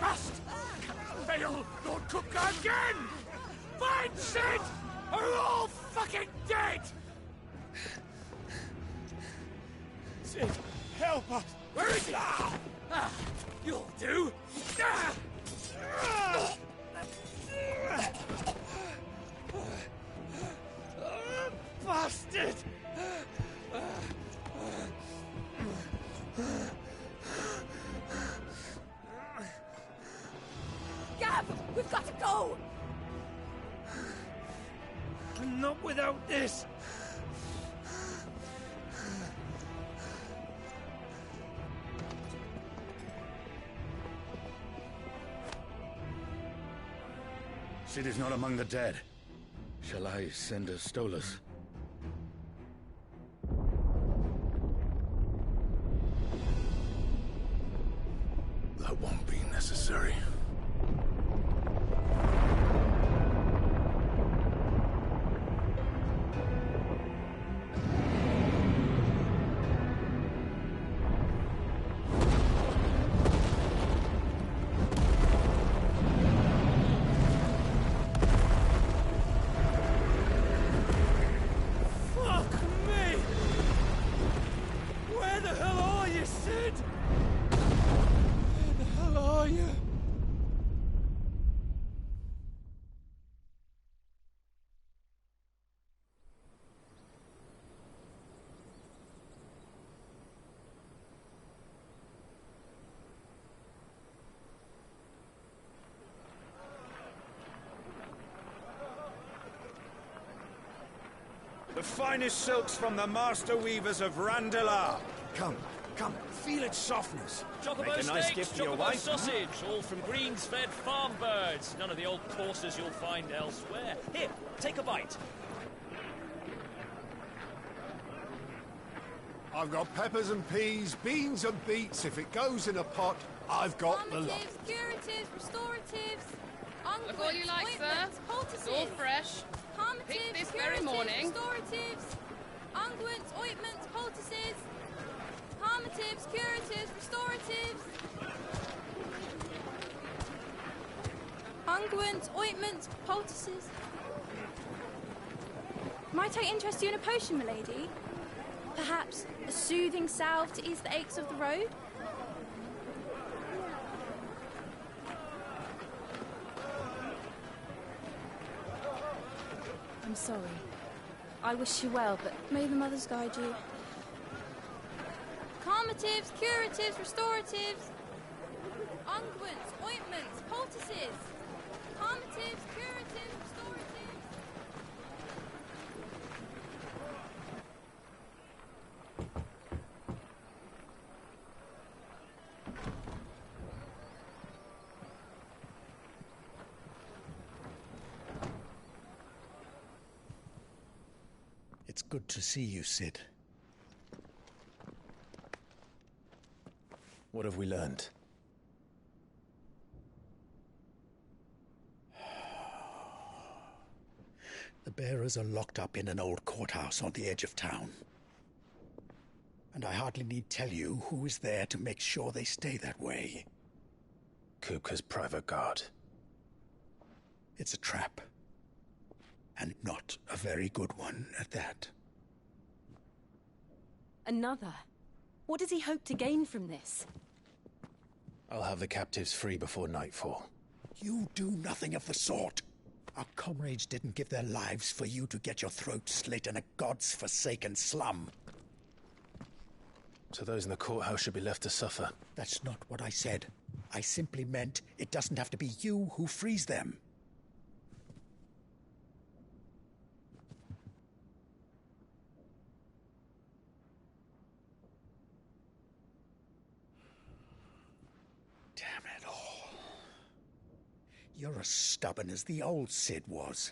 must fail Lord Cooker again! Find Sid, or we're all fucking dead! Sid, help us! Where is he? You'll do! Bastard! Gav, we've got to go! Not without this! Sid is not among the dead. Shall I send a Stolas? That won't be necessary. Fuck me! Where the hell are you, Sid? Where the hell are you? The finest silks from the master weavers of Randalar. Come, feel its softness. Chocobo Make a nice steaks, gift for your chocobo wife. sausage, all from greens-fed farm birds. None of the old courses you'll find elsewhere. Here, take a bite. I've got peppers and peas, beans and beets. If it goes in a pot, I've got the lot. Calmatives, curatives, restoratives, Look all you like, sir. It's all fresh. Picked this very morning. Restoratives, unguents, ointments, poultices, calmatives, curatives, restoratives, unguents, ointments, poultices. Might I interest you in a potion, milady? Perhaps a soothing salve to ease the aches of the road? I'm sorry. I wish you well, but may the mothers guide you. Calmatives, curatives, restoratives, unguents, ointments, poultices. Calmatives, curatives, restoratives. It's good to see you, Sid. What have we learned? The bearers are locked up in an old courthouse on the edge of town. And I hardly need tell you who is there to make sure they stay that way. Kuka's private guard. It's a trap. And not a very good one at that. Another? What does he hope to gain from this? I'll have the captives free before nightfall. You do nothing of the sort. Our comrades didn't give their lives for you to get your throat slit in a god's forsaken slum. So those in the courthouse should be left to suffer. That's not what I said. I simply meant it doesn't have to be you who frees them. Damn it all. You're as stubborn as the old Sid was.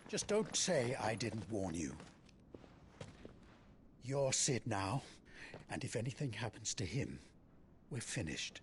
Just don't say I didn't warn you. You're Sid now, and if anything happens to him, we're finished.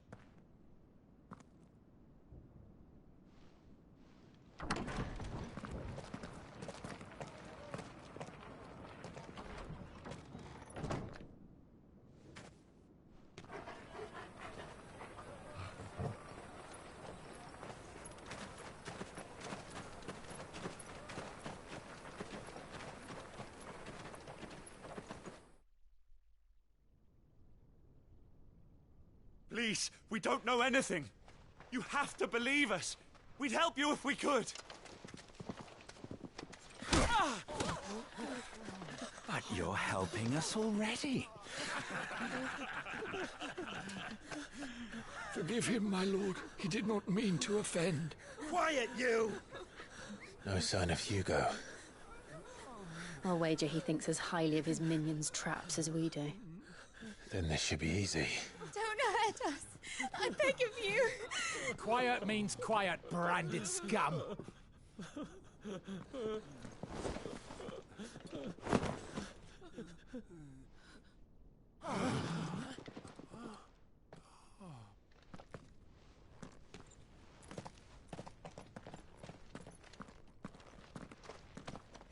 police. We don't know anything. You have to believe us. We'd help you if we could. But you're helping us already. Forgive him, my lord. He did not mean to offend. Quiet, you! No sign of Hugo. I'll wager he thinks as highly of his minions' traps as we do. Then this should be easy. Don't hurt us. I beg of you. Quiet means quiet, branded scum.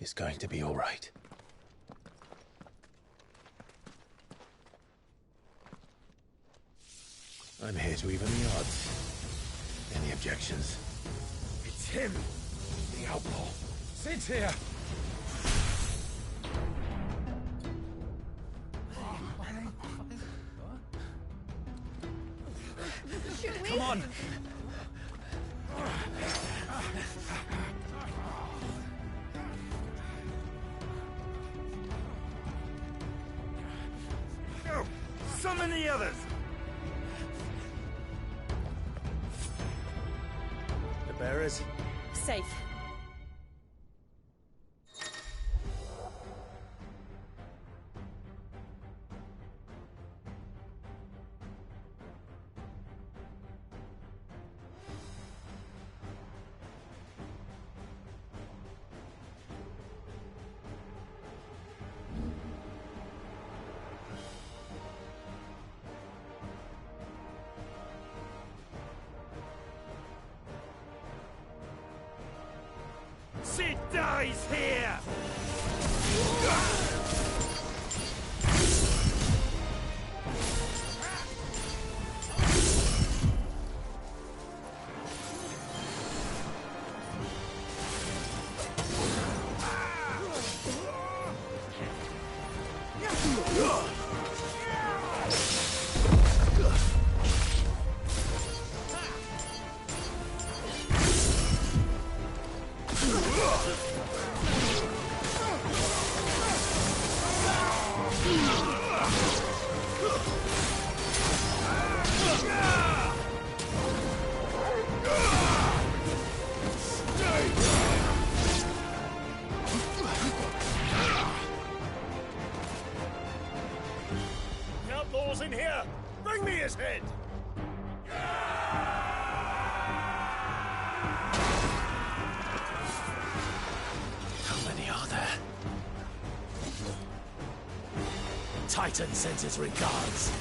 It's going to be all right. I'm here to even the odds. Any objections? It's him, the outlaw. Sit here. Come on! Go! Summon the others! The bearers? Safe. Sid dies here! The outlaw's in here! Bring me his head! How many are there? Titan sends his regards.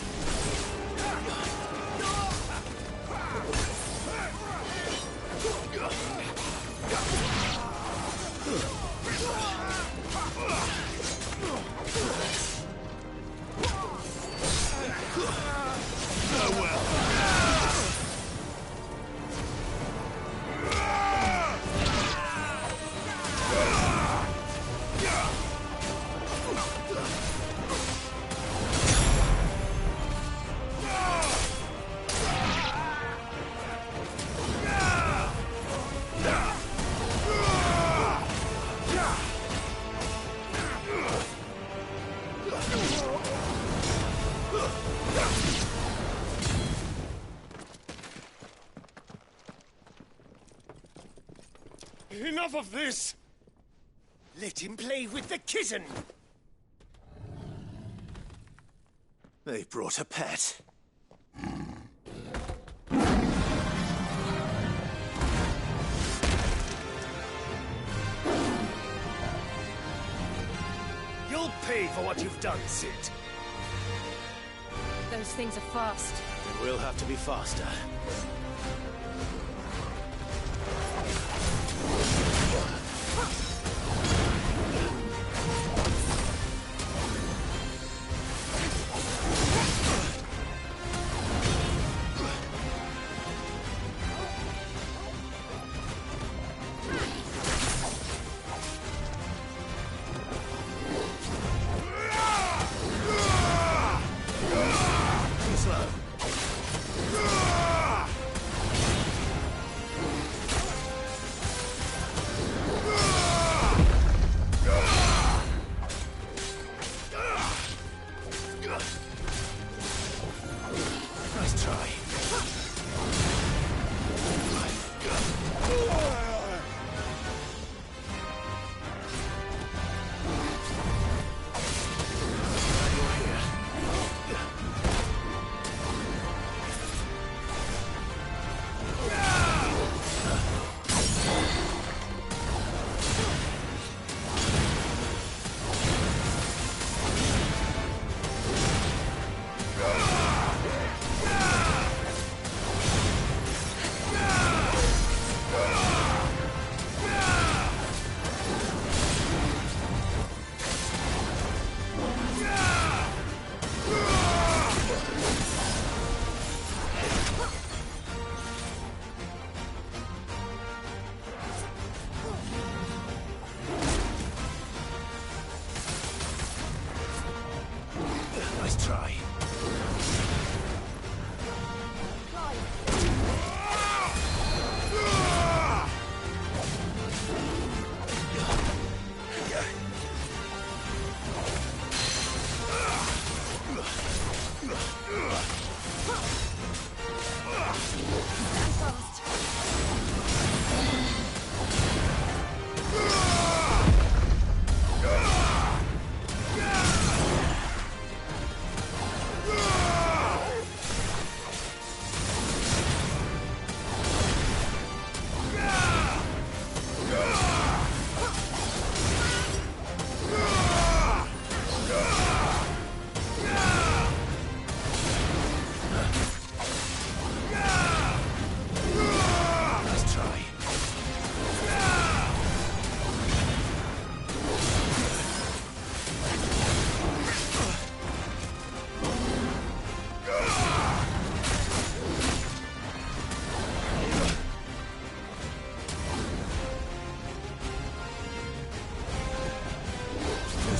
Enough of this! Let him play with the kitten! They brought a pet. You'll pay for what you've done, Sid. Those things are fast. It will have to be faster. Too slow.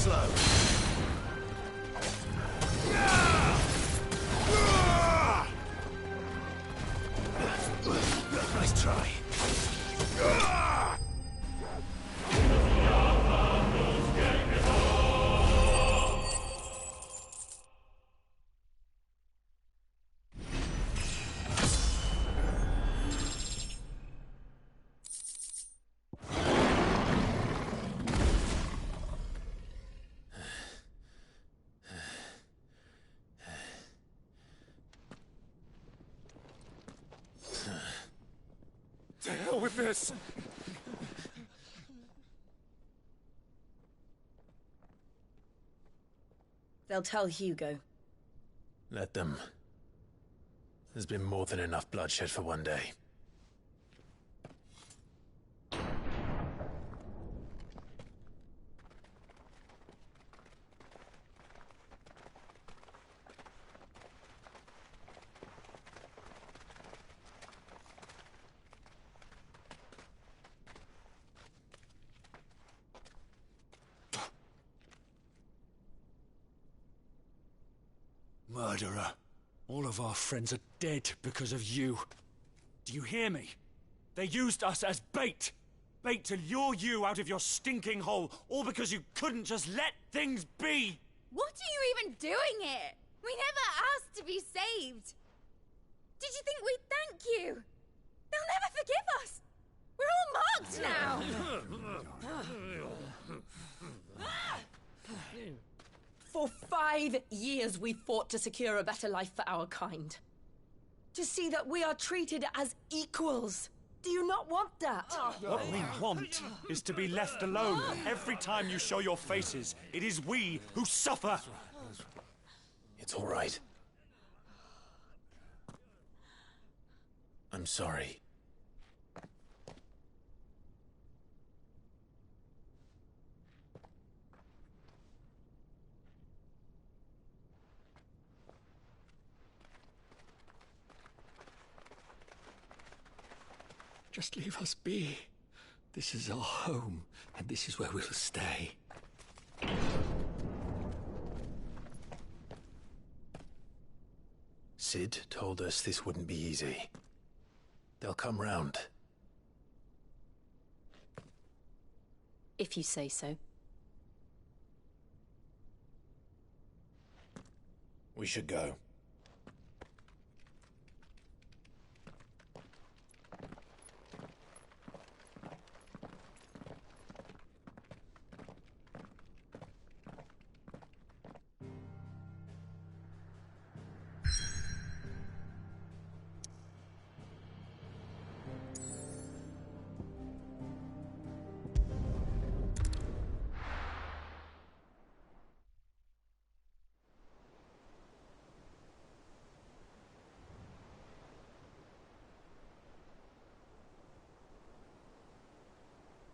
slow. Nice try. To hell with this! They'll tell Hugo. Let them. There's been more than enough bloodshed for one day. Murderer. All of our friends are dead because of you. Do you hear me? They used us as bait. Bait to lure you out of your stinking hole, all because you couldn't just let things be. What are you even doing here? We never asked to be saved. Did you think we'd thank you? They'll never forgive us. We're all marked now. For 5 years we fought to secure a better life for our kind. To see that we are treated as equals. Do you not want that? What we want is to be left alone. Every time you show your faces, it is we who suffer. It's all right. I'm sorry. Just leave us be. This is our home, and this is where we'll stay. Sid told us this wouldn't be easy. They'll come round. If you say so. We should go.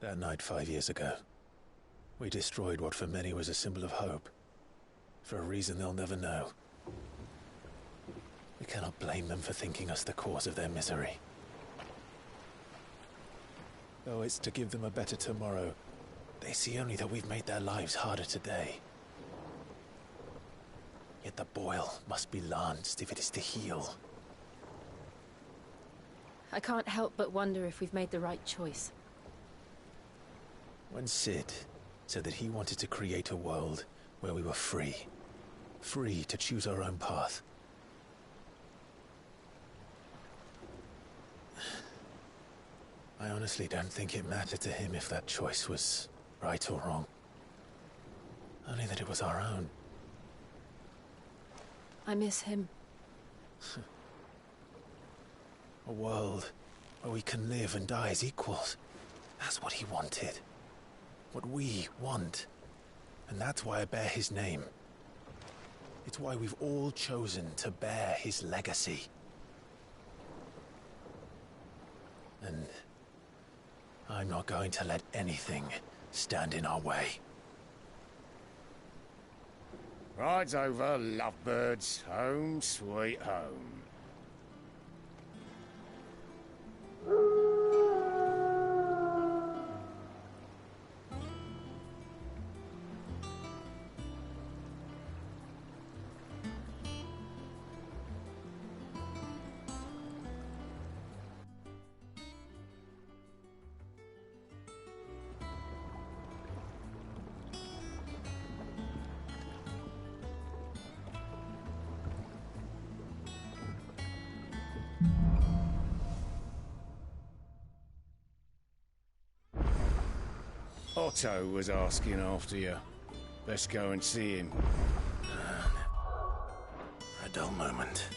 That night 5 years ago, we destroyed what for many was a symbol of hope. For a reason they'll never know. We cannot blame them for thinking us the cause of their misery. Though it's to give them a better tomorrow, they see only that we've made their lives harder today. Yet the boil must be lanced if it is to heal. I can't help but wonder if we've made the right choice. When Sid said that he wanted to create a world where we were free. Free to choose our own path. I honestly don't think it mattered to him if that choice was right or wrong. Only that it was our own. I miss him. A world where we can live and die as equals. That's what he wanted. What we want. And that's why I bear his name. It's why we've all chosen to bear his legacy. And I'm not going to let anything stand in our way. Ride's over, lovebirds. Home, sweet home. Otto was asking after you. Best go and see him. For a dull moment.